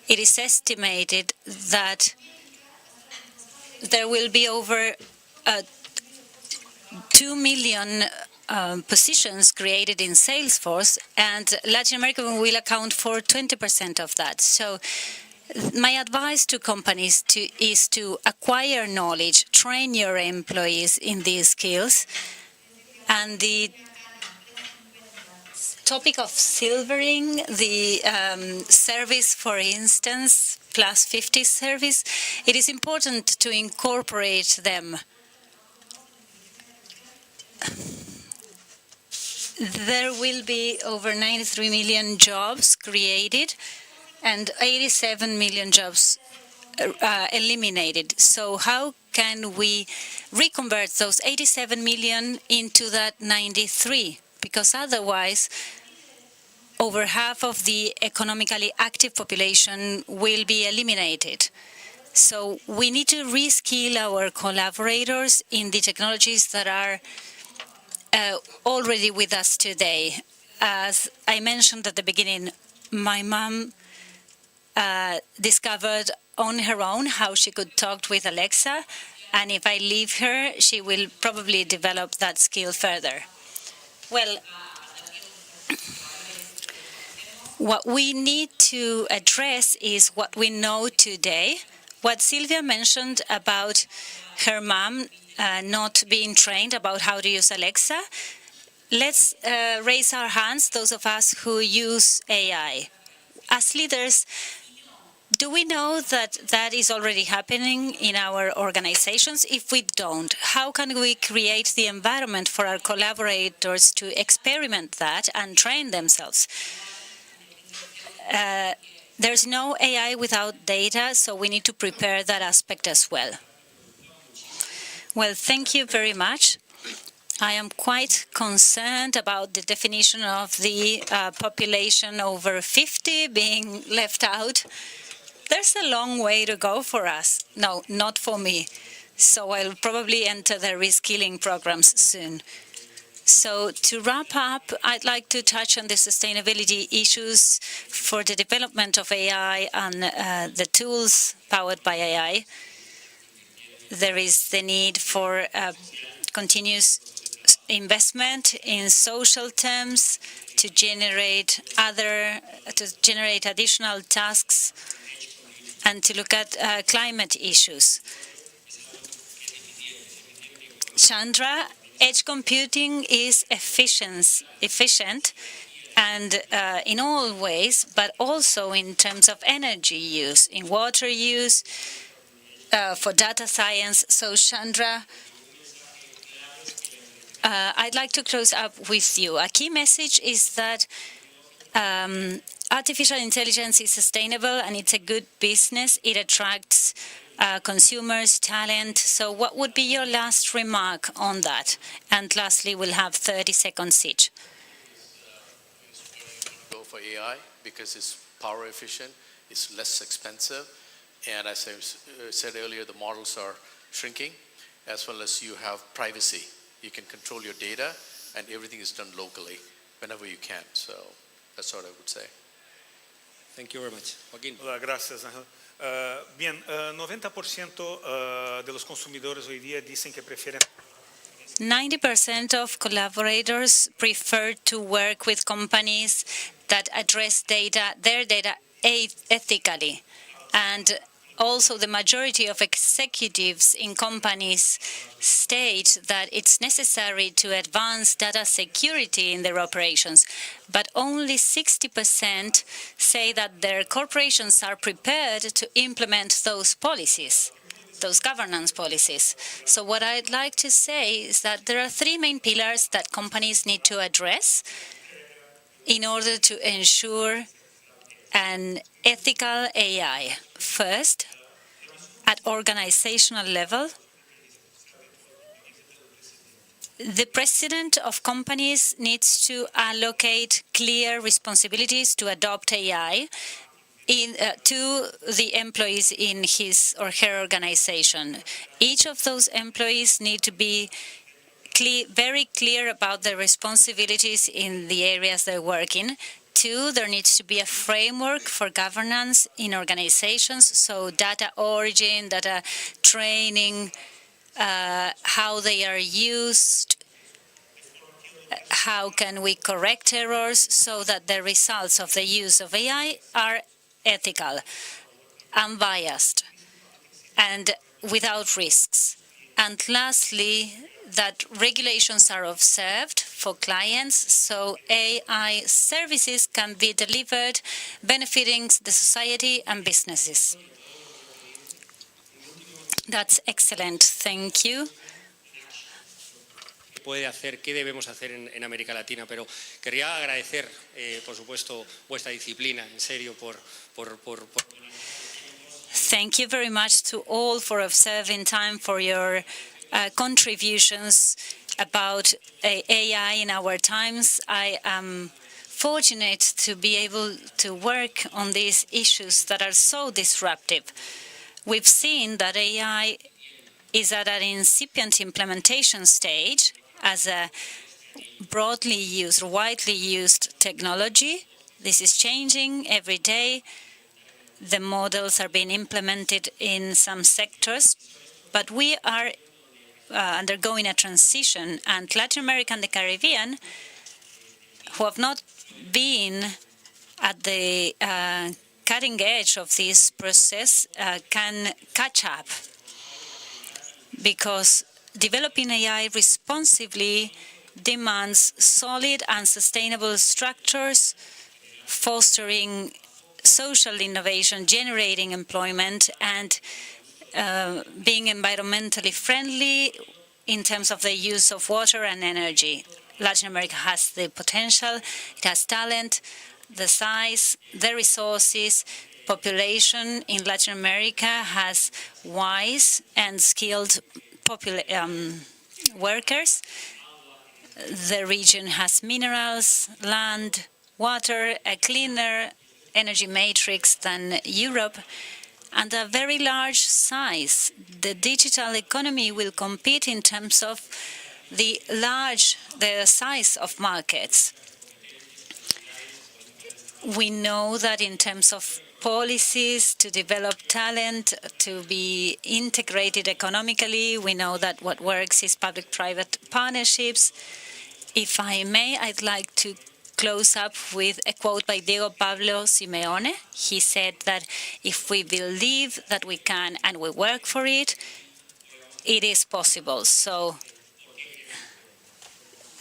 It is estimated that there will be over 2 million positions created in Salesforce, and Latin America will account for 20% of that. So my advice to companies is to acquire knowledge, train your employees in these skills, and the topic of silvering, the service, for instance, plus 50 service, it is important to incorporate them. There will be over 93 million jobs created and 87 million jobs eliminated. So how can we reconvert those 87 million into that 93? Because otherwise, over half of the economically active population will be eliminated. So we need to reskill our collaborators in the technologies that are already with us today. As I mentioned at the beginning, my mom discovered on her own how she could talk with Alexa, and if I leave her, she will probably develop that skill further. Well, what we need to address is what we know today. What Silvia mentioned about her mom not being trained about how to use Alexa, let's raise our hands, those of us who use AI. As leaders, do we know that that is already happening in our organizations? If we don't, how can we create the environment for our collaborators to experiment that and train themselves? There's no AI without data, so we need to prepare that aspect as well. Well, thank you very much. I am quite concerned about the definition of the population over 50 being left out. There's a long way to go for us. No, not for me. So I'll probably enter the reskilling programs soon. So to wrap up, I'd like to touch on the sustainability issues for the development of AI and the tools powered by AI. There is the need for continuous investment in social terms to generate additional tasks and to look at climate issues. Chandra, edge computing is efficient and in all ways, but also in terms of energy use, in water use, for data science. So Chandra, I'd like to close up with you. A key message is that artificial intelligence is sustainable and it's a good business. It attracts consumers, talent. So what would be your last remark on that? And lastly, we'll have 30 seconds each. Go for AI because it's power efficient, it's less expensive, and as I said earlier, the models are shrinking, as well as you have privacy. You can control your data, and everything is done locally whenever you can. So that's what I would say. Thank you very much. Joaquín. Hola, gracias, Ángel. Bien, 90% de los consumidores hoy día dicen que prefieren 90% of collaborators prefer to work with companies that address their data ethically. And also the majority of executives in companies state that it's necessary to advance data security in their operations. But only 60% say that their corporations are prepared to implement those policies, those governance policies. So what I'd like to say is that there are three main pillars that companies need to address in order to ensure an ethical AI. First, at organizational level, the president of companies needs to allocate clear responsibilities to adopt AI to the employees in his or her organization. Each of those employees need to be very clear about their responsibilities in the areas they work in. Two, there needs to be a framework for governance in organizations, so data origin, data training, how they are used, how can we correct errors so that the results of the use of AI are ethical, unbiased, and without risks. And lastly, that regulations are observed for clients so AI services can be delivered benefiting the society and businesses. That's excellent. Thank you. Puede hacer, qué debemos hacer en América Latina, pero quería agradecer, por supuesto, vuestra disciplina, en serio, por Thank you very much to all for observing time, for your contributions about AI in our times. I am fortunate to be able to work on these issues that are so disruptive. We've seen that AI is at an incipient implementation stage as a broadly used, widely used technology. This is changing every day. The models are being implemented in some sectors, but we are undergoing a transition, and Latin America and the Caribbean, who have not been at the cutting edge of this process, can catch up, because developing AI responsibly demands solid and sustainable structures, fostering social innovation, generating employment, and being environmentally friendly in terms of the use of water and energy. Latin America has the potential, it has talent, the size, the resources. Population in Latin America has wise and skilled workers. The region has minerals, land, water, a cleaner energy matrix than Europe, and a very large size. The digital economy will compete in terms of the size of markets. We know that in terms of policies to develop talent, to be integrated economically, we know that what works is public-private partnerships. If I may, I'd like to close up with a quote by Diego Pablo Simeone. He said that if we believe that we can and we work for it, it is possible. So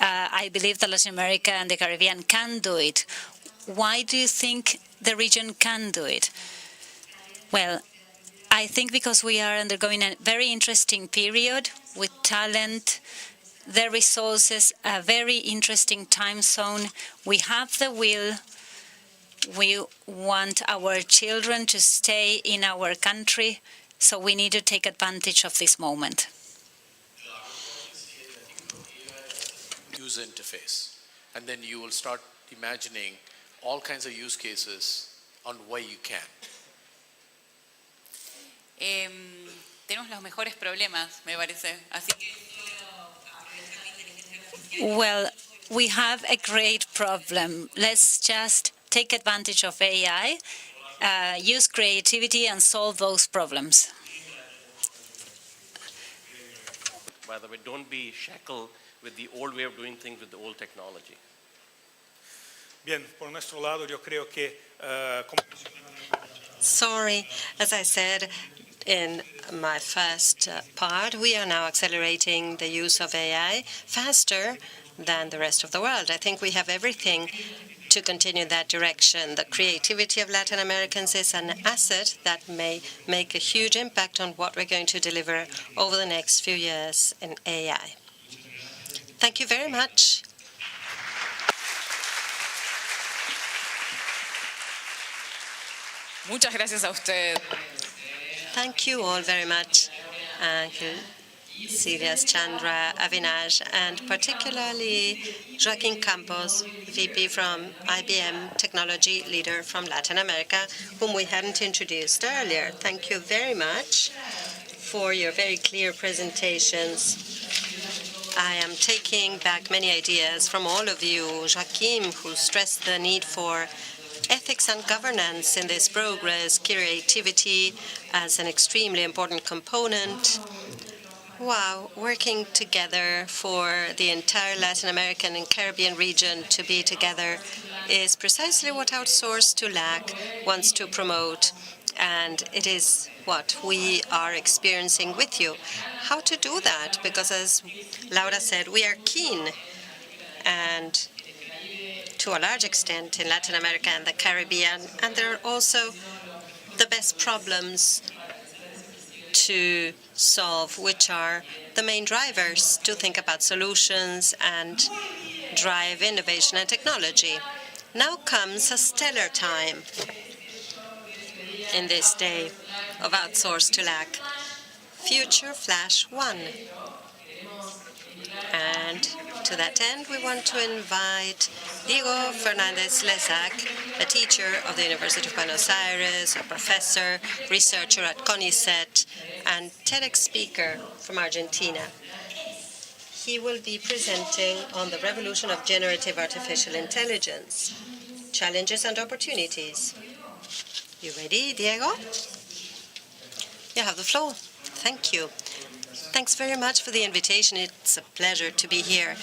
I believe that Latin America and the Caribbean can do it. Why do you think the region can do it? Well, I think because we are undergoing a very interesting period with talent, the resources, a very interesting time zone. We have the will. We want our children to stay in our country, so we need to take advantage of this moment. User interface, and then you will start imagining all kinds of use cases on why you can. Tenemos los mejores problemas, me parece. Así que Well, we have a great problem. Let's just take advantage of AI, use creativity, and solve those problems. By the way, don't be shackled with the old way of doing things with the old technology. Bien, por nuestro lado, yo creo que Sorry, as I said in my first part, we are now accelerating the use of AI faster than the rest of the world. I think we have everything to continue that direction. The creativity of Latin Americans is an asset that may make a huge impact on what we're going to deliver over the next few years in AI. Thank you very much. muchas gracias a usted. Thank you all very much, Sirius, Chandra, Avinash, and particularly Joaquin Campos, VP from IBM, technology leader from Latin America, whom we hadn't introduced earlier. Thank you very much for your very clear presentations. I am taking back many ideas from all of you. Joaquim, who stressed the need for ethics and governance in this progress, creativity as an extremely important component. Wow, working together for the entire Latin American and Caribbean region to be together is precisely what Outsource2LAC wants to promote, and it is what we are experiencing with you. How to do that? Because as Laura said, we are keen, and to a large extent in Latin America and the Caribbean, and there are also the best problems to solve, which are the main drivers to think about solutions and drive innovation and technology. Now comes a stellar time in this day of Outsource2LAC, Future Flash 1. And to that end, we want to invite Diego Fernandez-Lezac, a teacher of the University of Buenos Aires, a professor, researcher at CONICET, and TEDx speaker from Argentina. He will be presenting on the revolution of generative artificial intelligence, challenges and opportunities. You ready, Diego? You have the floor. Thank you. Thanks very much for the invitation. It's a pleasure to be here.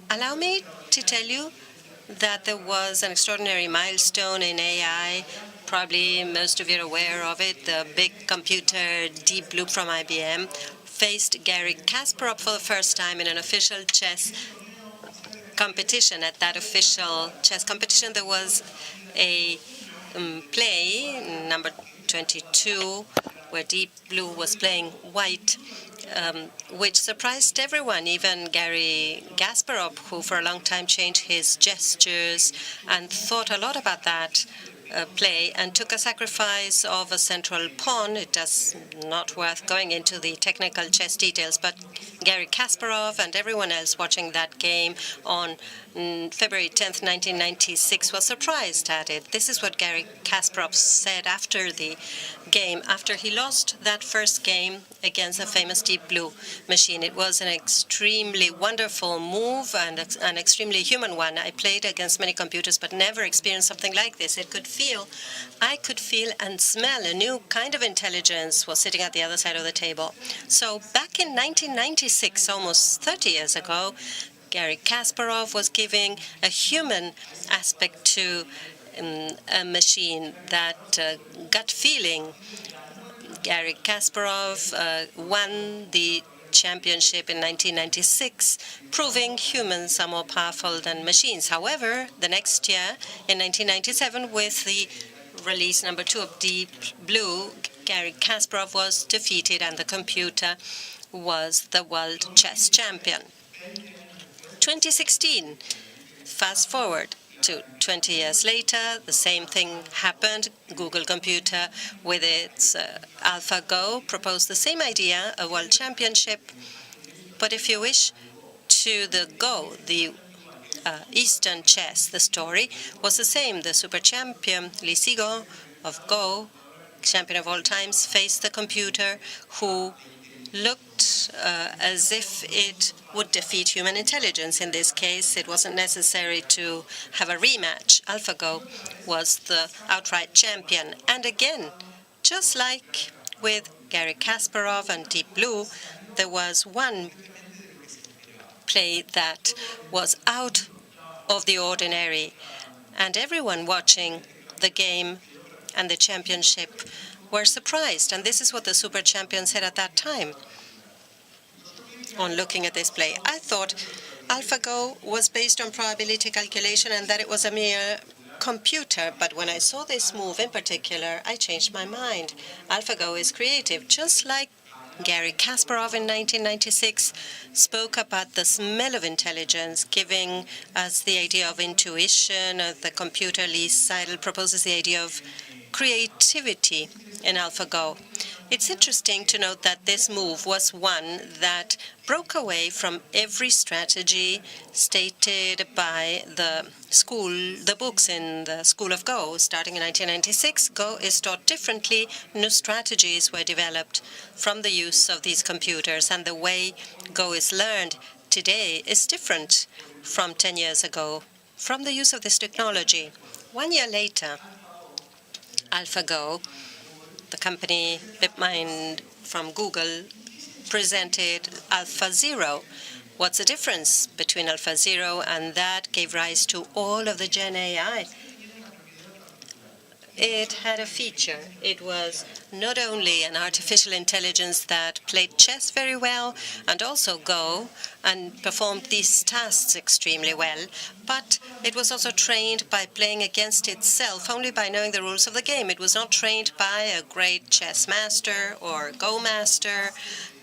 Allow me to tell you that there was an extraordinary milestone in AI. Probably most of you are aware of it. The big computer Deep Blue from IBM faced Garry Kasparov for the first time in an official chess competition. At that official chess competition, there was a play, number 22, where Deep Blue was playing white, which surprised everyone, even Garry Kasparov, who for a long time changed his gestures and thought a lot about that play and took a sacrifice of a central pawn. It is not worth going into the technical chess details, but Garry Kasparov and everyone else watching that game on February 10th, 1996 was surprised at it. This is what Garry Kasparov said after the game, after he lost that first game against a famous Deep Blue machine. It was an extremely wonderful move and an extremely human one. I played against many computers, but never experienced something like this. I could feel and smell a new kind of intelligence was sitting at the other side of the table. So back in 1996, almost 30 years ago, Garry Kasparov was giving a human aspect to a machine, that gut feeling. Garry Kasparov won the championship in 1996, proving humans are more powerful than machines. However, the next year, in 1997, with the release number 2 of Deep Blue, Garry Kasparov was defeated and the computer was the world chess champion. 2016, fast forward to 20 years later, the same thing happened. Google Computer, with its AlphaGo, proposed the same idea, a world championship, but if you wish, to the Go, the Eastern chess. The story was the same. The super champion, Lee Sigo of Go, champion of all times, faced the computer who looked as if it would defeat human intelligence. In this case, it wasn't necessary to have a rematch. AlphaGo was the outright champion. And again, just like with Garry Kasparov and Deep Blue, there was one play that was out of the ordinary, and everyone watching the game and the championship were surprised. And this is what the super champion said at that time on looking at this play. I thought AlphaGo was based on probability calculation and that it was a mere computer, but when I saw this move in particular, I changed my mind. AlphaGo is creative, just like Garry Kasparov in 1996 spoke about the smell of intelligence, giving us the idea of intuition. The computer, Lee Seidel, proposes the idea of creativity in AlphaGo. It's interesting to note that this move was one that broke away from every strategy stated by the books in the School of Go. Starting in 1996, Go is taught differently. New strategies were developed from the use of these computers, and the way Go is learned today is different from 10 years ago from the use of this technology. 1 year later, AlphaGo, the company DeepMind from Google, presented AlphaZero. What's the difference between AlphaZero and that gave rise to all of the Gen AI? It had a feature. It was not only an artificial intelligence that played chess very well and also Go and performed these tasks extremely well, but it was also trained by playing against itself, only by knowing the rules of the game. It was not trained by a great chess master or Go master.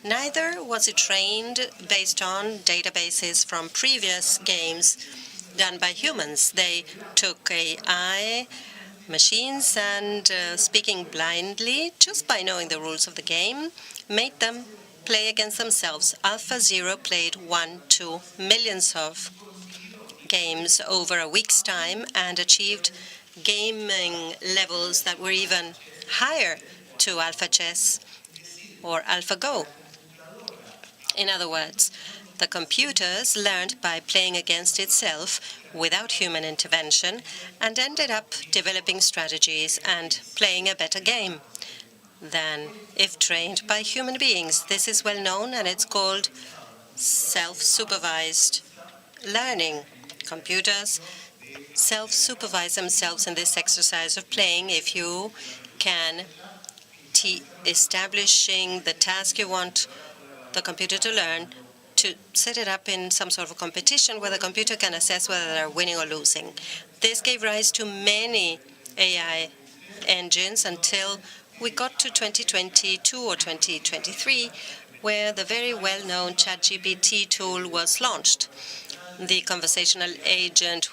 Neither was it trained based on databases from previous games done by humans. They took AI machines and, speaking blindly, just by knowing the rules of the game, made them play against themselves. AlphaZero played 1 to millions of games over a week's time and achieved gaming levels that were even higher to Alpha Chess or AlphaGo. In other words, the computers learned by playing against itself without human intervention and ended up developing strategies and playing a better game than if trained by human beings. This is well known, and it's called self-supervised learning. Computers self-supervise themselves in this exercise of playing. If you can establishing the task you want the computer to learn, to set it up in some sort of competition where the computer can assess whether they're winning or losing. This gave rise to many AI engines until we got to 2022 or 2023, where the very well-known ChatGPT tool was launched. The conversational agent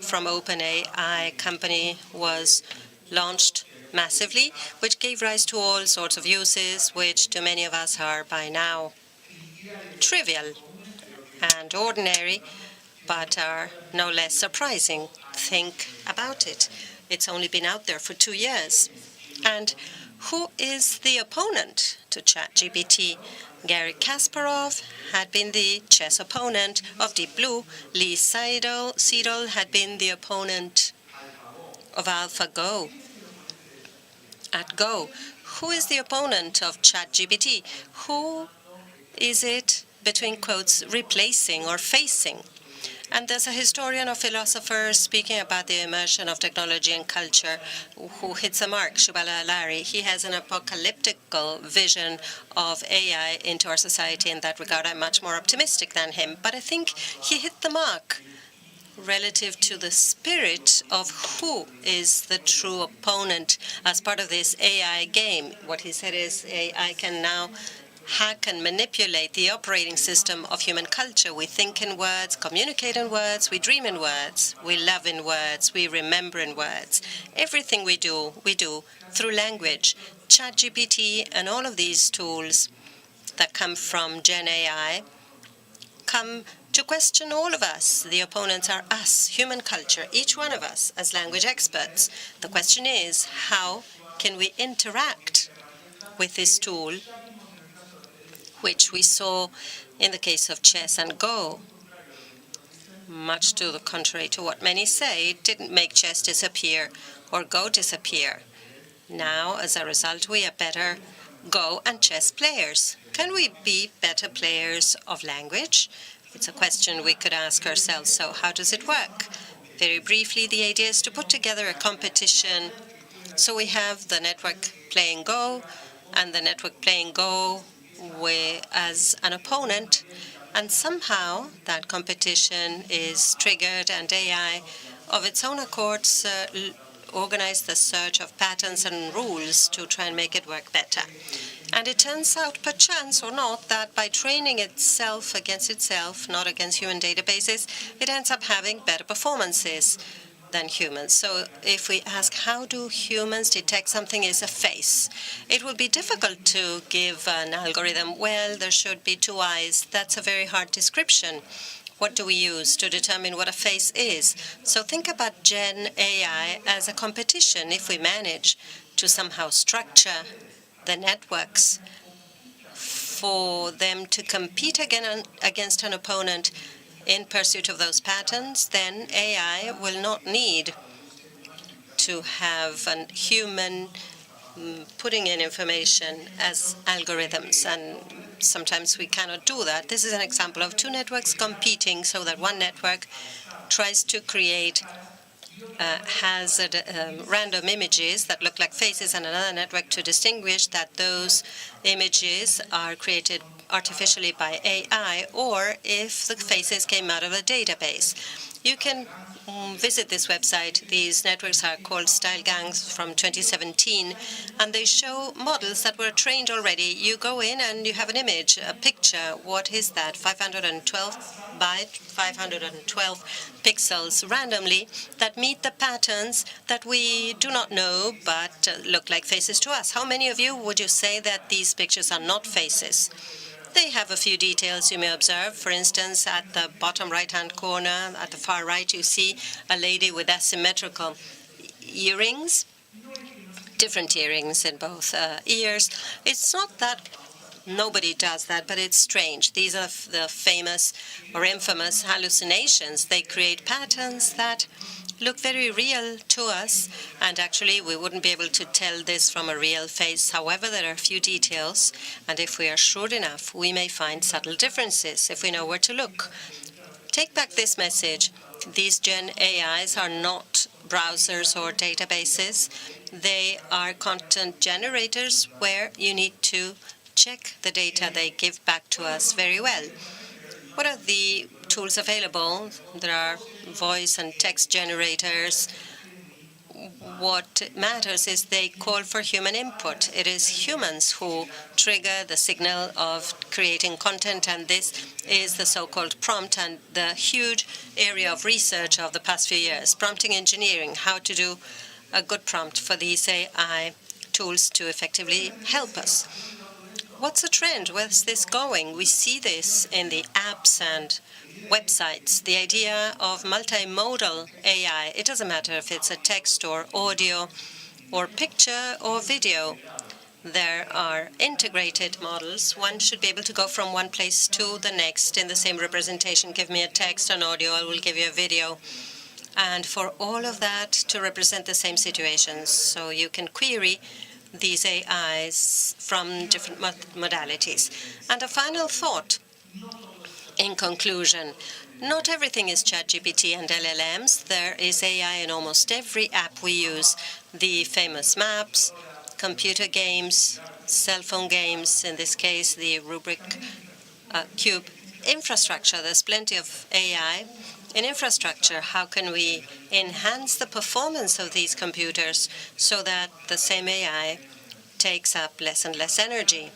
from OpenAI company was launched massively, which gave rise to all sorts of uses, which to many of us are by now trivial and ordinary, but are no less surprising. Think about it. It's only been out there for 2 years. And who is the opponent to ChatGPT? Garry Kasparov had been the chess opponent of Deep Blue. Lee Seidel had been the opponent of AlphaGo at Go. Who is the opponent of ChatGPT? Who is it, between quotes, replacing or facing? And there's a historian or philosopher speaking about the immersion of technology and culture who hits a mark, Shubala Alari. He has an apocalyptical vision of AI into our society. In that regard, I'm much more optimistic than him. But I think he hit the mark relative to the spirit of who is the true opponent as part of this AI game. What he said is AI can now hack and manipulate the operating system of human culture. We think in words, communicate in words, we dream in words, we love in words, we remember in words. Everything we do through language. ChatGPT and all of these tools that come from Gen AI come to question all of us. The opponents are us, human culture, each one of us as language experts. The question is, how can we interact with this tool, which we saw in the case of chess and Go? Much to the contrary to what many say, it didn't make chess disappear or Go disappear. Now, as a result, we are better Go and chess players. Can we be better players of language? It's a question we could ask ourselves. So how does it work? Very briefly, the idea is to put together a competition. So we have the network playing Go and the network playing Go as an opponent. And somehow that competition is triggered and AI of its own accord organize the search of patterns and rules to try and make it work better. And it turns out, perchance or not, that by training itself against itself, not against human databases, it ends up having better performances than humans. So if we ask, how do humans detect something is a face? It would be difficult to give an algorithm, well, there should be two eyes. That's a very hard description. What do we use to determine what a face is? So think about Gen AI as a competition. If we manage to somehow structure the networks for them to compete against an opponent in pursuit of those patterns, then AI will not need to have a human putting in information as algorithms, and sometimes we cannot do that. This is an example of two networks competing so that one network tries to create random images that look like faces and another network to distinguish that those images are created artificially by AI or if the faces came out of a database. You can visit this website. These networks are called Style Gangs from 2017, and they show models that were trained already. You go in and you have an image, a picture. What is that? 512 by 512 pixels randomly that meet the patterns that we do not know but look like faces to us. How many of you would you say that these pictures are not faces? They have a few details you may observe. For instance, at the bottom right-hand corner, at the far right, you see a lady with asymmetrical earrings, different earrings in both ears. It's not that nobody does that, but it's strange. These are the famous or infamous hallucinations. They create patterns that look very real to us, and actually we wouldn't be able to tell this from a real face. However, there are a few details, and if we are shrewd enough, we may find subtle differences if we know where to look. Take back this message. These Gen AIs are not browsers or databases. They are content generators where you need to check the data they give back to us very well. What are the tools available? There are voice and text generators. What matters is they call for human input. It is humans who trigger the signal of creating content, and this is the so-called prompt and the huge area of research of the past few years. Prompting engineering, how to do a good prompt for these AI tools to effectively help us. What's the trend? Where's this going? We see this in the apps and websites. The idea of multimodal AI. It doesn't matter if it's a text or audio or picture or video. There are integrated models. One should be able to go from one place to the next in the same representation. Give me a text, an audio, I will give you a video. And for all of that to represent the same situations. So you can query these AIs from different modalities. And a final thought. In conclusion, not everything is ChatGPT and LLMs. There is AI in almost every app we use. The famous maps, computer games, cell phone games, in this case, the Rubik Cube. Infrastructure, there's plenty of AI in infrastructure. How can we enhance the performance of these computers so that the same AI takes up less and less energy?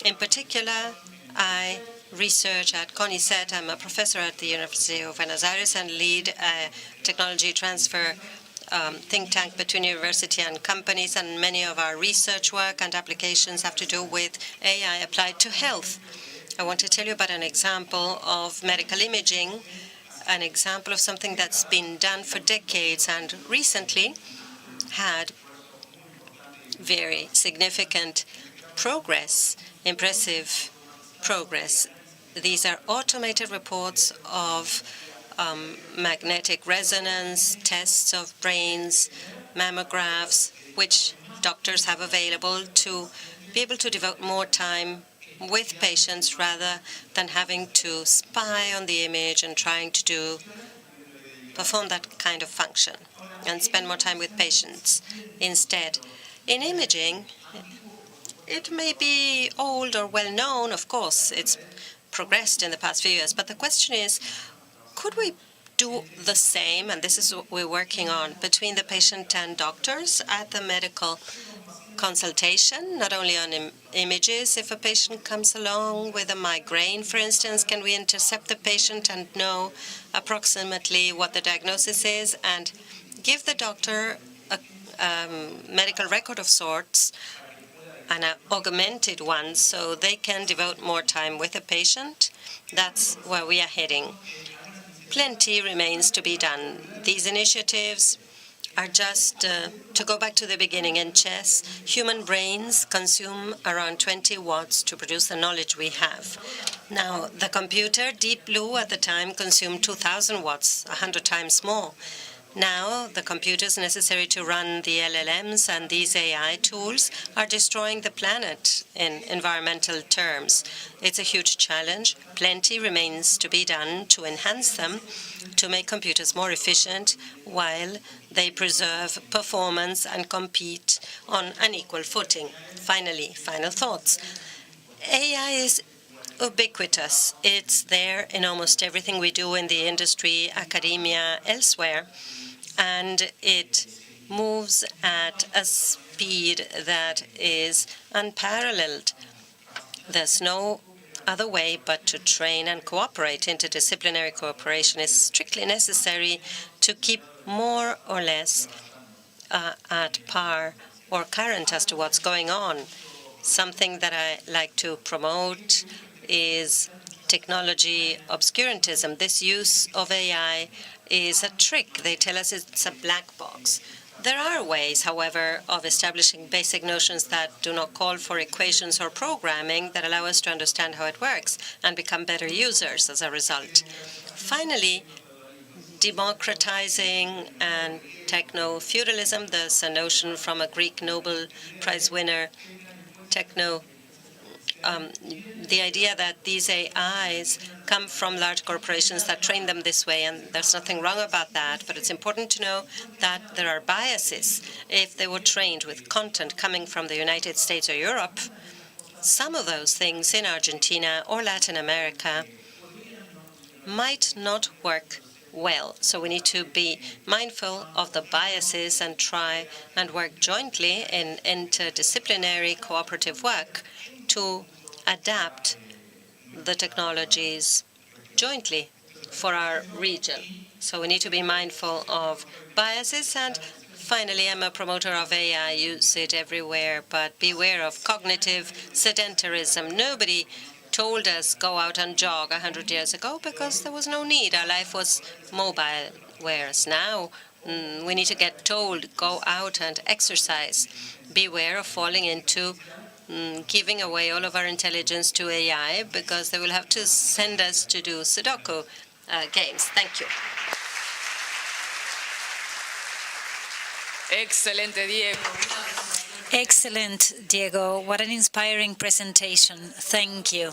In particular, I research at CONICET. I'm a professor at the University of Buenos Aires and lead a technology transfer think tank between university and companies, and many of our research work and applications have to do with AI applied to health. I want to tell you about an example of medical imaging, an example of something that's been done for decades and recently had very significant progress, impressive progress. These are automated reports of magnetic resonance, tests of brains, mammographs, which doctors have available to be able to devote more time with patients rather than having to spy on the image and trying to perform that kind of function and spend more time with patients instead. In imaging, it may be old or well known, of course, it's progressed in the past few years, but the question is, could we do the same, and this is what we're working on, between the patient and doctors at the medical consultation, not only on images. If a patient comes along with a migraine, for instance, can we intercept the patient and know approximately what the diagnosis is and give the doctor a medical record of sorts, an augmented one, so they can devote more time with the patient? That's where we are heading. Plenty remains to be done. These initiatives are just to go back to the beginning. In chess, human brains consume around 20 watts to produce the knowledge we have. Now, the computer, Deep Blue, at the time consumed 2,000 watts, 100 times more. Now, the computers necessary to run the LLMs and these AI tools are destroying the planet in environmental terms. It's a huge challenge. Plenty remains to be done to enhance them, to make computers more efficient while they preserve performance and compete on an equal footing. Finally, final thoughts. AI is ubiquitous. It's there in almost everything we do in the industry, academia, elsewhere, and it moves at a speed that is unparalleled. There's no other way but to train and cooperate. Interdisciplinary cooperation is strictly necessary to keep more or less at par or current as to what's going on. Something that I like to promote is technology obscurantism. This use of AI is a trick. They tell us it's a black box. There are ways, however, of establishing basic notions that do not call for equations or programming that allow us to understand how it works and become better users as a result. Finally, democratizing and techno-feudalism. There's a notion from a Greek Nobel Prize winner, the idea that these AIs come from large corporations that train them this way, and there's nothing wrong about that, but it's important to know that there are biases. If they were trained with content coming from the United States or Europe, some of those things in Argentina or Latin America might not work well. So we need to be mindful of the biases and try and work jointly in interdisciplinary cooperative work to adapt the technologies jointly for our region. So we need to be mindful of biases. And finally, I'm a promoter of AI. Use it everywhere, but beware of cognitive sedentarism. Nobody told us go out and jog 100 years ago because there was no need. Our life was mobile, whereas now we need to get told go out and exercise. Beware of falling into giving away all of our intelligence to AI because they will have to send us to do Sudoku games. Thank you. Excelente, Diego. Excellent, Diego. What an inspiring presentation. Thank you.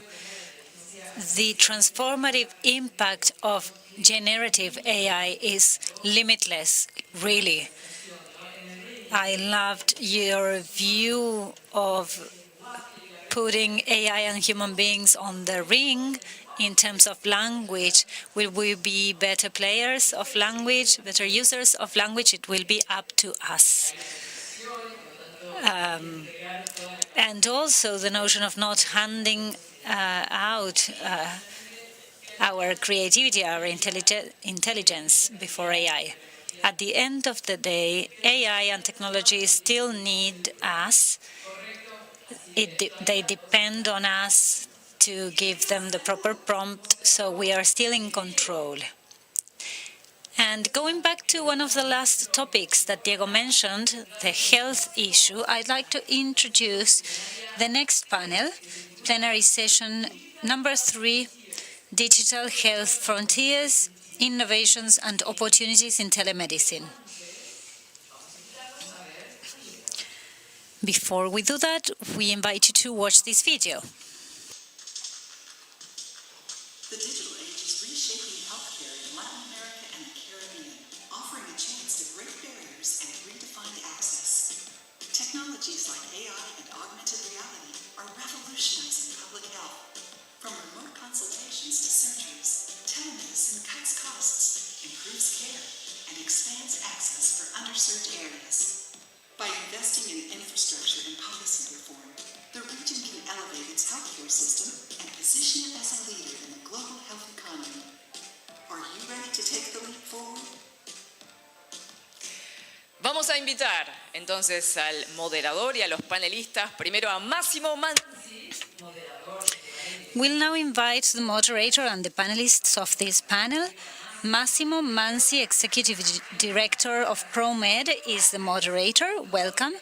The transformative impact of generative AI is limitless, really. I loved your view of putting AI and human beings on the ring in terms of language. Will we be better players of language, better users of language? It will be up to us. And also the notion of not handing out our creativity, our intelligence before AI. At the end of the day, AI and technology still need us. They depend on us to give them the proper prompt, so we are still in control. And going back to one of the last topics that Diego mentioned, the health issue, I'd like to introduce the next panel, plenary session number 3, Digital Health Frontiers, Innovations and Opportunities in Telemedicine. Before we do that, we invite you to watch this video. The digital age is reshaping healthcare in Latin America and the Caribbean, offering a chance to break barriers and redefine access. Technologies like AI and augmented reality are revolutionizing public health. From remote consultations to surgeries, telemedicine cuts costs, improves care, and expands access for underserved areas. By investing in infrastructure and policy reform, the region can elevate its healthcare system and position it as a leader in the global health economy. Are you ready to take the leap forward? Vamos a invitar entonces al moderador y a los panelistas, primero a Massimo Manzi. We'll now invite the moderator and the panelists of this panel. Massimo Manzi, Executive Director of ProMed, is the moderator. Welcome.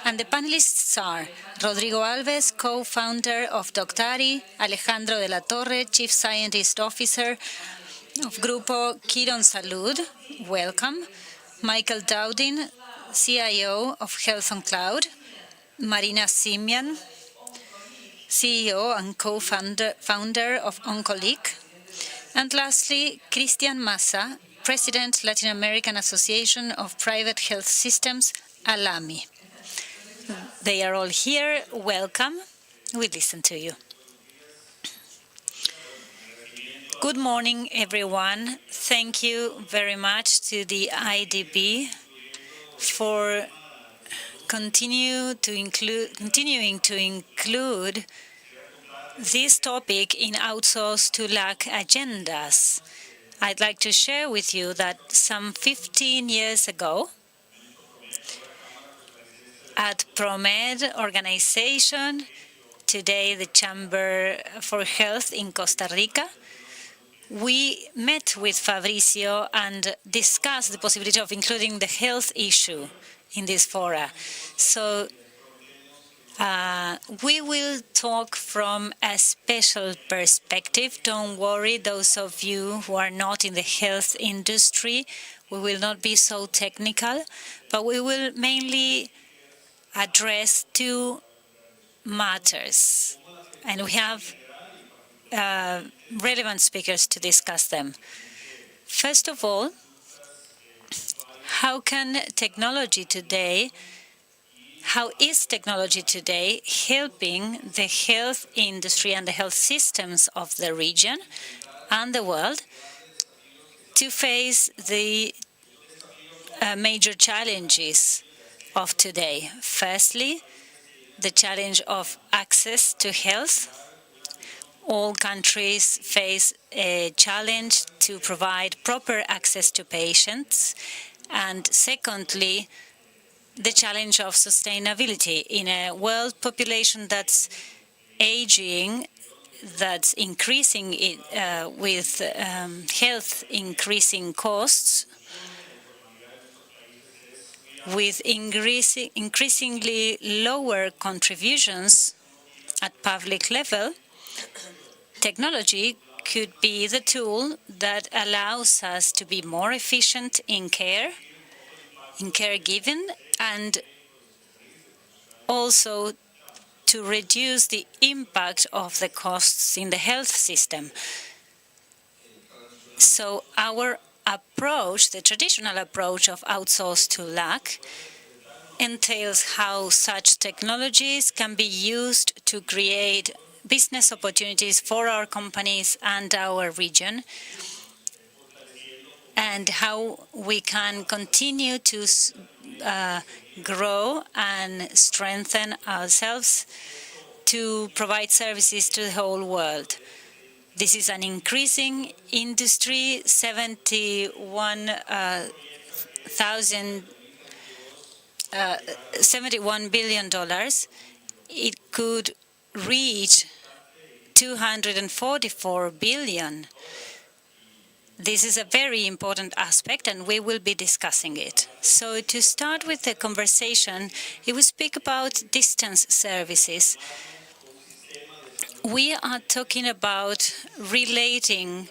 And the panelists are Rodrigo Alves, co-founder of Doctari, Alejandro de la Torre, Chief Scientist Officer of Grupo Quirón Salud. Welcome. Michael Dowding, CIO of Health on Cloud. Marina Simian, CEO and co-founder of Oncolic. And lastly, Cristian Massa, President, Latin American Association of Private Health Systems, ALAMI. They are all here. Welcome. We listen to you. Good morning, everyone. Thank you very much to the IDB for continuing to include this topic in Outsource2LAC agendas. I'd like to share with you that some 15 years ago, at ProMed organization, today the Chamber for Health in Costa Rica, we met with Fabricio and discussed the possibility of including the health issue in this fora. So we will talk from a special perspective. Don't worry, those of you who are not in the health industry, we will not be so technical, but we will mainly address two matters, and we have relevant speakers to discuss them. First of all, how is technology today helping the health industry and the health systems of the region and the world to face the major challenges of today? Firstly, the challenge of access to health. All countries face a challenge to provide proper access to patients. And secondly, the challenge of sustainability in a world population that's aging, that's increasing with health increasing costs, with increasingly lower contributions at public level. Technology could be the tool that allows us to be more efficient in caregiving, and also to reduce the impact of the costs in the health system. So our approach, the traditional approach of Outsource2LAC, entails how such technologies can be used to create business opportunities for our companies and our region, and how we can continue to grow and strengthen ourselves to provide services to the whole world. This is an increasing industry, $71 billion. It could reach 244 billion. This is a very important aspect, and we will be discussing it. So to start with the conversation, if we speak about distance services, we are talking about relating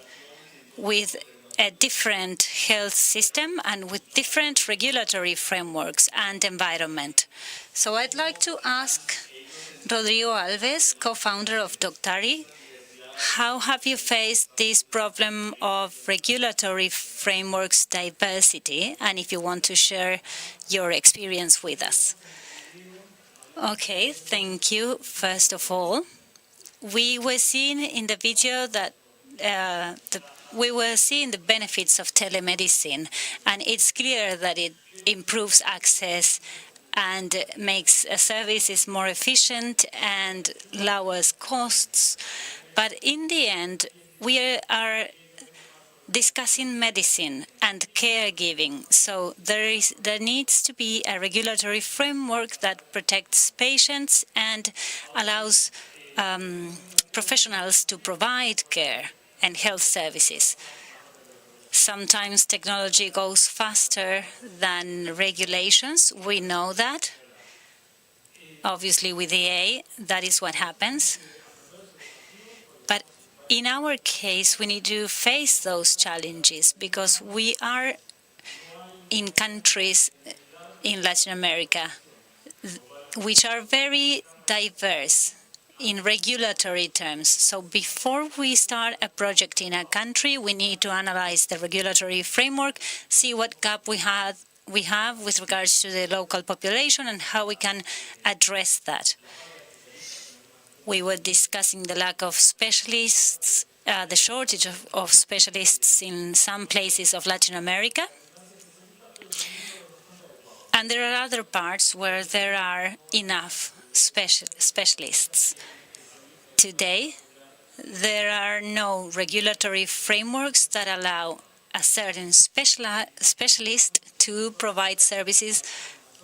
with a different health system and with different regulatory frameworks and environment. So I'd like to ask Rodrigo Alves, co-founder of Doctari, how have you faced this problem of regulatory frameworks diversity, and if you want to share your experience with us? Okay, thank you. First of all, we were seeing in the video that we were seeing the benefits of telemedicine, and it's clear that it improves access and makes services more efficient and lowers costs. But in the end, we are discussing medicine and caregiving. So there needs to be a regulatory framework that protects patients and allows professionals to provide care and health services. Sometimes technology goes faster than regulations. We know that. Obviously, with AI, that is what happens. But in our case, we need to face those challenges because we are in countries in Latin America which are very diverse in regulatory terms. So before we start a project in a country, we need to analyze the regulatory framework, see what gap we have with regards to the local population and how we can address that. We were discussing the lack of specialists, the shortage of specialists in some places of Latin America. And there are other parts where there are enough specialists. Today, there are no regulatory frameworks that allow a certain specialist to provide services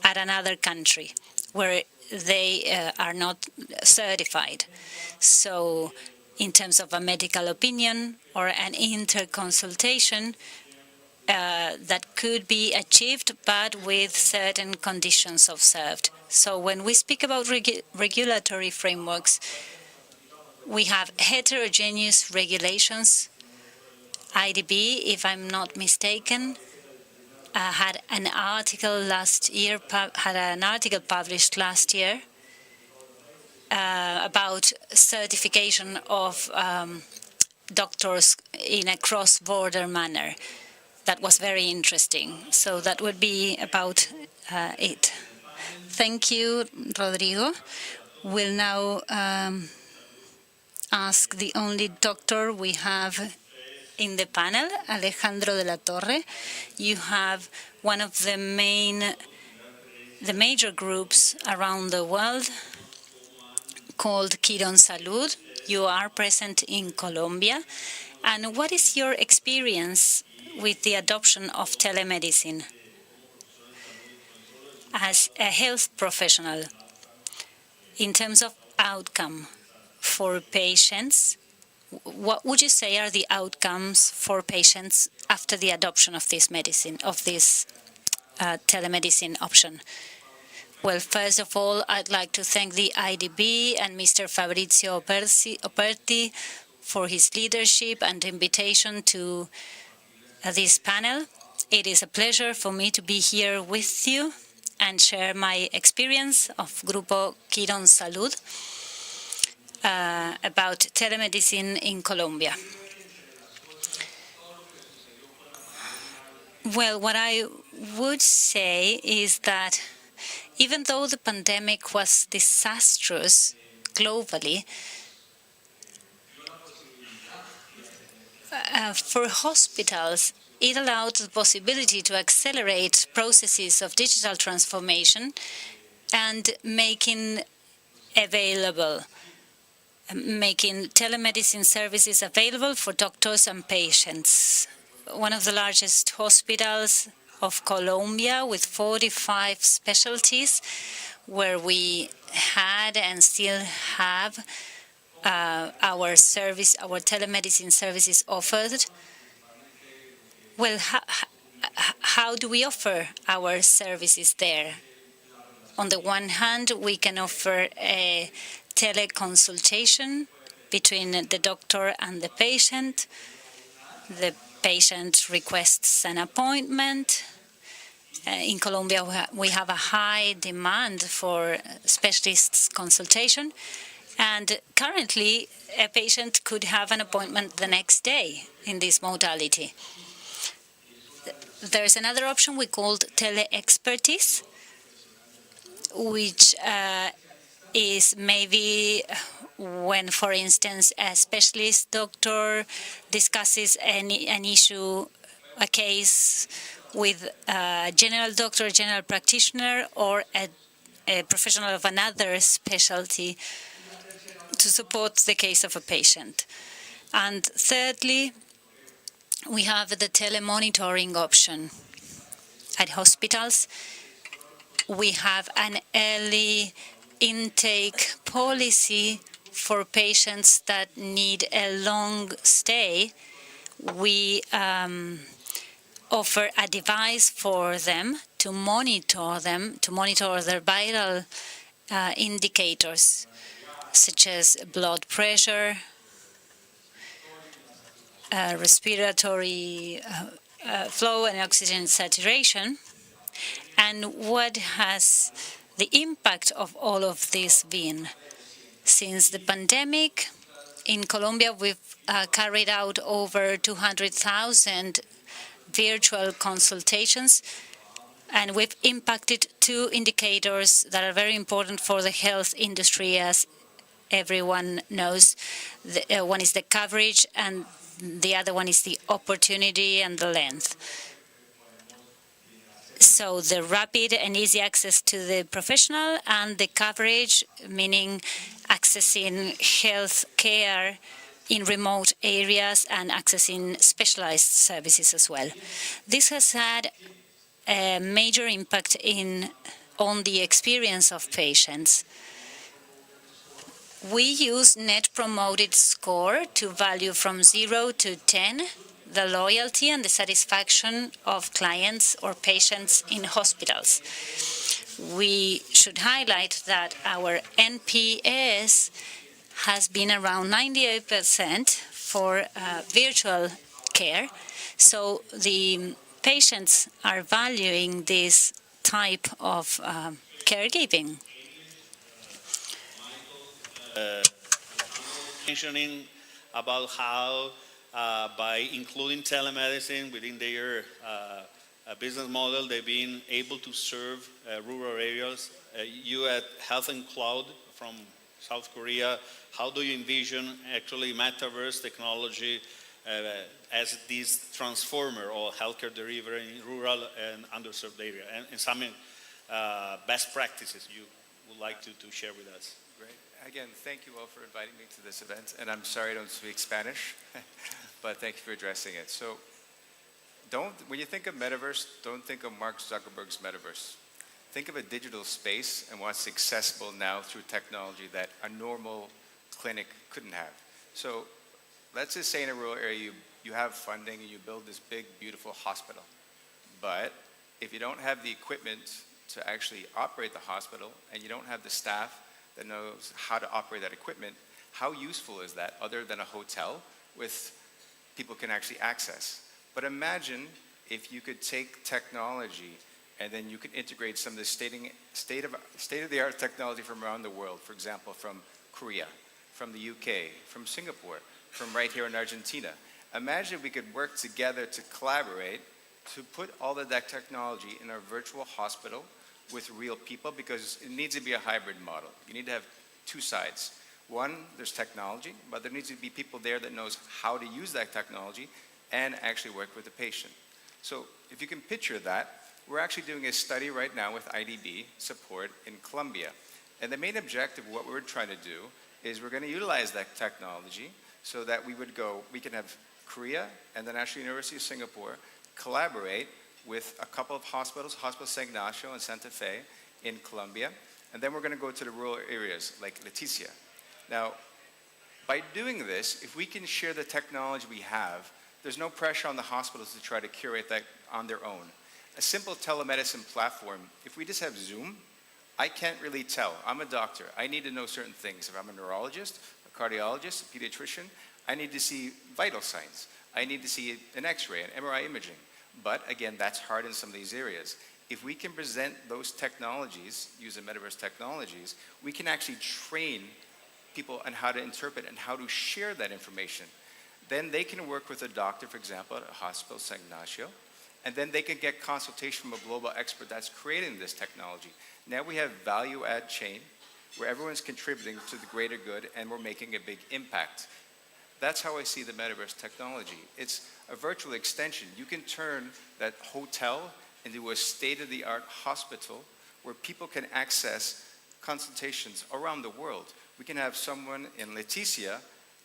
at another country where they are not certified. So in terms of a medical opinion or an interconsultation, that could be achieved, but with certain conditions observed. So when we speak about regulatory frameworks, we have heterogeneous regulations. IDB, if I'm not mistaken, had an article published last year about certification of doctors in a cross-border manner. That was very interesting. So that would be about it. Thank you, Rodrigo. We'll now ask the only doctor we have in the panel, Alejandro de la Torre. You have one of the major groups around the world called Quirón Salud. You are present in Colombia. And what is your experience with the adoption of telemedicine as a health professional in terms of outcome for patients? What would you say are the outcomes for patients after the adoption of this medicine, of this telemedicine option? Well, first of all, I'd like to thank the IDB and Mr. Fabrizio Operti for his leadership and invitation to this panel. It is a pleasure for me to be here with you and share my experience of Grupo Quirón Salud about telemedicine in Colombia. Well, what I would say is that even though the pandemic was disastrous globally, for hospitals, it allowed the possibility to accelerate processes of digital transformation and making telemedicine services available for doctors and patients. One of the largest hospitals of Colombia with 45 specialties, where we had and still have our service, our telemedicine services offered. Well, how do we offer our services there? On the one hand, we can offer a teleconsultation between the doctor and the patient. The patient requests an appointment. In Colombia, we have a high demand for specialists' consultation. And currently, a patient could have an appointment the next day in this modality. There's another option we called tele-expertise, which is maybe when, for instance, a specialist doctor discusses an issue, a case with a general doctor, general practitioner, or a professional of another specialty to support the case of a patient. And thirdly, we have the telemonitoring option. At hospitals, we have an early intake policy for patients that need a long stay. We offer a device for them to monitor their vital indicators, such as blood pressure, respiratory flow, and oxygen saturation. And what has the impact of all of this been? Since the pandemic, in Colombia, we've carried out over 200,000 virtual consultations, and we've impacted two indicators that are very important for the health industry, as everyone knows. One is the coverage, and the other one is the opportunity and the length. So the rapid and easy access to the professional, and the coverage, meaning accessing health care in remote areas and accessing specialized services as well. This has had a major impact on the experience of patients. We use Net Promoted Score to value from 0 to 10 the loyalty and the satisfaction of clients or patients in hospitals. We should highlight that our NPS has been around 98% for virtual care. So the patients are valuing this type of caregiving. Mentioning about how by including telemedicine within their business model, they've been able to serve rural areas. You at Health and Cloud from South Korea, how do you envision actually metaverse technology as this transformer or healthcare delivery in rural and underserved area, and some best practices you would like to share with us? Great. Again, thank you all for inviting me to this event, and I'm sorry I don't speak Spanish, but thank you for addressing it. So when you think of metaverse, don't think of Mark Zuckerberg's metaverse. Think of a digital space and what's accessible now through technology that a normal clinic couldn't have. So let's just say in a rural area you have funding and you build this big, beautiful hospital. But if you don't have the equipment to actually operate the hospital, and you don't have the staff that knows how to operate that equipment, how useful is that other than a hotel with people can actually access? But imagine if you could take technology and then you could integrate some of the state-of-the-art technology from around the world, for example, from Korea, from the UK, from Singapore, from right here in Argentina. Imagine if we could work together to collaborate to put all of that technology in our virtual hospital with real people, because it needs to be a hybrid model. You need to have two sides. One, there's technology, but there needs to be people there that knows how to use that technology and actually work with the patient. So if you can picture that, we're actually doing a study right now with IDB support in Colombia. And the main objective of what we're trying to do is we're going to utilize that technology so that we can have Korea and the National University of Singapore collaborate with a couple of hospitals, Hospital San Ignacio and Santa Fe in Colombia. And then we're going to go to the rural areas like Leticia. Now, By doing this, if we can share the technology we have, there's no pressure on the hospitals to try to curate that on their own. A simple telemedicine platform, if we just have Zoom, I can't really tell. I'm a doctor. I need to know certain things. If I'm a neurologist, a cardiologist, a pediatrician, I need to see vital signs. I need to see an X-ray, an MRI imaging. But again, that's hard in some of these areas. If we can present those technologies, using metaverse technologies, we can actually train people on how to interpret and how to share that information. Then they can work with a doctor, for example, at a hospital, San Ignacio, and then they can get consultation from a global expert that's creating this technology. Now we have value-add chain where everyone's contributing to the greater good and we're making a big impact. That's how I see the metaverse technology. It's a virtual extension. You can turn that hotel into a state-of-the-art hospital where people can access consultations around the world. We can have someone in Leticia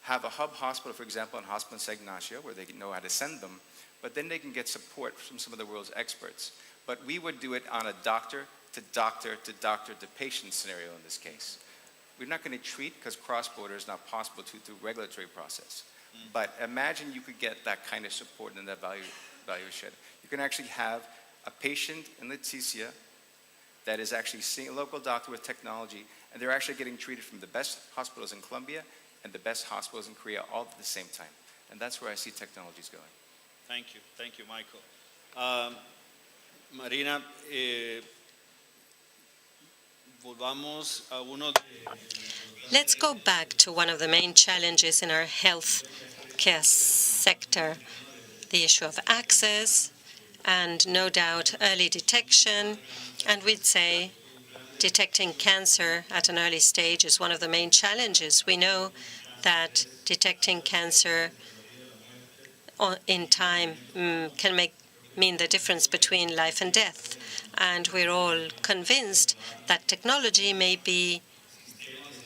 have a hub hospital, for example, in Hospital San Ignacio, where they know how to send them, but then they can get support from some of the world's experts. But we would do it on a doctor to doctor to doctor to patient scenario in this case. We're not going to treat because cross-border is not possible through regulatory process. But imagine you could get that kind of support and that value shed. You can actually have a patient in Leticia that is actually seeing a local doctor with technology, and they're actually getting treated from the best hospitals in Colombia and the best hospitals in Korea all at the same time. And that's where I see technologies going. Thank you, Michael. Marina, volvamos a uno de... Let's go back to one of the main challenges in our health care sector, the issue of access and no doubt early detection. And we'd say detecting cancer at an early stage is one of the main challenges. We know that detecting cancer in time can mean the difference between life and death. And we're all convinced that technology may be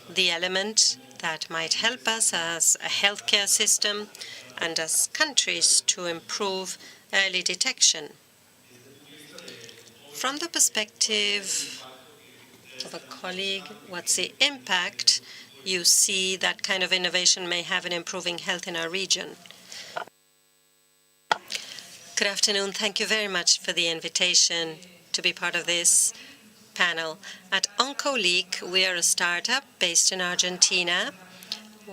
the element that might help us as a healthcare system and as countries to improve early detection. From the perspective of a colleague, what's the impact you see that kind of innovation may have in improving health in our region? Good afternoon. Thank you very much for the invitation to be part of this panel. At OncoLeak, we are a startup based in Argentina.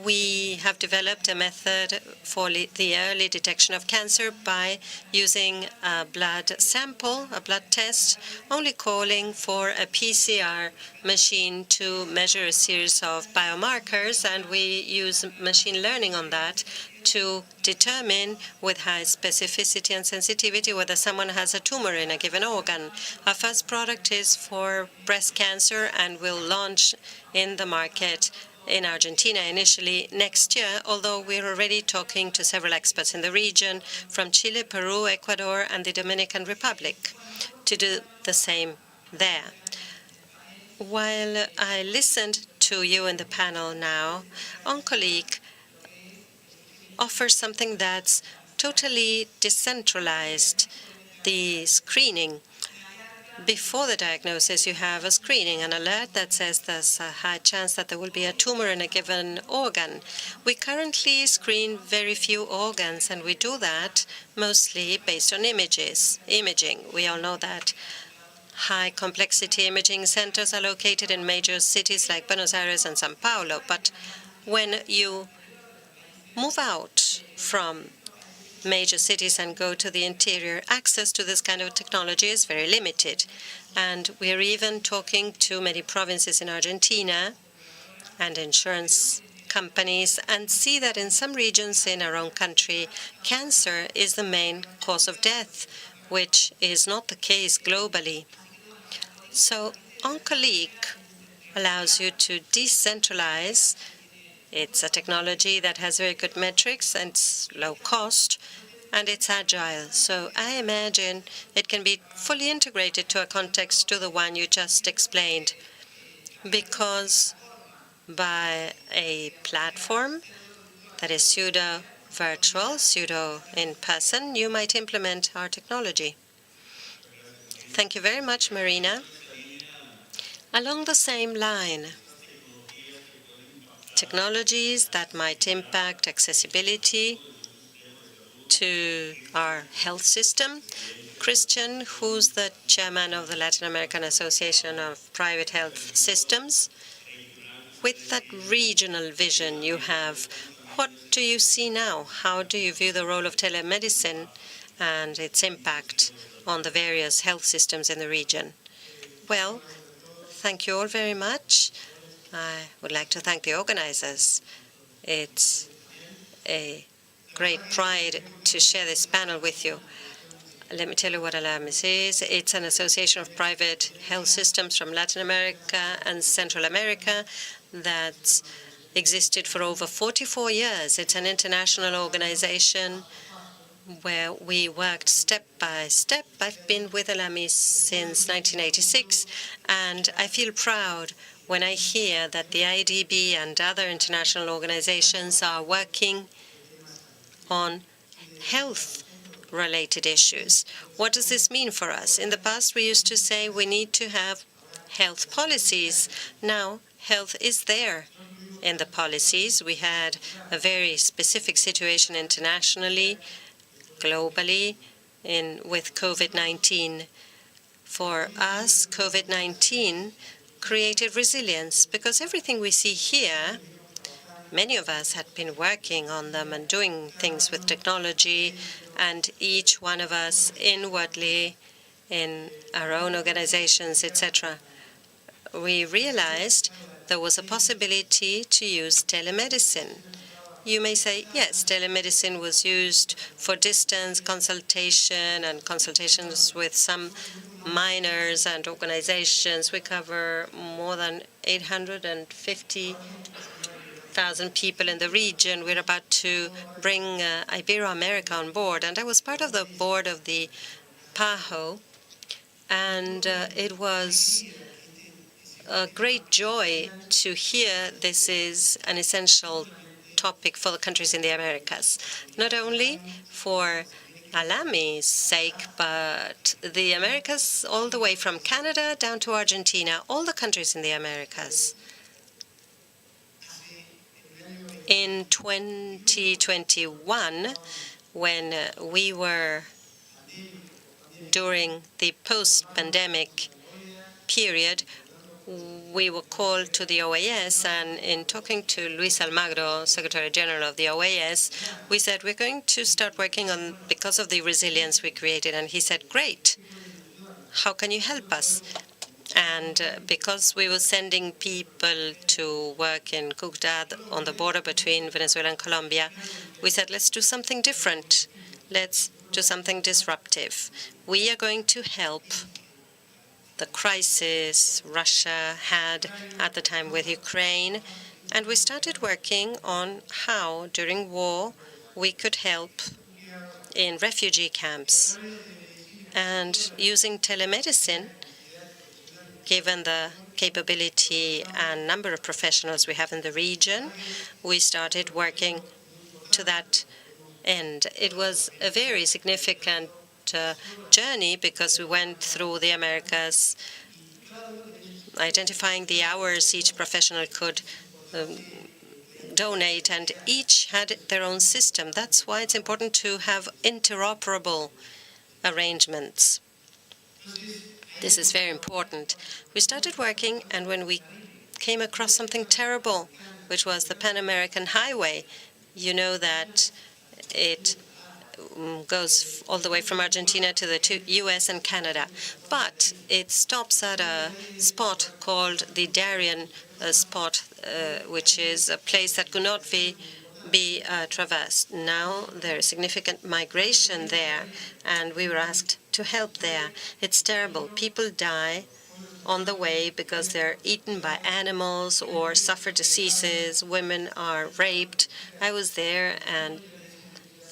We have developed a method for the early detection of cancer by using a blood sample, a blood test, only calling for a PCR machine to measure a series of biomarkers, and we use machine learning on that to determine with high specificity and sensitivity whether someone has a tumor in a given organ. Our first product is for breast cancer and will launch in the market in Argentina initially next year, although we're already talking to several experts in the region from Chile, Peru, Ecuador, and the Dominican Republic to do the same there. While I listened to you in the panel now, OncoLeak offers something that's totally decentralized, the screening. Before the diagnosis, you have a screening, an alert that says there's a high chance that there will be a tumor in a given organ. We currently screen very few organs, and we do that mostly based on imaging. We all know that high complexity imaging centers are located in major cities like Buenos Aires and São Paulo. But when you move out from major cities and go to the interior, access to this kind of technology is very limited. And we're even talking to many provinces in Argentina and insurance companies and see that in some regions in our own country, cancer is the main cause of death, which is not the case globally. So OncoLeak allows you to decentralize. It's a technology that has very good metrics and it's low cost, and it's agile. So I imagine it can be fully integrated to a context to the one you just explained, because by a platform that is pseudo-virtual, pseudo-in-person, you might implement our technology. Thank you very much, Marina. Along the same line, technologies that might impact accessibility to our health system. Christian, who's the chairman of the Latin American Association of Private Health Systems, with that regional vision you have, what do you see now? How do you view the role of telemedicine and its impact on the various health systems in the region? Well, thank you all very much. I would like to thank the organizers. It's a great pride to share this panel with you. Let me tell you what ALAMIS is. It's an association of private health systems from Latin America and Central America that's existed for over 44 years. It's an international organization where we worked step by step. I've been with ALAMIS since 1986, and I feel proud when I hear that the IDB and other international organizations are working on health-related issues. What does this mean for us? In the past, we used to say we need to have health policies. Now, health is there in the policies. We had a very specific situation internationally, globally, with COVID-19. For us, COVID-19 created resilience because everything we see here, many of us had been working on them and doing things with technology, and each one of us inwardly in our own organizations, etc. We realized there was a possibility to use telemedicine. You may say, yes, telemedicine was used for distance consultation and consultations with some miners and organizations. We cover more than 850,000 people in the region. We're about to bring Iberoamerica on board. And I was part of the board of the PAHO, and it was a great joy to hear this is an essential topic for the countries in the Americas, not only for ALAMI's sake, but the Americas all the way from Canada down to Argentina, all the countries in the Americas. In 2021, when we were during the post-pandemic period, we were called to the OAS, and in talking to Luis Almagro, Secretary General of the OAS, we said, we're going to start working on because of the resilience we created. And he said, great, how can you help us? And because we were sending people to work in Cúcuta on the border between Venezuela and Colombia, we said, let's do something different. Let's do something disruptive. We are going to help the crisis Russia had at the time with Ukraine, and we started working on how, during war, we could help in refugee camps. And using telemedicine, given the capability and number of professionals we have in the region, we started working to that end. It was a very significant journey because we went through the Americas, identifying the hours each professional could donate, and each had their own system. That's why it's important to have interoperable arrangements. This is very important. We started working, and when we came across something terrible, which was the Pan American Highway, you know that it goes all the way from Argentina to the U.S. and Canada. But it stops at a spot called the Darien spot, which is a place that could not be traversed. Now there is significant migration there, and we were asked to help there. It's terrible. People die on the way because they're eaten by animals or suffer diseases. Women are raped. I was there, and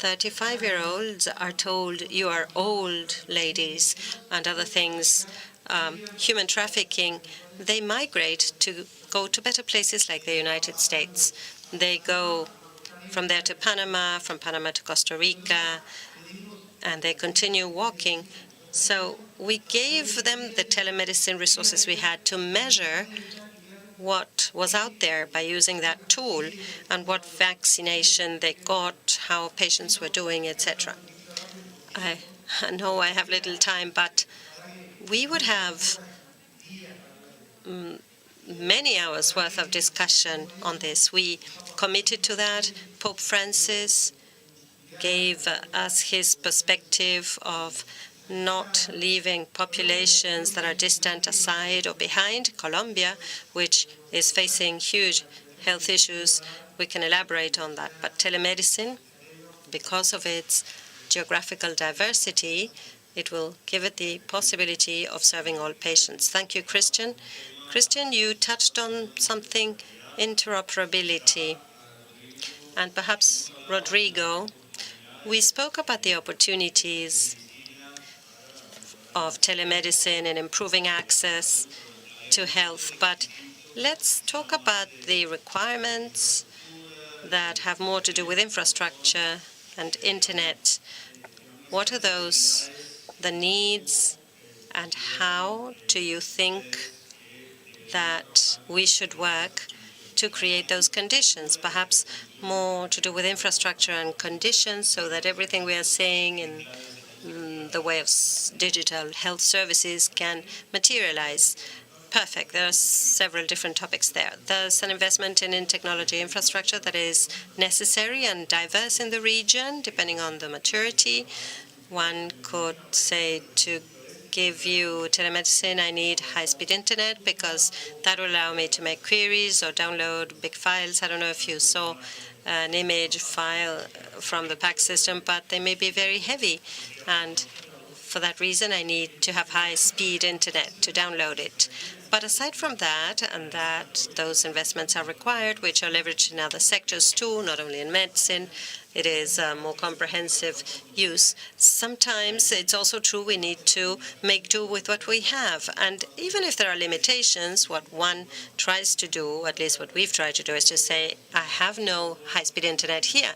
35-year-olds are told, you are old ladies, and other things, human trafficking. They migrate to go to better places like the United States. They go from there to Panama, from Panama to Costa Rica, and they continue walking. So we gave them the telemedicine resources we had to measure what was out there by using that tool and what vaccination they got, how patients were doing, etc. I know I have little time, but we would have many hours worth of discussion on this. We committed to that. Pope Francis gave us his perspective of not leaving populations that are distant aside or behind. Colombia, which is facing huge health issues, we can elaborate on that. But telemedicine, because of its geographical diversity, it will give it the possibility of serving all patients. Thank you, Christian. Christian, you touched on something, interoperability. And perhaps Rodrigo, we spoke about the opportunities of telemedicine and improving access to health, but let's talk about the requirements that have more to do with infrastructure and internet. What are those, the needs, and how do you think that we should work to create those conditions? Perhaps more to do with infrastructure and conditions, so that everything we are saying in the way of digital health services can materialize. Perfect. There are several different topics there. There's an investment in technology infrastructure that is necessary and diverse in the region, depending on the maturity. One could say, to give you telemedicine, I need high-speed internet because that will allow me to make queries or download big files. I don't know if you saw an image file from the PAC system, but they may be very heavy. And for that reason, I need to have high-speed internet to download it. But aside from that, and that those investments are required, which are leveraged in other sectors too, not only in medicine, it is a more comprehensive use. Sometimes it's also true we need to make do with what we have. And even if there are limitations, what one tries to do, at least what we've tried to do, is to say, I have no high-speed internet here.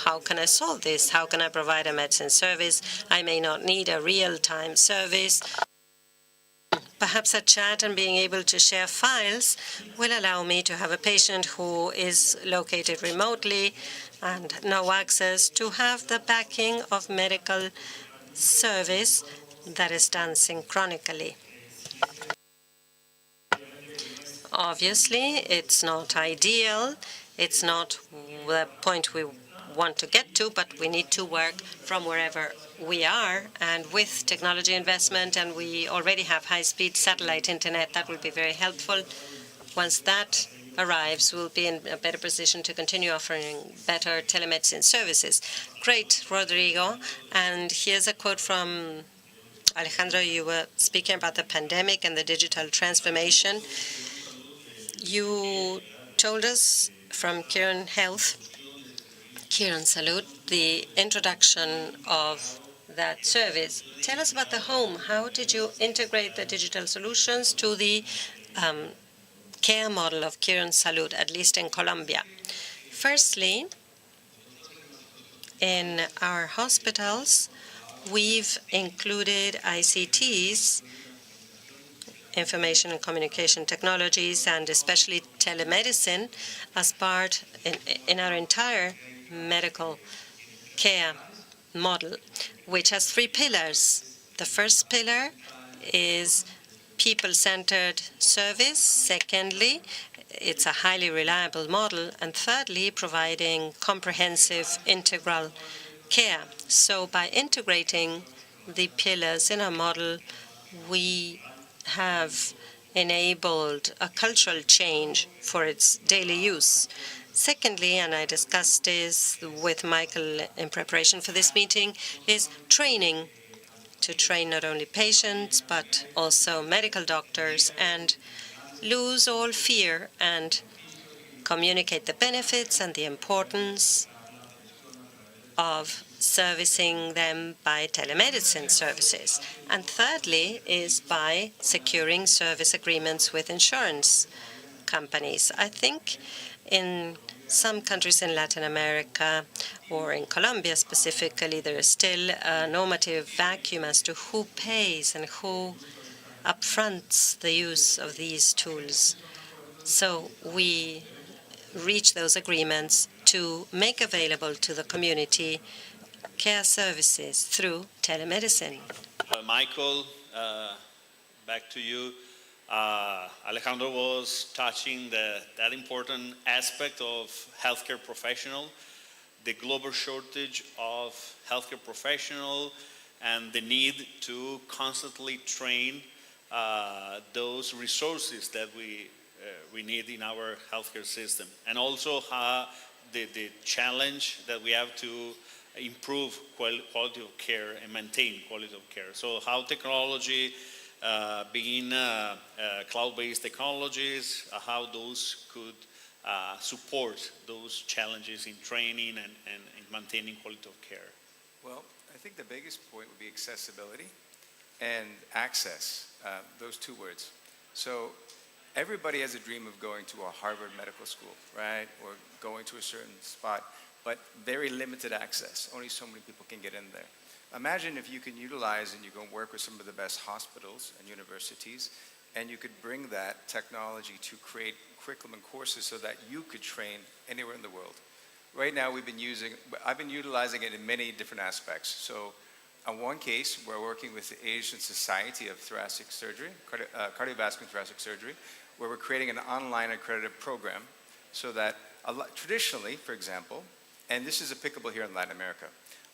How can I solve this? How can I provide a medicine service? I may not need a real-time service. Perhaps a chat and being able to share files will allow me to have a patient who is located remotely and no access to have the backing of medical service that is done synchronically. Obviously, it's not ideal. It's not the point we want to get to, but we need to work from wherever we are, and with technology investment, and we already have high-speed satellite internet, that will be very helpful. Once that arrives, we'll be in a better position to continue offering better telemedicine services. Great, Rodrigo. And here's a quote from Alejandro. You were speaking about the pandemic and the digital transformation. You told us from Kiran Salud, the introduction of that service. Tell us about the home. How did you integrate the digital solutions to the care model of Kiran Salud, at least in Colombia? Firstly, in our hospitals, we've included ICTs, information and communication technologies, and especially telemedicine as part in our entire medical care model, which has 3 pillars. The first pillar is people-centered service. Secondly, it's a highly reliable model. And thirdly, providing comprehensive integral care. So by integrating the pillars in our model, we have enabled a cultural change for its daily use. Secondly, and I discussed this with Michael in preparation for this meeting, is training, to train not only patients but also medical doctors and lose all fear and communicate the benefits and the importance of servicing them by telemedicine services. And thirdly is by securing service agreements with insurance companies. I think in some countries in Latin America, or in Colombia specifically, there is still a normative vacuum as to who pays and who upfronts the use of these tools. So we reach those agreements to make available to the community care services through telemedicine. Michael, back to you. Alejandro was touching that important aspect of healthcare professional, the global shortage of healthcare professional, and the need to constantly train those resources that we need in our healthcare system, and also the challenge that we have to improve quality of care and maintain quality of care. So how technology, being cloud-based technologies, how those could support those challenges in training and in maintaining quality of care. Well, I think the biggest point would be accessibility and access, those two words. So everybody has a dream of going to a Harvard medical school, right? Or going to a certain spot, but very limited access. Only so many people can get in there. Imagine if you can utilize and you go work with some of the best hospitals and universities, and you could bring that technology to create curriculum and courses so that you could train anywhere in the world. Right now, I've been utilizing it in many different aspects. So on one case, we're working with the Asian Society of Thoracic Surgery, Cardiovascular Thoracic Surgery, where we're creating an online accredited program so that traditionally, for example, and this is applicable here in Latin America,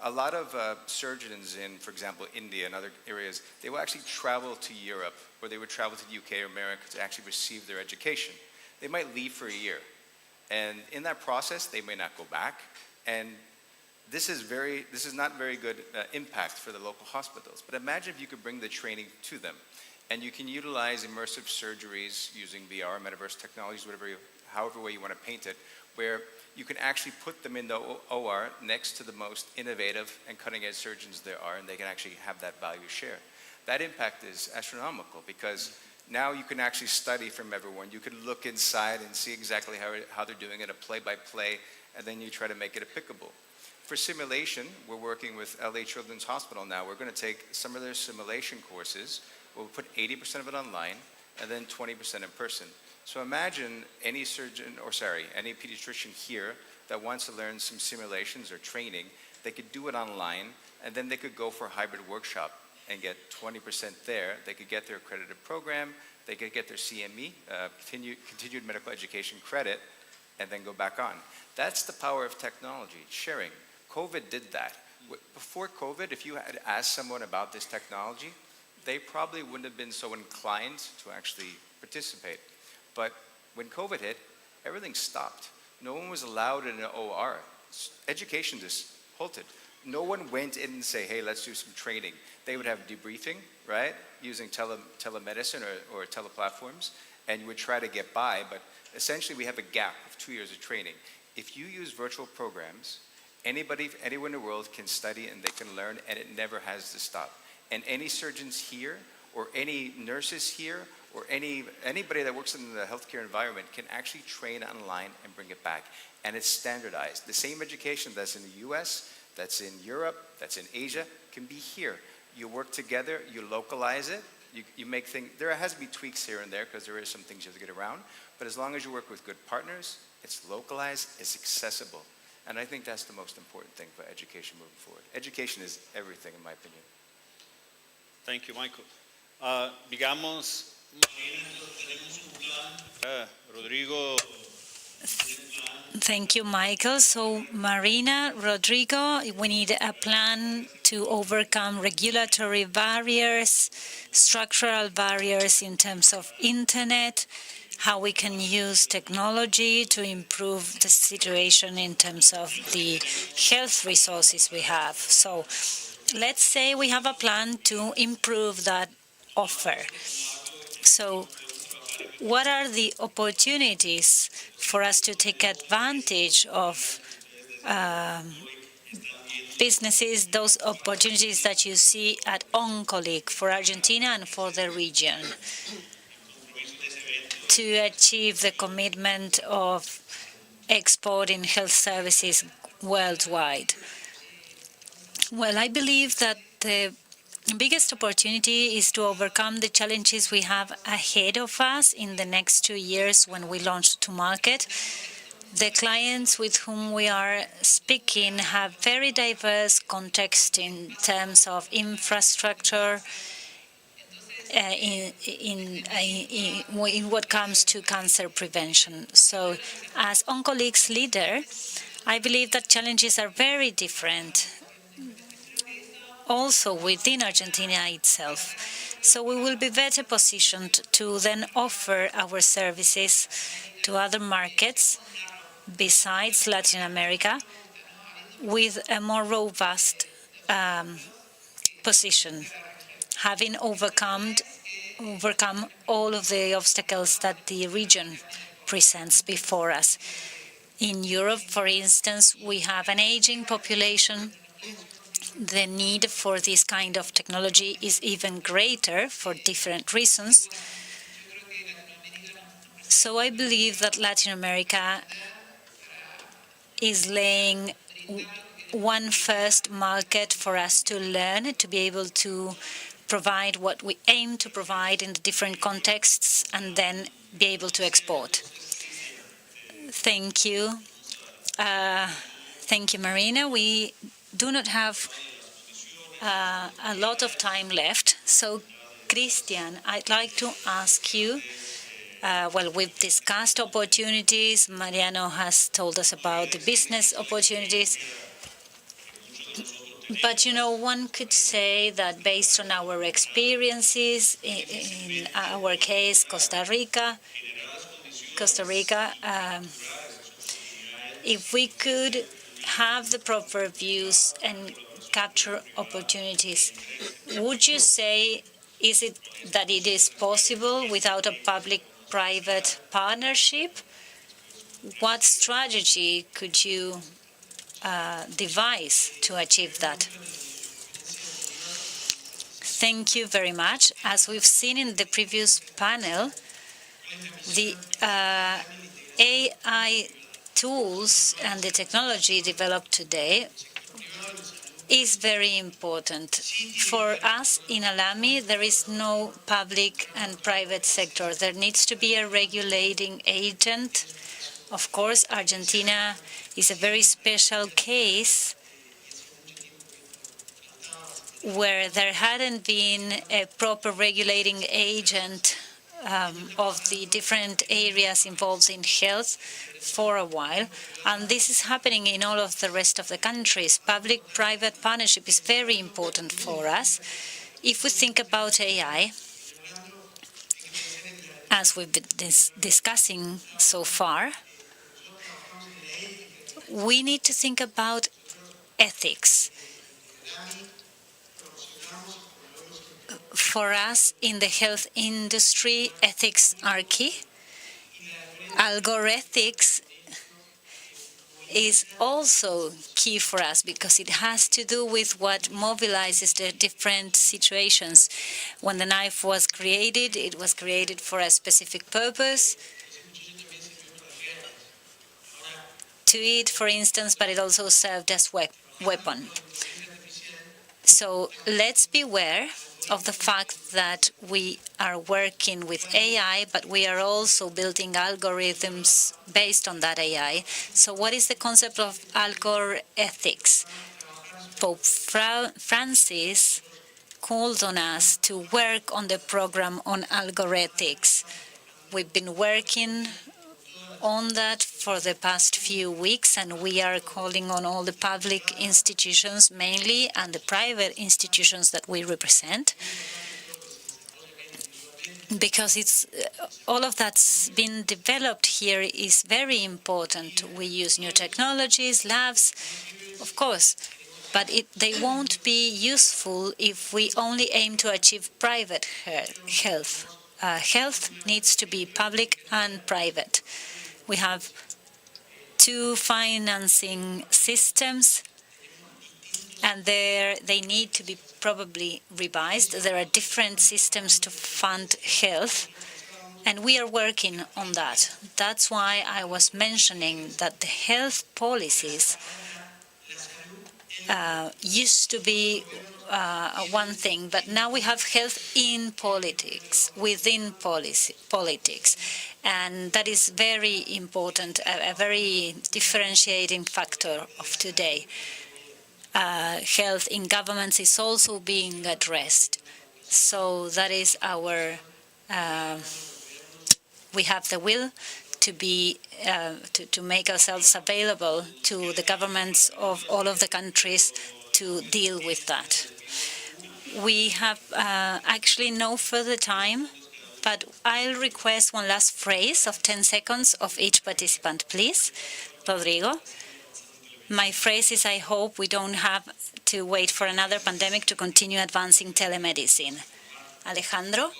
a lot of surgeons in, for example, India and other areas, they will actually travel to Europe, or they would travel to the UK or America to actually receive their education. They might leave for a year. And in that process, they may not go back. And this is not very good impact for the local hospitals. But imagine if you could bring the training to them. And you can utilize immersive surgeries using VR, metaverse technologies, however way you want to paint it, where you can actually put them in the OR next to the most innovative and cutting-edge surgeons there are, and they can actually have that value share. That impact is astronomical because now you can actually study from everyone. You can look inside and see exactly how they're doing it, a play-by-play, and then you try to make it applicable. For simulation, we're working with LA Children's Hospital now. We're going to take some of their simulation courses. We'll put 80% of it online and then 20% in person. So imagine any any pediatrician here that wants to learn some simulations or training, they could do it online, and then they could go for a hybrid workshop and get 20% there. They could get their accredited program, they could get their CME, continued medical education credit, and then go back on. That's the power of technology, sharing. COVID did that. Before COVID, if you had asked someone about this technology, they probably wouldn't have been so inclined to actually participate. But when COVID hit, everything stopped. No one was allowed in an OR. Education just halted. No one went in and say, hey, let's do some training. They would have debriefing, right, using telemedicine or teleplatforms, and you would try to get by. But essentially, we have a gap of 2 years of training. If you use virtual programs, anybody, anywhere in the world can study and they can learn, and it never has to stop. And any surgeons here, or any nurses here, or anybody that works in the healthcare environment can actually train online and bring it back. And it's standardized. The same education that's in the US, that's in Europe, that's in Asia, can be here. You work together, you localize it, you make things, there has to be tweaks here and there because there is some things you have to get around, but as long as you work with good partners, it's localized, it's accessible. And I think that's the most important thing for education moving forward. Education is everything, in my opinion. Thank you, Michael. Digamos, Rodrigo. Thank you, Michael. So, Marina, Rodrigo, we need a plan to overcome regulatory barriers, structural barriers in terms of internet, how we can use technology to improve the situation in terms of the health resources we have. So, let's say we have a plan to improve that offer. So, what are the opportunities for us to take advantage of businesses, those opportunities that you see at OnColic for Argentina and for the region, to achieve the commitment of exporting health services worldwide? Well, I believe that the biggest opportunity is to overcome the challenges we have ahead of us in the next 2 years when we launch to market. The clients with whom we are speaking have very diverse context in terms of infrastructure, in what comes to cancer prevention. So, as OncoLeaks leader, I believe that challenges are very different, also within Argentina itself. So we will be better positioned to then offer our services to other markets besides Latin America with a more robust position, having overcome all of the obstacles that the region presents before us. In Europe, for instance, we have an aging population. The need for this kind of technology is even greater for different reasons. So I believe that Latin America is laying one first market for us to learn, to be able to provide what we aim to provide in the different contexts and then be able to export. Thank you. Thank you, Marina. We do not have a lot of time left. So, Christian, I'd like to ask you, well, we've discussed opportunities. Mariano has told us about the business opportunities. But, you know, one could say that based on our experiences, in our case, Costa Rica, if we could have the proper views and capture opportunities, would you say, is it that it is possible without a public-private partnership? What strategy could you devise to achieve that? Thank you very much. As we've seen in the previous panel, the AI tools and the technology developed today is very important. For us in Alami, there is no public and private sector. There needs to be a regulating agent. Of course, Argentina is a very special case where there hadn't been a proper regulating agent of the different areas involved in health for a while, and this is happening in all of the rest of the countries. Public-private partnership is very important for us. If we think about AI, as we've been discussing so far, we need to think about ethics. For us in the health industry, ethics are key. Algorithmics is also key for us because it has to do with what mobilizes the different situations. When the knife was created, it was created for a specific purpose. To eat, for instance, but it also served as weapon. So let's beware of the fact that we are working with AI, but we are also building algorithms based on that AI. So what is the concept of algorithmics? Pope Francis called on us to work on the program on algorithmics. We've been working on that for the past few weeks, and we are calling on all the public institutions mainly and the private institutions that we represent, because it's all of that's been developed here is very important. We use new technologies, labs, of course, but they won't be useful if we only aim to achieve private health. Health needs to be public and private. We have two financing systems, and they need to be probably revised. There are different systems to fund health, and we are working on that. That's why I was mentioning that the health policies used to be one thing, but now we have health in politics, within politics, and that is very important, a very differentiating factor of today. Health in governments is also being addressed, so that is our. We have the will to be to make ourselves available to the governments of all of the countries to deal with that. We have actually no further time, but I'll request one last phrase of 10 seconds of each participant, please. Rodrigo. My phrase is, I hope we don't have to wait for another pandemic to continue advancing telemedicine. Alejandro.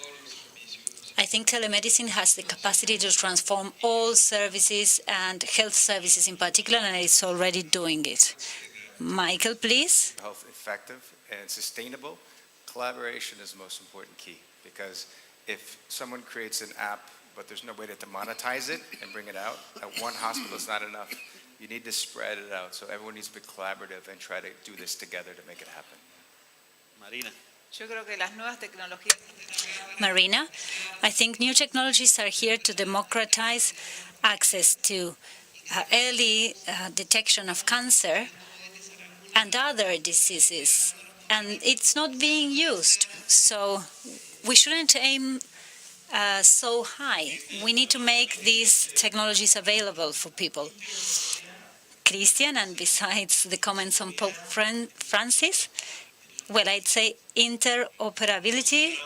I think telemedicine has the capacity to transform all services and health services in particular, and it's already doing it. Michael, please. Health effective and sustainable, collaboration is the most important key, because if someone creates an app but there's no way to monetize it and bring it out, at one hospital is not enough. You need to spread it out, so everyone needs to be collaborative and try to do this together to make it happen. Marina. Yo creo que las nuevas tecnologías. Marina, I think new technologies are here to democratize access to early detection of cancer and other diseases, and it's not being used. So we shouldn't aim so high. We need to make these technologies available for people. Christian, and besides the comments on Pope Francis, well, I'd say interoperability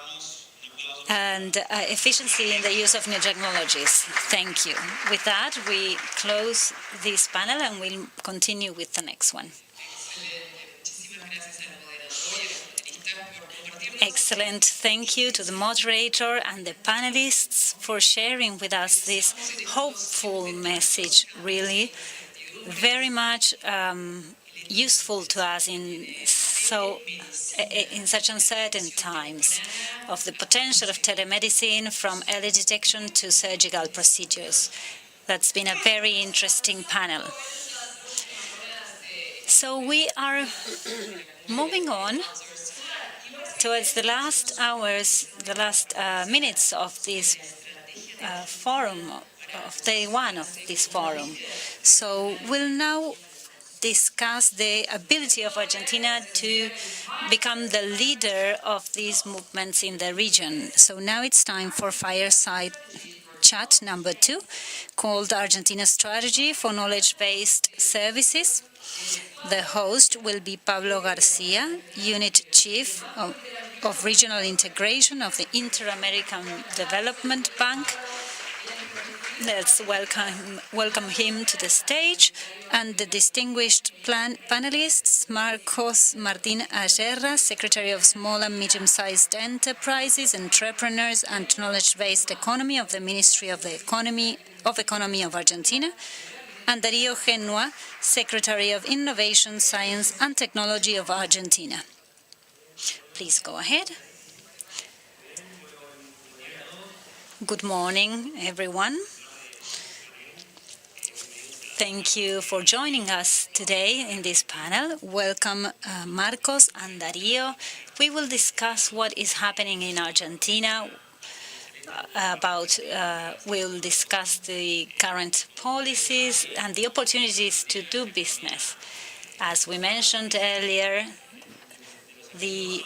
and efficiency in the use of new technologies. Thank you. With that, we close this panel and we'll continue with the next one. Excellent. Thank you to the moderator and the panelists for sharing with us this hopeful message, really very much useful to us in such uncertain times, of the potential of telemedicine from early detection to surgical procedures. That's been a very interesting panel. So we are moving on towards the last hours, the last minutes of this forum, of day one of this forum. So we'll now discuss the ability of Argentina to become the leader of these movements in the region. So now it's time for fireside chat number 2, called Argentina Strategy for Knowledge-Based Services. The host will be Pablo Garcia, Unit Chief of Regional Integration of the Inter-American Development Bank. Let's welcome him to the stage, and the distinguished panelists, Marcos Martin Aguerra, Secretary of Small and Medium-Sized Enterprises, Entrepreneurs and Knowledge-Based Economy of the Ministry of the Economy of Argentina, and Darío Genua, Secretary of Innovation, Science and Technology of Argentina. Please go ahead. Good morning, everyone. Thank you for joining us today in this panel. Welcome, Marcos and Darío. We will discuss what is happening in Argentina. We'll discuss the current policies and the opportunities to do business. As we mentioned earlier, the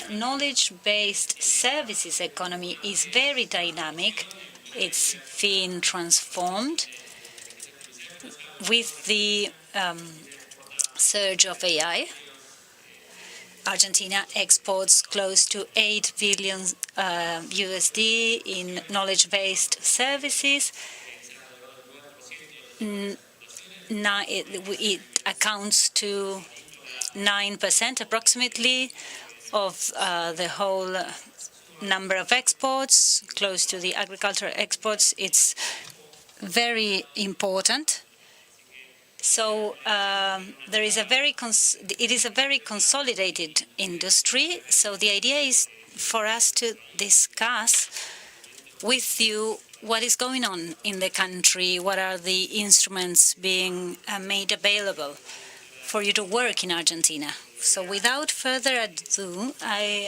knowledge-based services economy is very dynamic. It's being transformed with the surge of AI. Argentina exports close to $8 billion USD in knowledge-based services. It accounts to 9% approximately of the whole number of exports, close to the agricultural exports. It's very important. So it is a very consolidated industry. So the idea is for us to discuss with you what is going on in the country, what are the instruments being made available for you to work in Argentina. So without further ado, I'll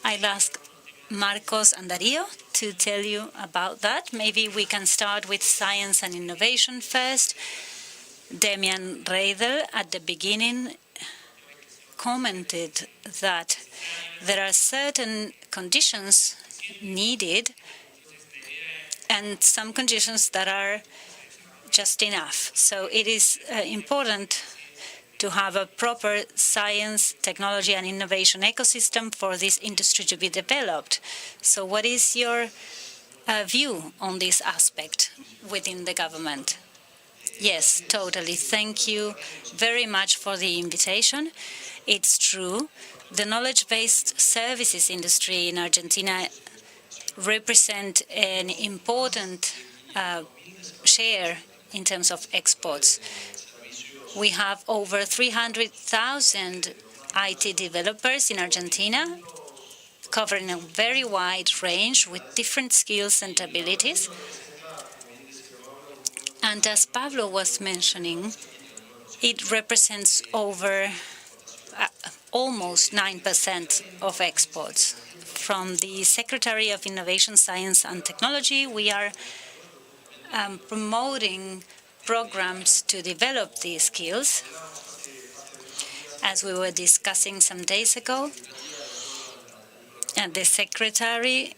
ask Marcos and Dario to tell you about that. Maybe we can start with science and innovation first. Demian Reidel at the beginning commented that there are certain conditions needed and some conditions that are just enough. So it is important to have a proper science, technology and innovation ecosystem for this industry to be developed. So what is your view on this aspect within the government? Yes, totally. Thank you very much for the invitation. It's true. The knowledge-based services industry in Argentina represent an important share in terms of exports. We have over 300,000 IT developers in Argentina, covering a very wide range with different skills and abilities. And as Pablo was mentioning, it represents over almost 9% of exports. From the Secretary of Innovation, Science and Technology, we are promoting programs to develop these skills, as we were discussing some days ago. And the Secretary,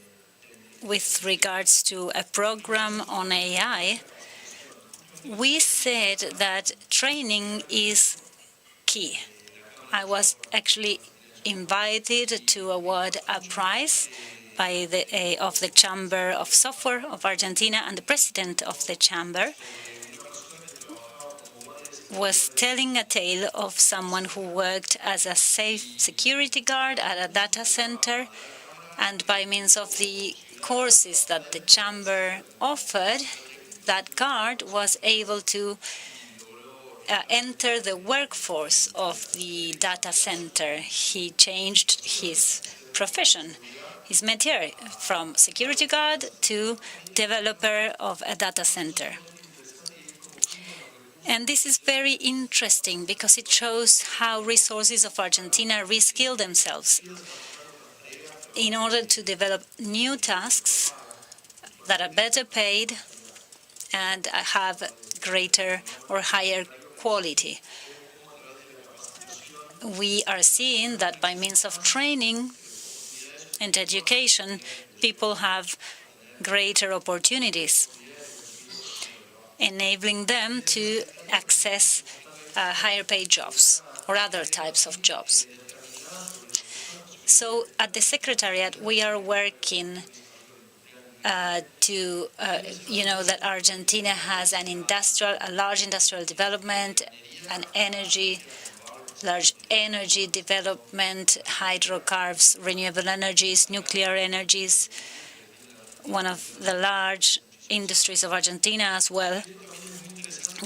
with regards to a program on AI, we said that training is key. I was actually invited to award a prize by of the Chamber of Software of Argentina, and the president of the chamber was telling a tale of someone who worked as a safe security guard at a data center, and by means of the courses that the chamber offered, that guard was able to enter the workforce of the data center. He changed his profession, his métier, from security guard to developer of a data center. And this is very interesting because it shows how resources of Argentina reskill themselves in order to develop new tasks that are better paid and have greater or higher quality. We are seeing that by means of training and education, people have greater opportunities, enabling them to access higher paid jobs or other types of jobs. So at the Secretariat, we are working that Argentina has a large industrial development, large energy development, hydrocarbons, renewable energies, nuclear energies, one of the large industries of Argentina as well,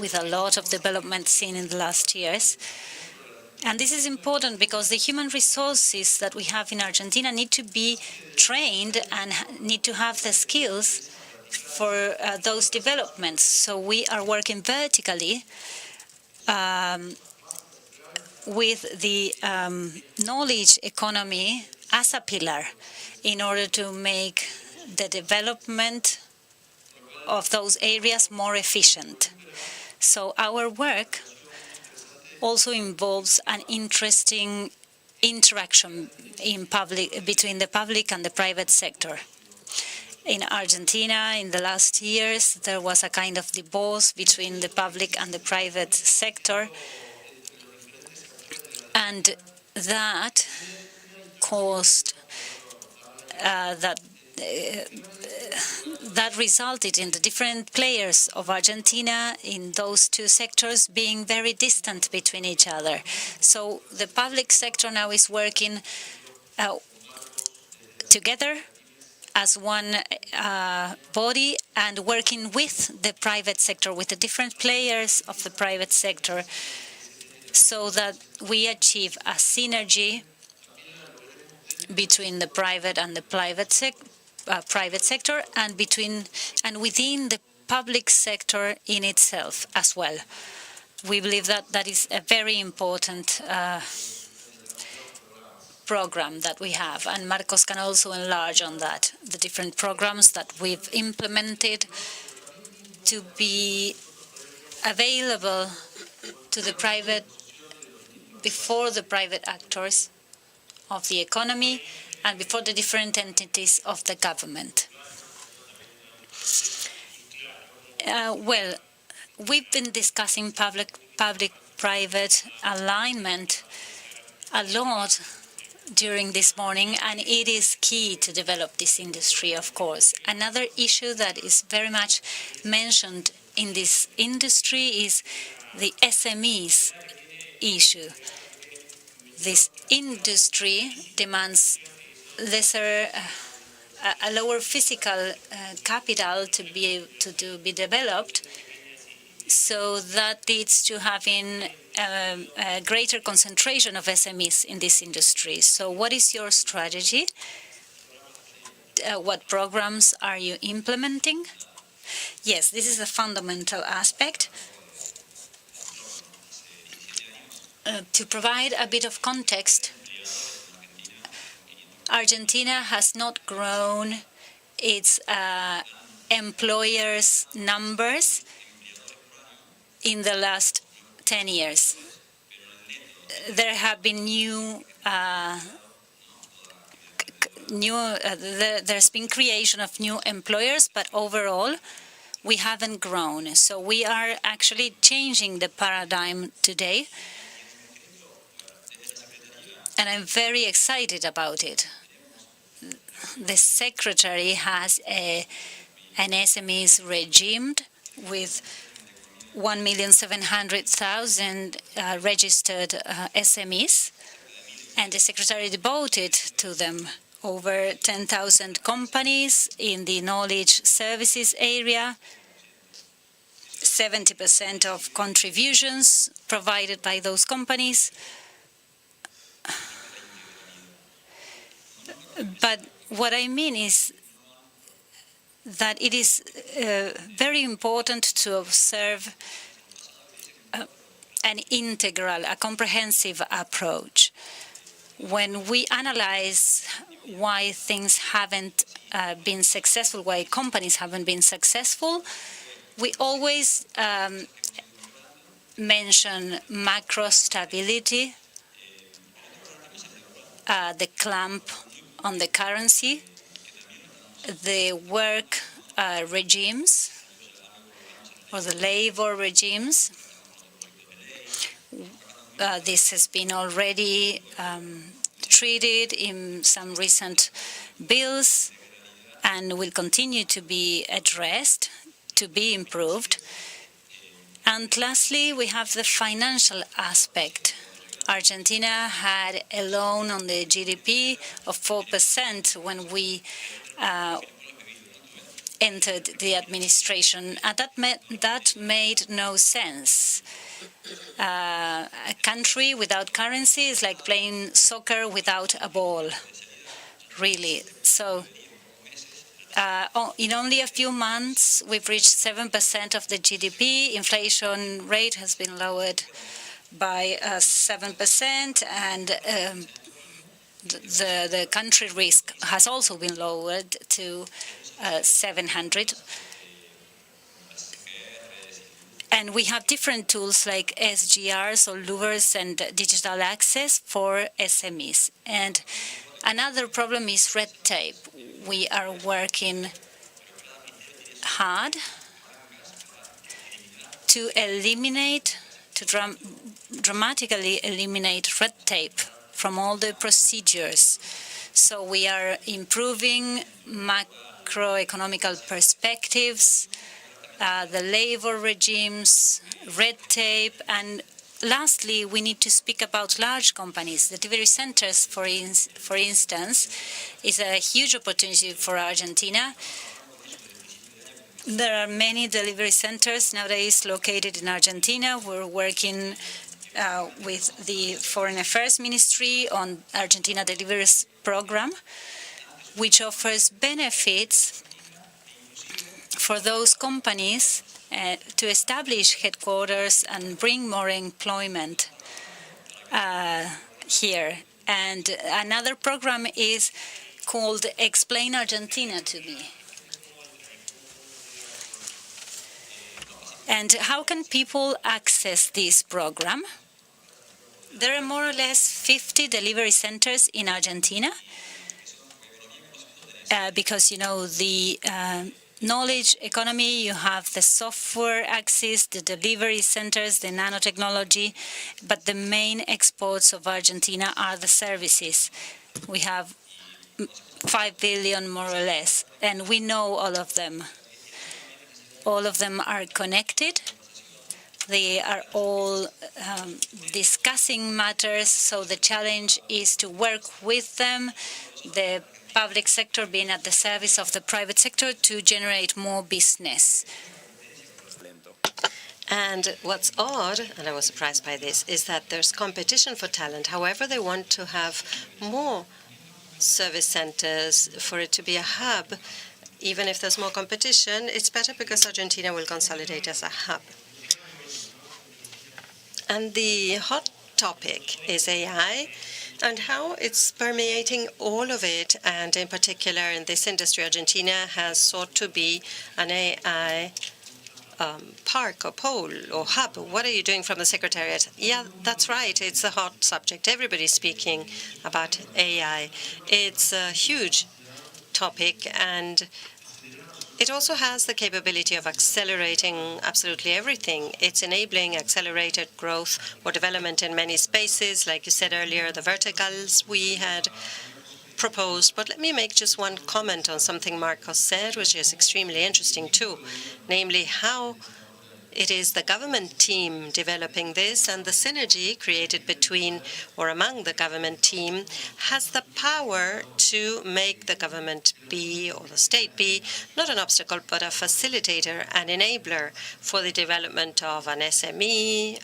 with a lot of development seen in the last years. And this is important because the human resources that we have in Argentina need to be trained and need to have the skills for those developments. So we are working vertically with the knowledge economy as a pillar in order to make the development of those areas more efficient. So our work also involves an interesting interaction between the public and the private sector. In Argentina, in the last years, there was a kind of divorce between the public and the private sector, and that caused that resulted in the different players of Argentina in those two sectors being very distant between each other. So the public sector now is working together as one body and working with the private sector, with the different players of the private sector, so that we achieve a synergy between the private and the private sector, and within the public sector in itself as well. We believe that that is a very important program that we have, and Marcos can also enlarge on that, the different programs that we've implemented to be available to the private, before the private actors of the economy and before the different entities of the government. Well, we've been discussing public-private alignment a lot during this morning, and it is key to develop this industry, of course. Another issue that is very much mentioned in this industry is the SMEs issue. This industry demands a lower physical capital to be developed, so that leads to having a greater concentration of SMEs in this industry. So what is your strategy? What programs are you implementing? Yes, this is a fundamental aspect. To provide a bit of context, Argentina has not grown its employers' numbers in the last 10 years. There have been there's been creation of new employers, but overall we haven't grown. So we are actually changing the paradigm today, and I'm very excited about it. The Secretary has an SMEs regime with 1,700,000 registered SMEs, and the Secretary devoted to them. Over 10,000 companies in the knowledge services area, 70% of contributions provided by those companies. But what I mean is that it is very important to observe an integral, a comprehensive approach. When we analyze why things haven't been successful, why companies haven't been successful, we always mention macro stability, the clamp on the currency, the work regimes, or the labor regimes. This has been already treated in some recent bills and will continue to be addressed, to be improved. And lastly, we have the financial aspect. Argentina had a loan on the GDP of 4% when we entered the administration, and that made no sense. A country without currency is like playing soccer without a ball, really. So in only a few months, we've reached 7% of the GDP. Inflation rate has been lowered by 7%, and the country risk has also been lowered to 700. And we have different tools like SGRs or louvers and digital access for SMEs. And another problem is red tape. We are working hard to eliminate, dramatically eliminate red tape from all the procedures. So we are improving macroeconomical perspectives, the labor regimes, red tape, and lastly, we need to speak about large companies. The delivery centers, for instance, is a huge opportunity for Argentina. There are many delivery centers nowadays located in Argentina. We're working with the Foreign Affairs Ministry on Argentina Delivers program, which offers benefits for those companies to establish headquarters and bring more employment here. And another program is called Explain Argentina to Me. And how can people access this program? There are more or less 50 delivery centers in Argentina because, you know, the knowledge economy, you have the software axis, the delivery centers, the nanotechnology, but the main exports of Argentina are the services. We have 5 billion more or less, and we know all of them. All of them are connected. They are all discussing matters, so the challenge is to work with them, the public sector being at the service of the private sector to generate more business. And what's odd, and I was surprised by this, is that there's competition for talent. However, they want to have more service centers for it to be a hub. Even if there's more competition, it's better because Argentina will consolidate as a hub. And the hot topic is AI and how it's permeating all of it. And in particular, in this industry, Argentina has sought to be an AI park or pole or hub. What are you doing from the Secretariat? Yeah, that's right. It's a hot subject. Everybody's speaking about AI. It's a huge topic, and it also has the capability of accelerating absolutely everything. It's enabling accelerated growth or development in many spaces, like you said earlier, the verticals we had proposed. But let me make just one comment on something Marcos said, which is extremely interesting too, namely how it is the government team developing this, and the synergy created between or among the government team has the power to make the government be, or the state be, not an obstacle, but a facilitator, an enabler for the development of an SME,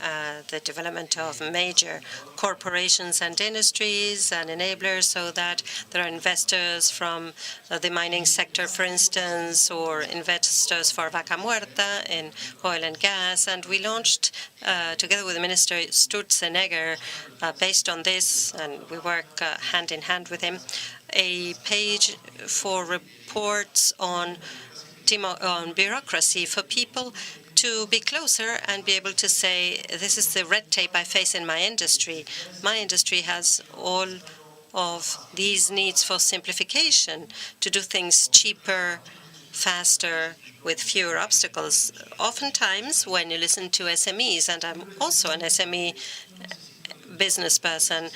the development of major corporations and industries, an enabler so that there are investors from the mining sector, for instance, or investors for Vaca Muerta in oil and gas. And we launched, together with the Minister Sturzenegger, based on this, and we work hand in hand with him, a page for reports on bureaucracy for people to be closer and be able to say, this is the red tape I face in my industry. My industry has all of these needs for simplification, to do things cheaper, faster, with fewer obstacles. Oftentimes, when you listen to SMEs, and I'm also an SME business person,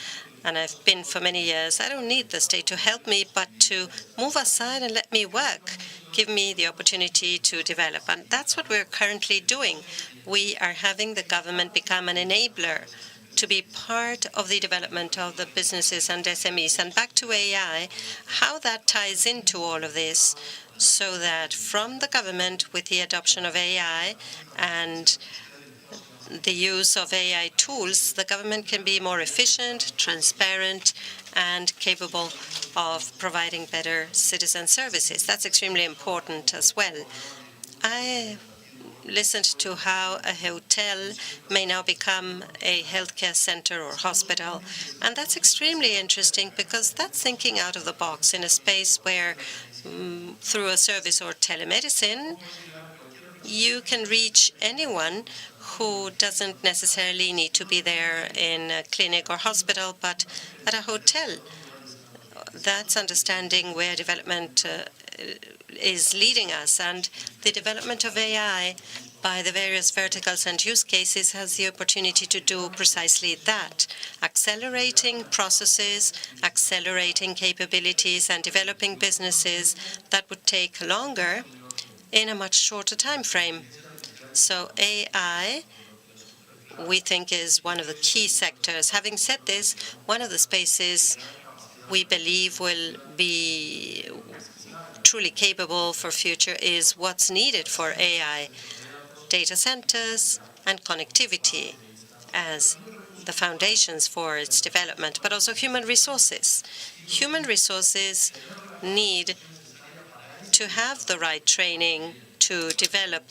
and I've been for many years, I don't need the state to help me, but to move aside and let me work, give me the opportunity to develop. And that's what we're currently doing. We are having the government become an enabler to be part of the development of the businesses and SMEs. And back to AI, how that ties into all of this, so that from the government, with the adoption of AI and the use of AI tools, the government can be more efficient, transparent, and capable of providing better citizen services. That's extremely important as well. I listened to how a hotel may now become a healthcare center or hospital. And that's extremely interesting because that's thinking out of the box in a space where, through a service or telemedicine, you can reach anyone who doesn't necessarily need to be there in a clinic or hospital, but at a hotel. That's understanding where development is leading us. And the development of AI by the various verticals and use cases has the opportunity to do precisely that, accelerating processes, accelerating capabilities, and developing businesses that would take longer in a much shorter time frame. So AI, we think, is one of the key sectors. Having said this, one of the spaces we believe will be truly capable for future is what's needed for AI, data centers and connectivity as the foundations for its development, but also human resources. Human resources need to have the right training to develop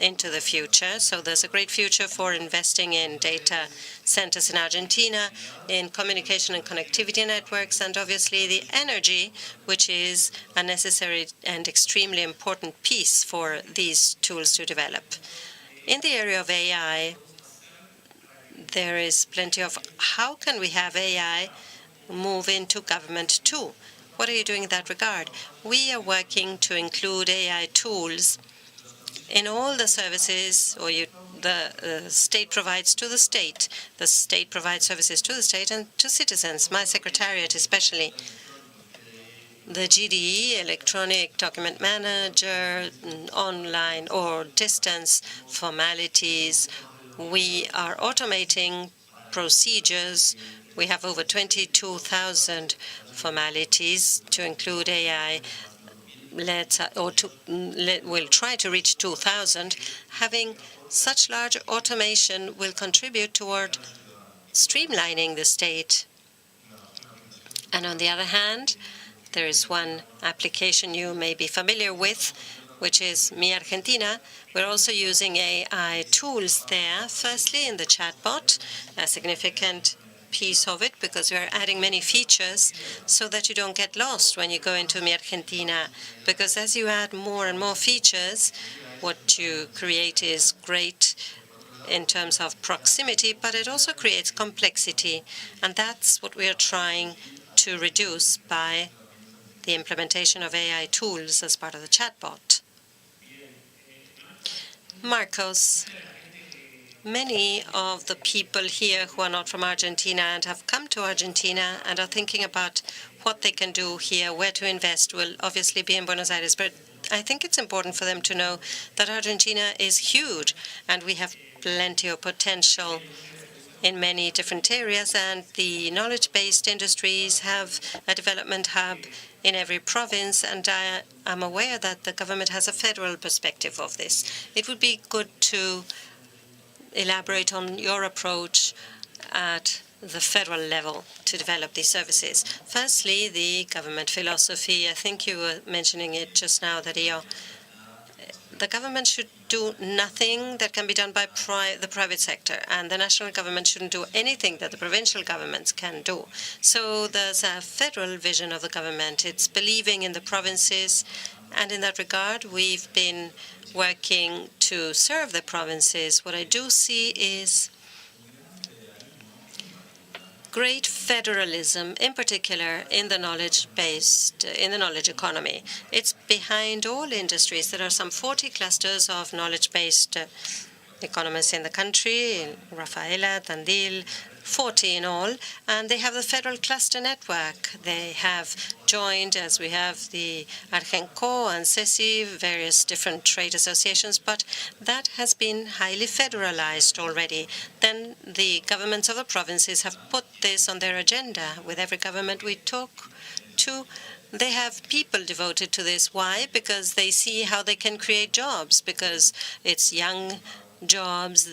into the future. So there's a great future for investing in data centers in Argentina, in communication and connectivity networks, and obviously the energy, which is a necessary and extremely important piece for these tools to develop. In the area of AI, there is plenty of how can we have AI move into government too? What are you doing in that regard? We are working to include AI tools in all the services the state provides to the state. The state provides services to the state and to citizens, my secretariat especially. The GDE, Electronic Document Manager, online or distance formalities. We are automating procedures. We have over 22,000 formalities to include AI. We'll try to reach 2,000. Having such large automation will contribute toward streamlining the state. And on the other hand, there is one application you may be familiar with, which is Mi Argentina. We're also using AI tools there. Firstly, in the chatbot, a significant piece of it, because we are adding many features so that you don't get lost when you go into Mi Argentina. Because as you add more and more features, what you create is great in terms of proximity, but it also creates complexity. And that's what we are trying to reduce by the implementation of AI tools as part of the chatbot. Marcos, many of the people here who are not from Argentina and have come to Argentina and are thinking about what they can do here, where to invest, will obviously be in Buenos Aires. But I think it's important for them to know that Argentina is huge and we have plenty of potential in many different areas, and the knowledge-based industries have a development hub in every province, and I am aware that the government has a federal perspective of this. It would be good to elaborate on your approach at the federal level to develop these services. Firstly, the government philosophy. I think you were mentioning it just now, that the government should do nothing that can be done by the private sector, and the national government shouldn't do anything that the provincial governments can do. So there's a federal vision of the government. It's believing in the provinces, and in that regard, we've been working to serve the provinces. What I do see is great federalism, in particular in the knowledge economy. It's behind all industries. There are some 40 clusters of knowledge-based economists in the country, Rafaela, Tandil, 40 in all, and they have the federal cluster network. They have joined, as we have the Argenco and CECI, various different trade associations, but that has been highly federalized already. Then the governments of the provinces have put this on their agenda. With every government we talk to, they have people devoted to this. Why? Because they see how they can create jobs, because it's young jobs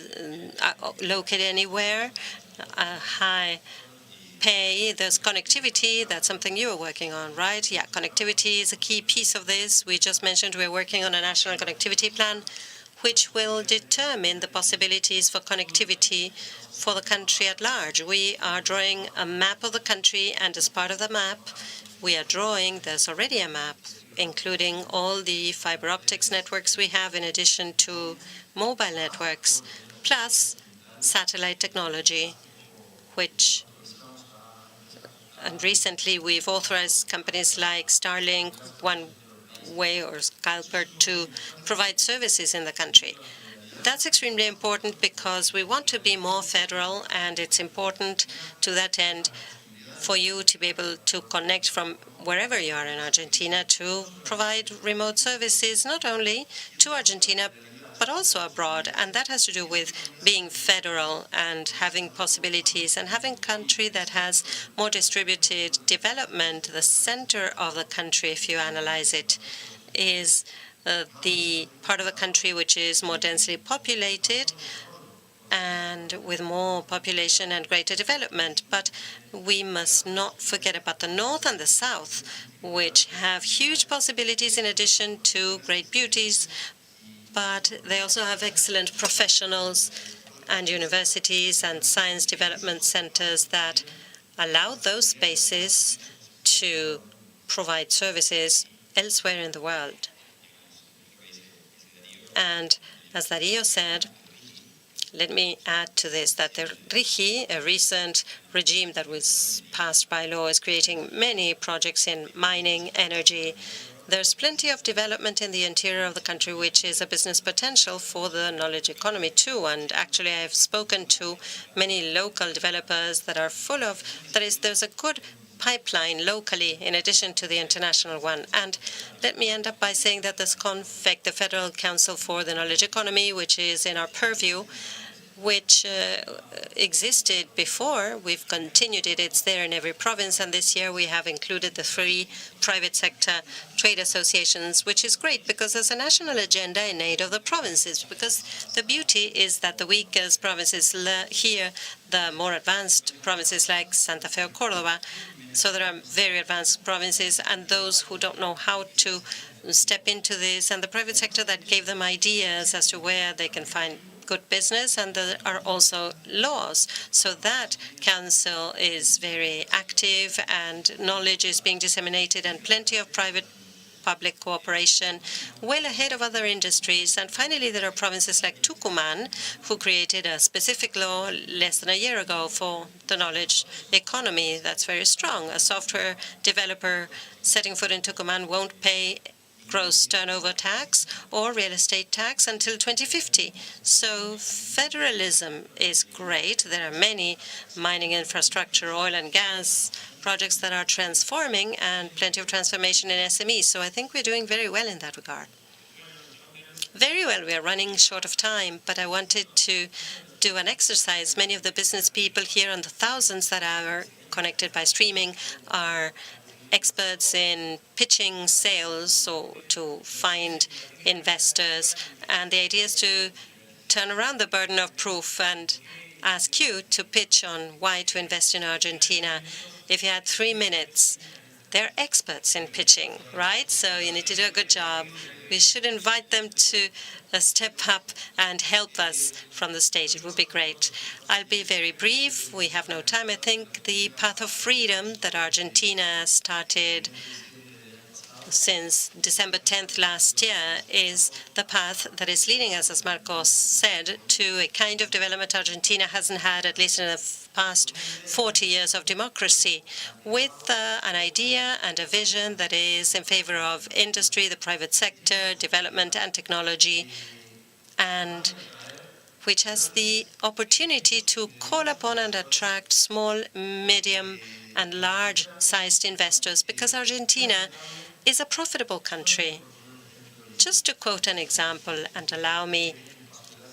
located anywhere, high pay. There's connectivity. That's something you are working on, right? Yeah, connectivity is a key piece of this. We just mentioned we're working on a national connectivity plan, which will determine the possibilities for connectivity for the country at large. We are drawing a map of the country, and as part of the map, there's already a map, including all the fiber optics networks we have, in addition to mobile networks, plus satellite technology, and recently we've authorized companies like Starlink, OneWay, or Scalper to provide services in the country. That's extremely important because we want to be more federal, and it's important to that end for you to be able to connect from wherever you are in Argentina to provide remote services, not only to Argentina, but also abroad. And that has to do with being federal and having possibilities and having a country that has more distributed development. The center of the country, if you analyze it, is the part of the country which is more densely populated and with more population and greater development. But we must not forget about the north and the south, which have huge possibilities in addition to great beauties, but they also have excellent professionals and universities and science development centers that allow those spaces to provide services elsewhere in the world. And as Darío said, let me add to this that the RIGI, a recent regime that was passed by law, is creating many projects in mining, energy. There's plenty of development in the interior of the country, which is a business potential for the knowledge economy too. And actually, I've spoken to many local developers that are full of, there's a good pipeline locally in addition to the international one. And let me end up by saying that this CONFEC, the Federal Council for the Knowledge Economy, which is in our purview, which existed before. We've continued it. It's there in every province. And this year we have included the 3 private sector trade associations, which is great because there's a national agenda in aid of the provinces. Because the beauty is that the weakest provinces hear the more advanced provinces like Santa Fe or Córdoba. So there are very advanced provinces and those who don't know how to step into this, and the private sector that gave them ideas as to where they can find good business, and there are also laws. So that council is very active and knowledge is being disseminated and plenty of private-public cooperation, well ahead of other industries. And finally, there are provinces like Tucumán who created a specific law less than a year ago for the knowledge economy that's very strong. A software developer setting foot in Tucumán won't pay gross turnover tax or real estate tax until 2050. So federalism is great. There are many mining infrastructure, oil and gas projects that are transforming and plenty of transformation in SMEs. So I think we're doing very well in that regard. Very well. We are running short of time, but I wanted to do an exercise. Many of the business people here and the thousands that are connected by streaming are experts in pitching sales, so to find investors. And the idea is to turn around the burden of proof and ask you to pitch on why to invest in Argentina. If you had 3 minutes, they're experts in pitching, right? So you need to do a good job. We should invite them to step up and help us from the stage. It would be great. I'll be very brief. We have no time. I think the path of freedom that Argentina started since December 10th last year is the path that is leading us, as Marcos said, to a kind of development Argentina hasn't had, at least in the past 40 years of democracy, with an idea and a vision that is in favor of industry, the private sector, development and technology, and which has the opportunity to call upon and attract small, medium, and large-sized investors, because Argentina is a profitable country. Just to quote an example, and allow me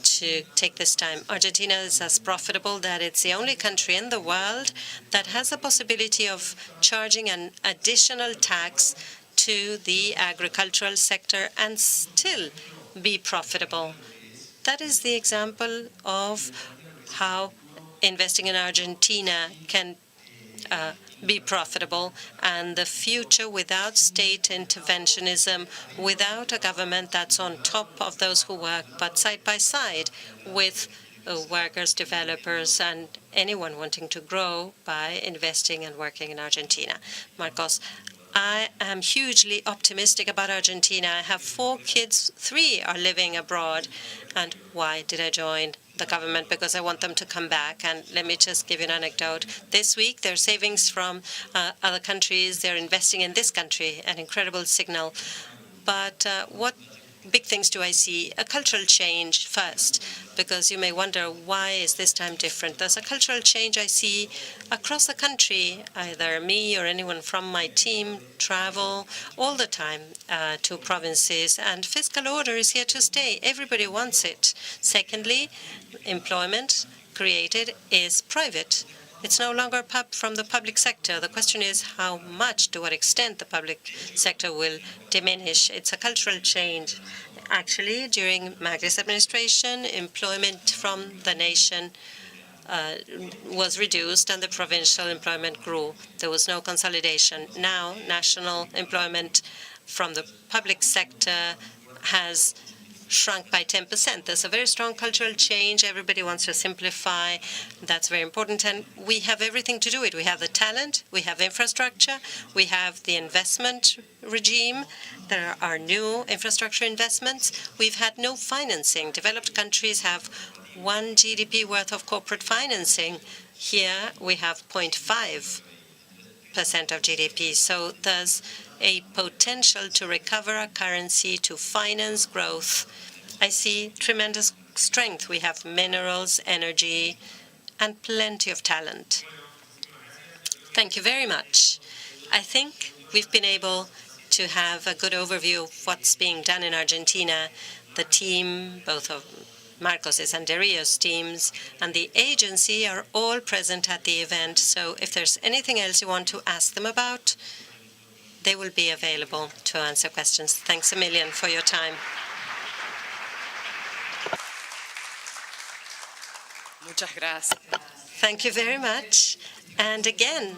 to take this time, Argentina is as profitable that it's the only country in the world that has the possibility of charging an additional tax to the agricultural sector and still be profitable. That is the example of how investing in Argentina can be profitable, and the future without state interventionism, without a government that's on top of those who work, but side by side with workers, developers, and anyone wanting to grow by investing and working in Argentina. Marcos, I am hugely optimistic about Argentina. I have 4 kids, 3 are living abroad. And why did I join the government? Because I want them to come back. And let me just give you an anecdote. This week, their savings from other countries, they're investing in this country, an incredible signal. But what big things do I see? A cultural change first, because you may wonder, why is this time different? There's a cultural change I see across the country. Either me or anyone from my team travel all the time to provinces, and fiscal order is here to stay. Everybody wants it. Secondly, employment created is private. It's no longer from the public sector. The question is how much, to what extent the public sector will diminish. It's a cultural change. Actually, during Macri's administration, employment from the nation was reduced and the provincial employment grew. There was no consolidation. Now, national employment from the public sector has shrunk by 10%. There's a very strong cultural change. Everybody wants to simplify. That's very important. And we have everything to do it. We have the talent, we have infrastructure, we have the investment regime. There are new infrastructure investments. We've had no financing. Developed countries have 1 GDP worth of corporate financing. Here we have 0.5% of GDP. So there's a potential to recover our currency, to finance growth. I see tremendous strength. We have minerals, energy, and plenty of talent. Thank you very much. I think we've been able to have a good overview of what's being done in Argentina. The team, both of Marcos's and Darío's teams, and the agency are all present at the event. So if there's anything else you want to ask them about, they will be available to answer questions. Thanks a million for your time. Muchas gracias. Thank you very much. And again,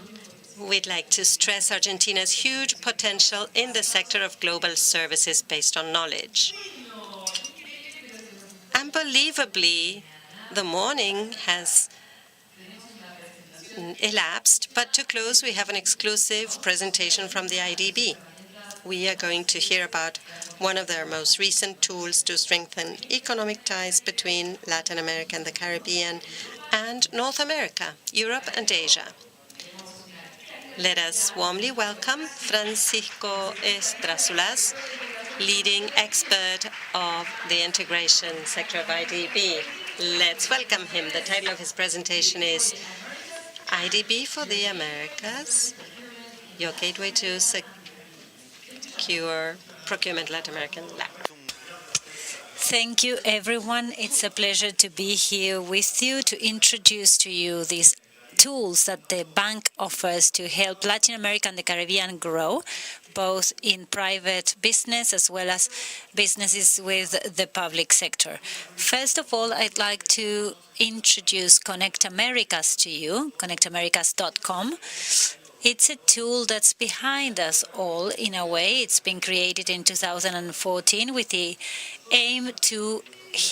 we'd like to stress Argentina's huge potential in the sector of global services based on knowledge. Unbelievably, the morning has elapsed, but to close, we have an exclusive presentation from the IDB. We are going to hear about one of their most recent tools to strengthen economic ties between Latin America and the Caribbean and North America, Europe and Asia. Let us warmly welcome Francisco Estrazulas, leading expert of the integration sector of IDB. Let's welcome him. The title of his presentation is IDB for the Americas, your gateway to secure procurement Latin American LAC. Thank you, everyone. It's a pleasure to be here with you to introduce to you these tools that the bank offers to help Latin America and the Caribbean grow, both in private business as well as businesses with the public sector. First of all, I'd like to introduce Connect Americas to you, connectamericas.com. It's a tool that's behind us all in a way. It's been created in 2014 with the aim to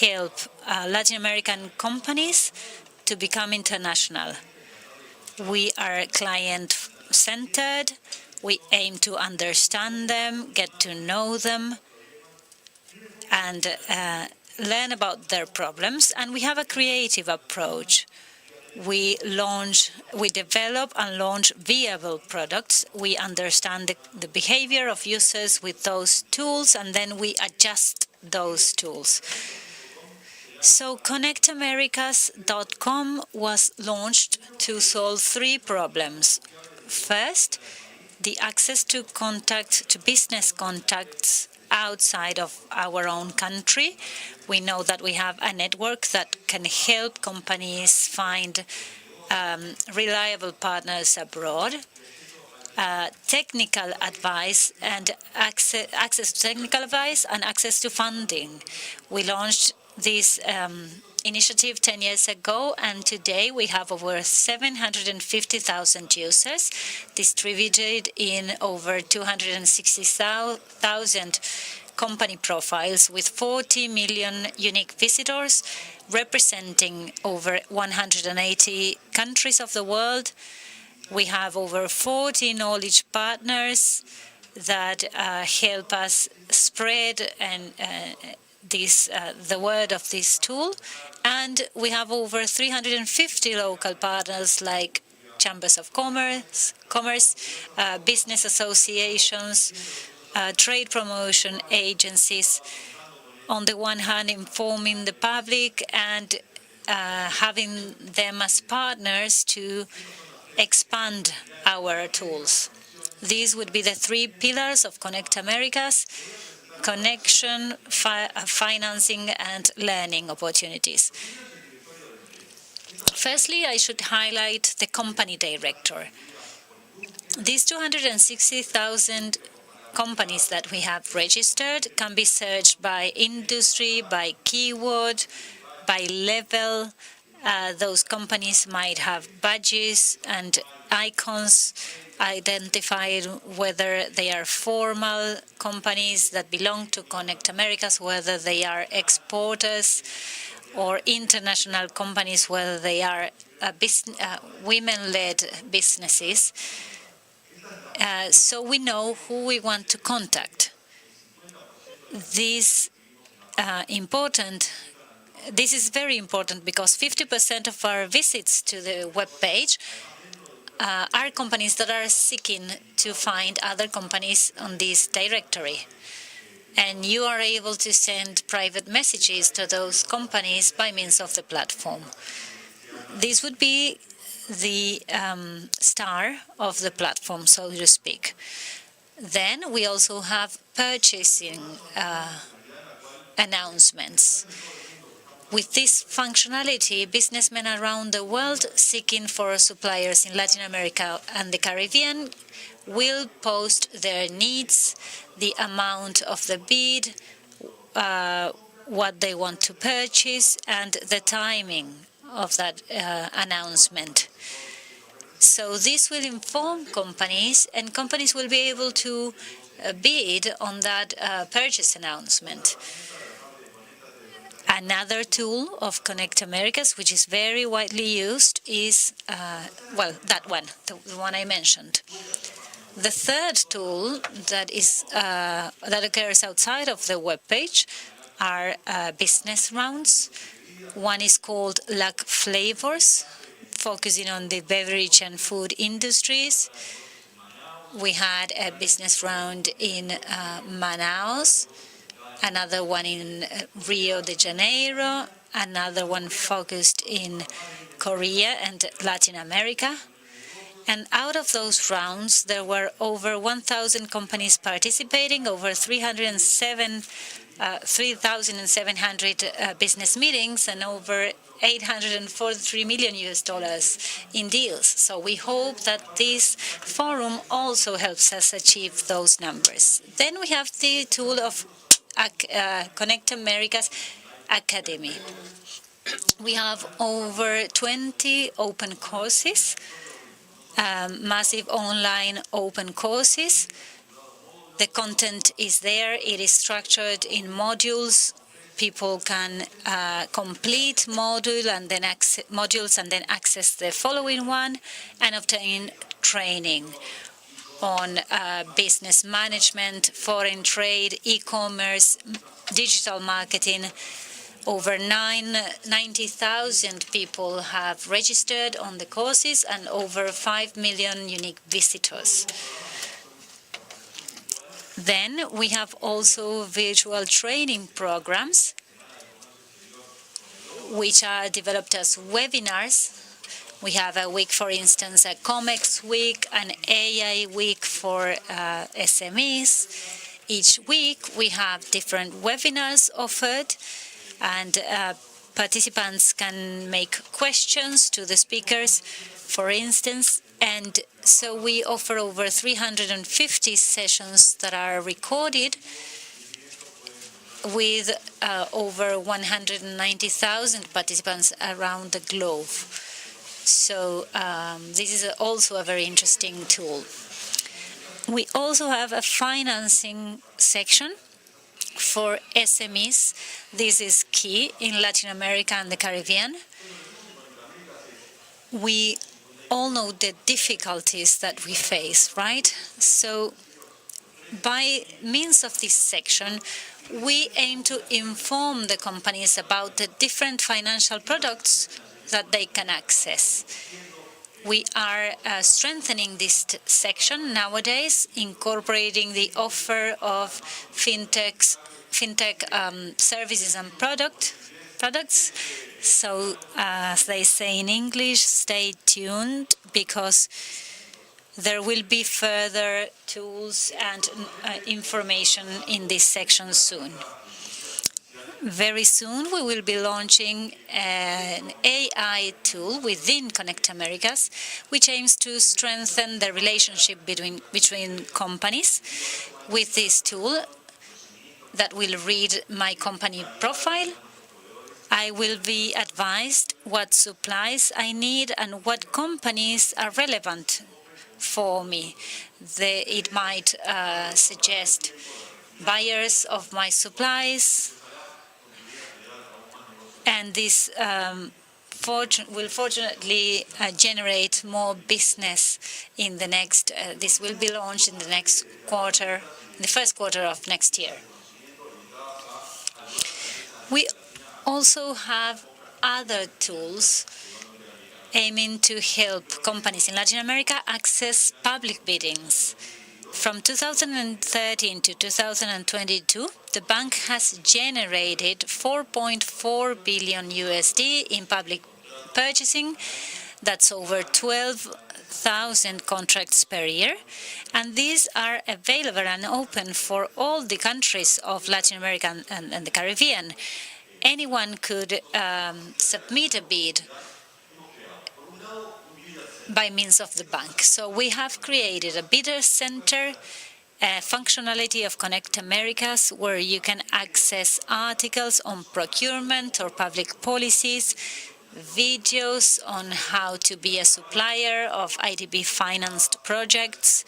help Latin American companies to become international. We are client-centered. We aim to understand them, get to know them, and learn about their problems. And we have a creative approach. We develop and launch viable products. We understand the behavior of users with those tools, and then we adjust those tools. So ConnectAmericas.com was launched to solve 3 problems. First, the access to business contacts outside of our own country. We know that we have a network that can help companies find reliable partners abroad. Technical advice and access to technical advice and access to funding. We launched this initiative 10 years ago, and today we have over 750,000 users distributed in over 260,000 company profiles with 40 million unique visitors representing over 180 countries of the world. We have over 40 knowledge partners that help us spread and the word of this tool, and we have over 350 local partners like chambers of commerce, business associations, trade promotion agencies. On the one hand, informing the public and having them as partners to expand our tools. These would be the 3 pillars of Connect Americas: connection, financing, and learning opportunities. Firstly, I should highlight the company director. These 260,000 companies that we have registered can be searched by industry, by keyword, by level, Those companies might have badges and icons identified whether they are formal companies that belong to Connect Americas, whether they are exporters, or international companies, whether they are women-led businesses. So we know who we want to contact. This is very important because 50% of our visits to the web page are companies that are seeking to find other companies on this directory. And you are able to send private messages to those companies by means of the platform. This would be the star of the platform, so to speak. Then we also have purchasing announcements. With this functionality, businessmen around the world seeking for suppliers in Latin America and the Caribbean will post their needs, the amount of the bid, what they want to purchase, and the timing of that announcement. So this will inform companies, and companies will be able to bid on that purchase announcement. Another tool of Connect Americas, which is very widely used, is, that one, the one I mentioned. The third tool that occurs outside of the web page are business rounds. One is called LAC Flavors, focusing on the beverage and food industries. We had a business round in Manaus, another one in Rio de Janeiro, another one focused in Korea and Latin America. And out of those rounds, there were over 1,000 companies participating, over 3,700 business meetings, and over $843 million in deals. So we hope that this forum also helps us achieve those numbers. Then we have the tool of Connect Americas Academy. We have over 20 open courses, massive online open courses. The content is there. It is structured in modules. People can complete modules and then access the following one and obtain training on business management, foreign trade, e-commerce, digital marketing. Over 90,000 people have registered on the courses and over 5 million unique visitors. Then we have also virtual training programs, which are developed as webinars. We have a week, for instance, a COMEX week, an AI week for SMEs. Each week we have different webinars offered, and participants can make questions to the speakers, for instance. And so we offer over 350 sessions that are recorded with over 190,000 participants around the globe. So this is also a very interesting tool. We also have a financing section for SMEs. This is key in Latin America and the Caribbean. We all know the difficulties that we face, right? So by means of this section, we aim to inform the companies about the different financial products that they can access. We are strengthening this section nowadays, incorporating the offer of fintech services and products. So, as they say in English, stay tuned, because there will be further tools and information in this section soon. Very soon we will be launching an AI tool within Connect Americas, which aims to strengthen the relationship between companies. With this tool that will read my company profile I will be advised what supplies I need and what companies are relevant for me. It might suggest buyers of my supplies, and this will fortunately generate more business in the next, this will be launched in the next quarter, the first quarter of next year. We also have other tools aiming to help companies in Latin America access public biddings. From 2013 to 2022, the bank has generated 4.4 billion USD in public purchasing. That's over 12,000 contracts per year. And these are available and open for all the countries of Latin America and the Caribbean. Anyone could submit a bid by means of the bank. So we have created a bidder center, a functionality of Connect Americas, where you can access articles on procurement or public policies, videos on how to be a supplier of IDB-financed projects,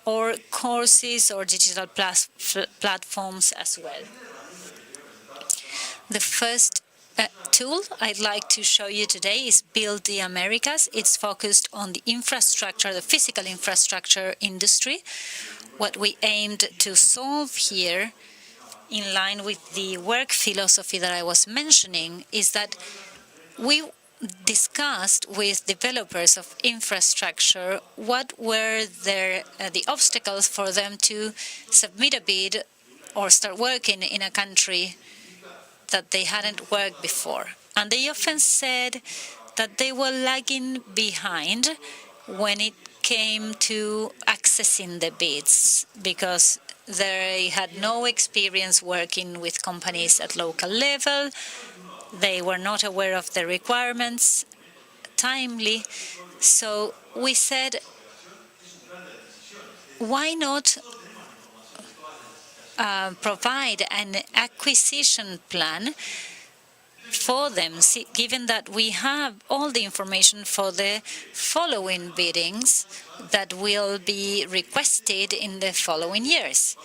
or courses or digital platforms as well. The first tool I'd like to show you today is Build the Americas. It's focused on the infrastructure, the physical infrastructure industry. What we aimed to solve here, in line with the work philosophy that I was mentioning, is that we discussed with developers of infrastructure what were the obstacles for them to submit a bid or start working in a country that they hadn't worked before. And they often said that they were lagging behind when it came to accessing the bids, because they had no experience working with companies at local level. They were not aware of the requirements timely. So we said, why not provide an acquisition plan for them, given that we have all the information for the following biddings that will be requested in the following years.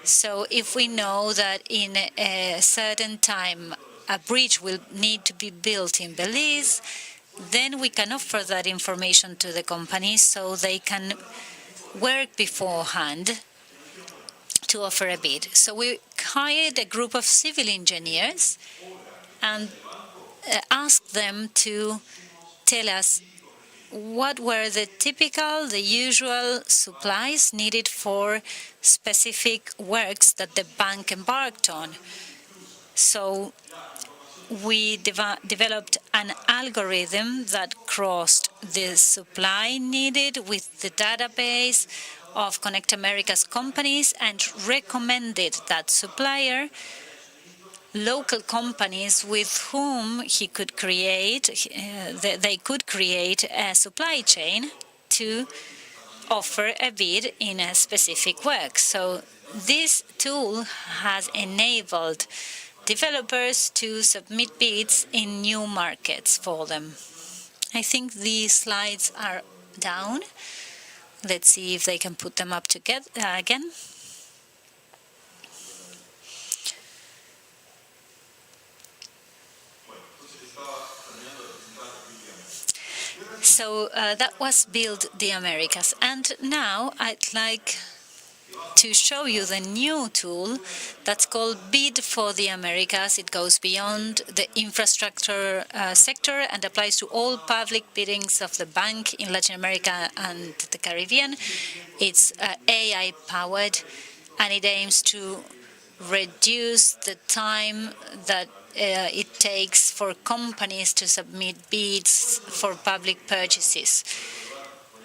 So if we know that in a certain time a bridge will need to be built in Belize, then we can offer that information to the companies so they can work beforehand to offer a bid. So we hired a group of civil engineers and asked them to tell us what were the usual supplies needed for specific works that the bank embarked on. So we developed an algorithm that crossed the supply needed with the database of Connect America's companies and recommended that supplier local companies with whom they could create a supply chain to offer a bid in a specific work. So this tool has enabled developers to submit bids in new markets for them. I think these slides are down. Let's see if they can put them up together again. So that was Build the Americas. And now I'd like to show you the new tool that's called Bid for the Americas. It goes beyond the infrastructure sector and applies to all public biddings of the bank in Latin America and the Caribbean. It's AI-powered, and it aims to reduce the time that it takes for companies to submit bids for public purchases.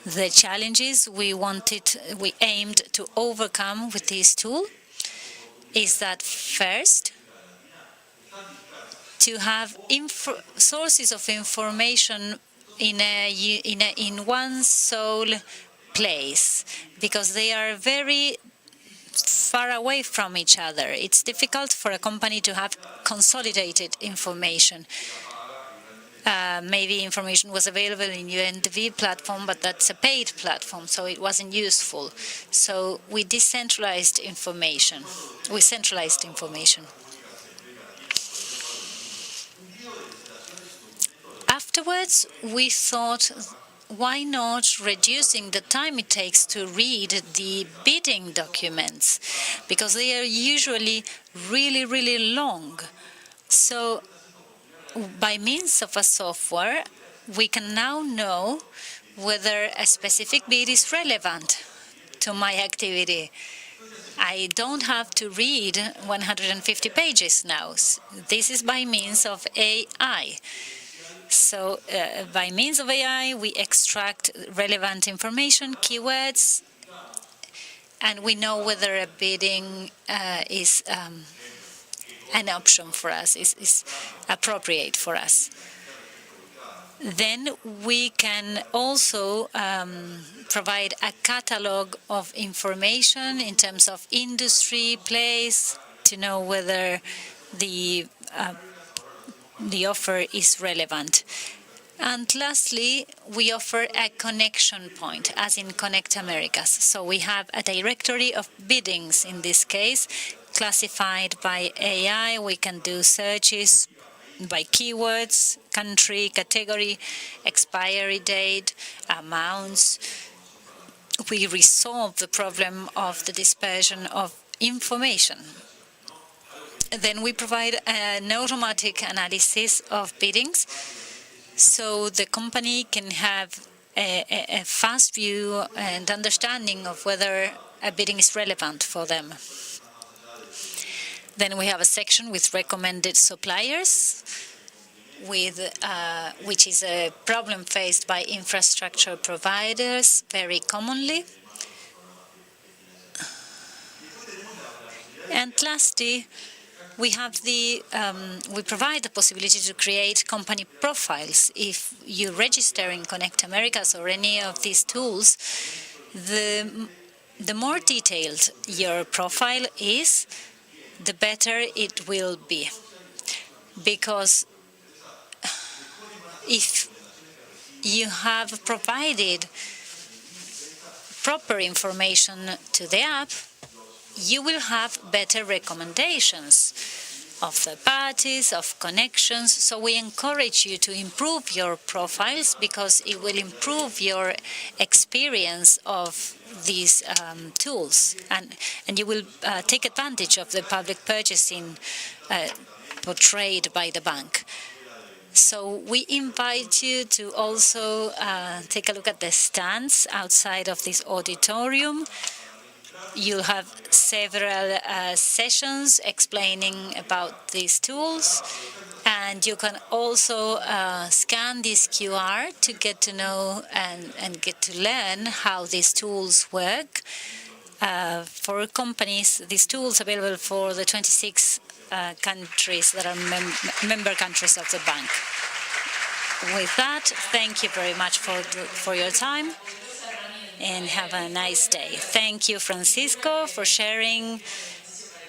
The challenges we aimed to overcome with this tool is that first, to have sources of information in one sole place, because they are very far away from each other. It's difficult for a company to have consolidated information. Maybe information was available in UNDV platform, but that's a paid platform, so it wasn't useful. So we decentralized information. We centralized information. Afterwards, we thought, why not reducing the time it takes to read the bidding documents? Because they are usually really, really long. So by means of a software, we can now know whether a specific bid is relevant to my activity. I don't have to read 150 pages now. This is by means of AI. So by means of AI, we extract relevant information, keywords, and we know whether a bidding is an option for us, is appropriate for us. Then we can also provide a catalog of information in terms of industry, place, to know whether the offer is relevant. And lastly, we offer a connection point, as in Connect Americas. So we have a directory of biddings in this case, classified by AI. We can do searches by keywords, country, category, expiry date, amounts. We resolve the problem of the dispersion of information. Then we provide an automatic analysis of biddings, so the company can have a fast view and understanding of whether a bidding is relevant for them. Then we have a section with recommended suppliers, which is a problem faced by infrastructure providers very commonly. And lastly, we provide the possibility to create company profiles. If you register in Connect Americas or any of these tools, the more detailed your profile is, the better it will be. Because if you have provided proper information to the app, you will have better recommendations of third parties, of connections. So we encourage you to improve your profiles, because it will improve your experience of these tools, and you will take advantage of the public purchasing portrayed by the bank. So we invite you to also take a look at the stands outside of this auditorium. You'll have several sessions explaining about these tools, and you can also scan this QR to get to know and get to learn how these tools work. For companies, these tools available for the 26 countries that are member countries of the bank. With that, thank you very much for your time, and have a nice day. Thank you, Francisco, for sharing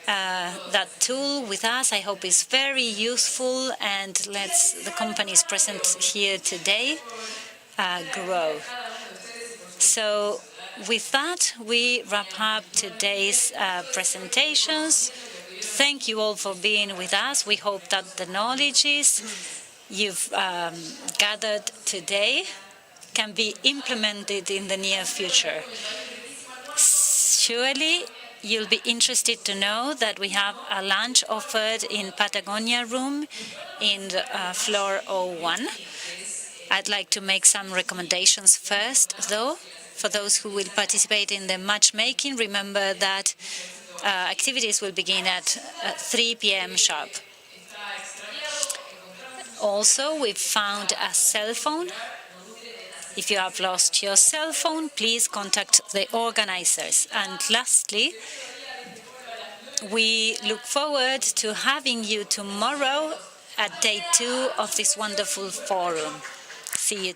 that tool with us. I hope it's very useful, and lets the companies present here today grow. So with that, we wrap up today's presentations. Thank you all for being with us. We hope that the knowledges you've gathered today can be implemented in the near future. Surely you'll be interested to know that we have a lunch offered in Patagonia Room in floor 01. I'd like to make some recommendations first, though. For those who will participate in the matchmaking, remember that activities will begin at 3 p.m. sharp. Also, we've found a cell phone. If you have lost your cell phone, please contact the organizers. And lastly, we look forward to having you tomorrow at day 2 of this wonderful forum. See you.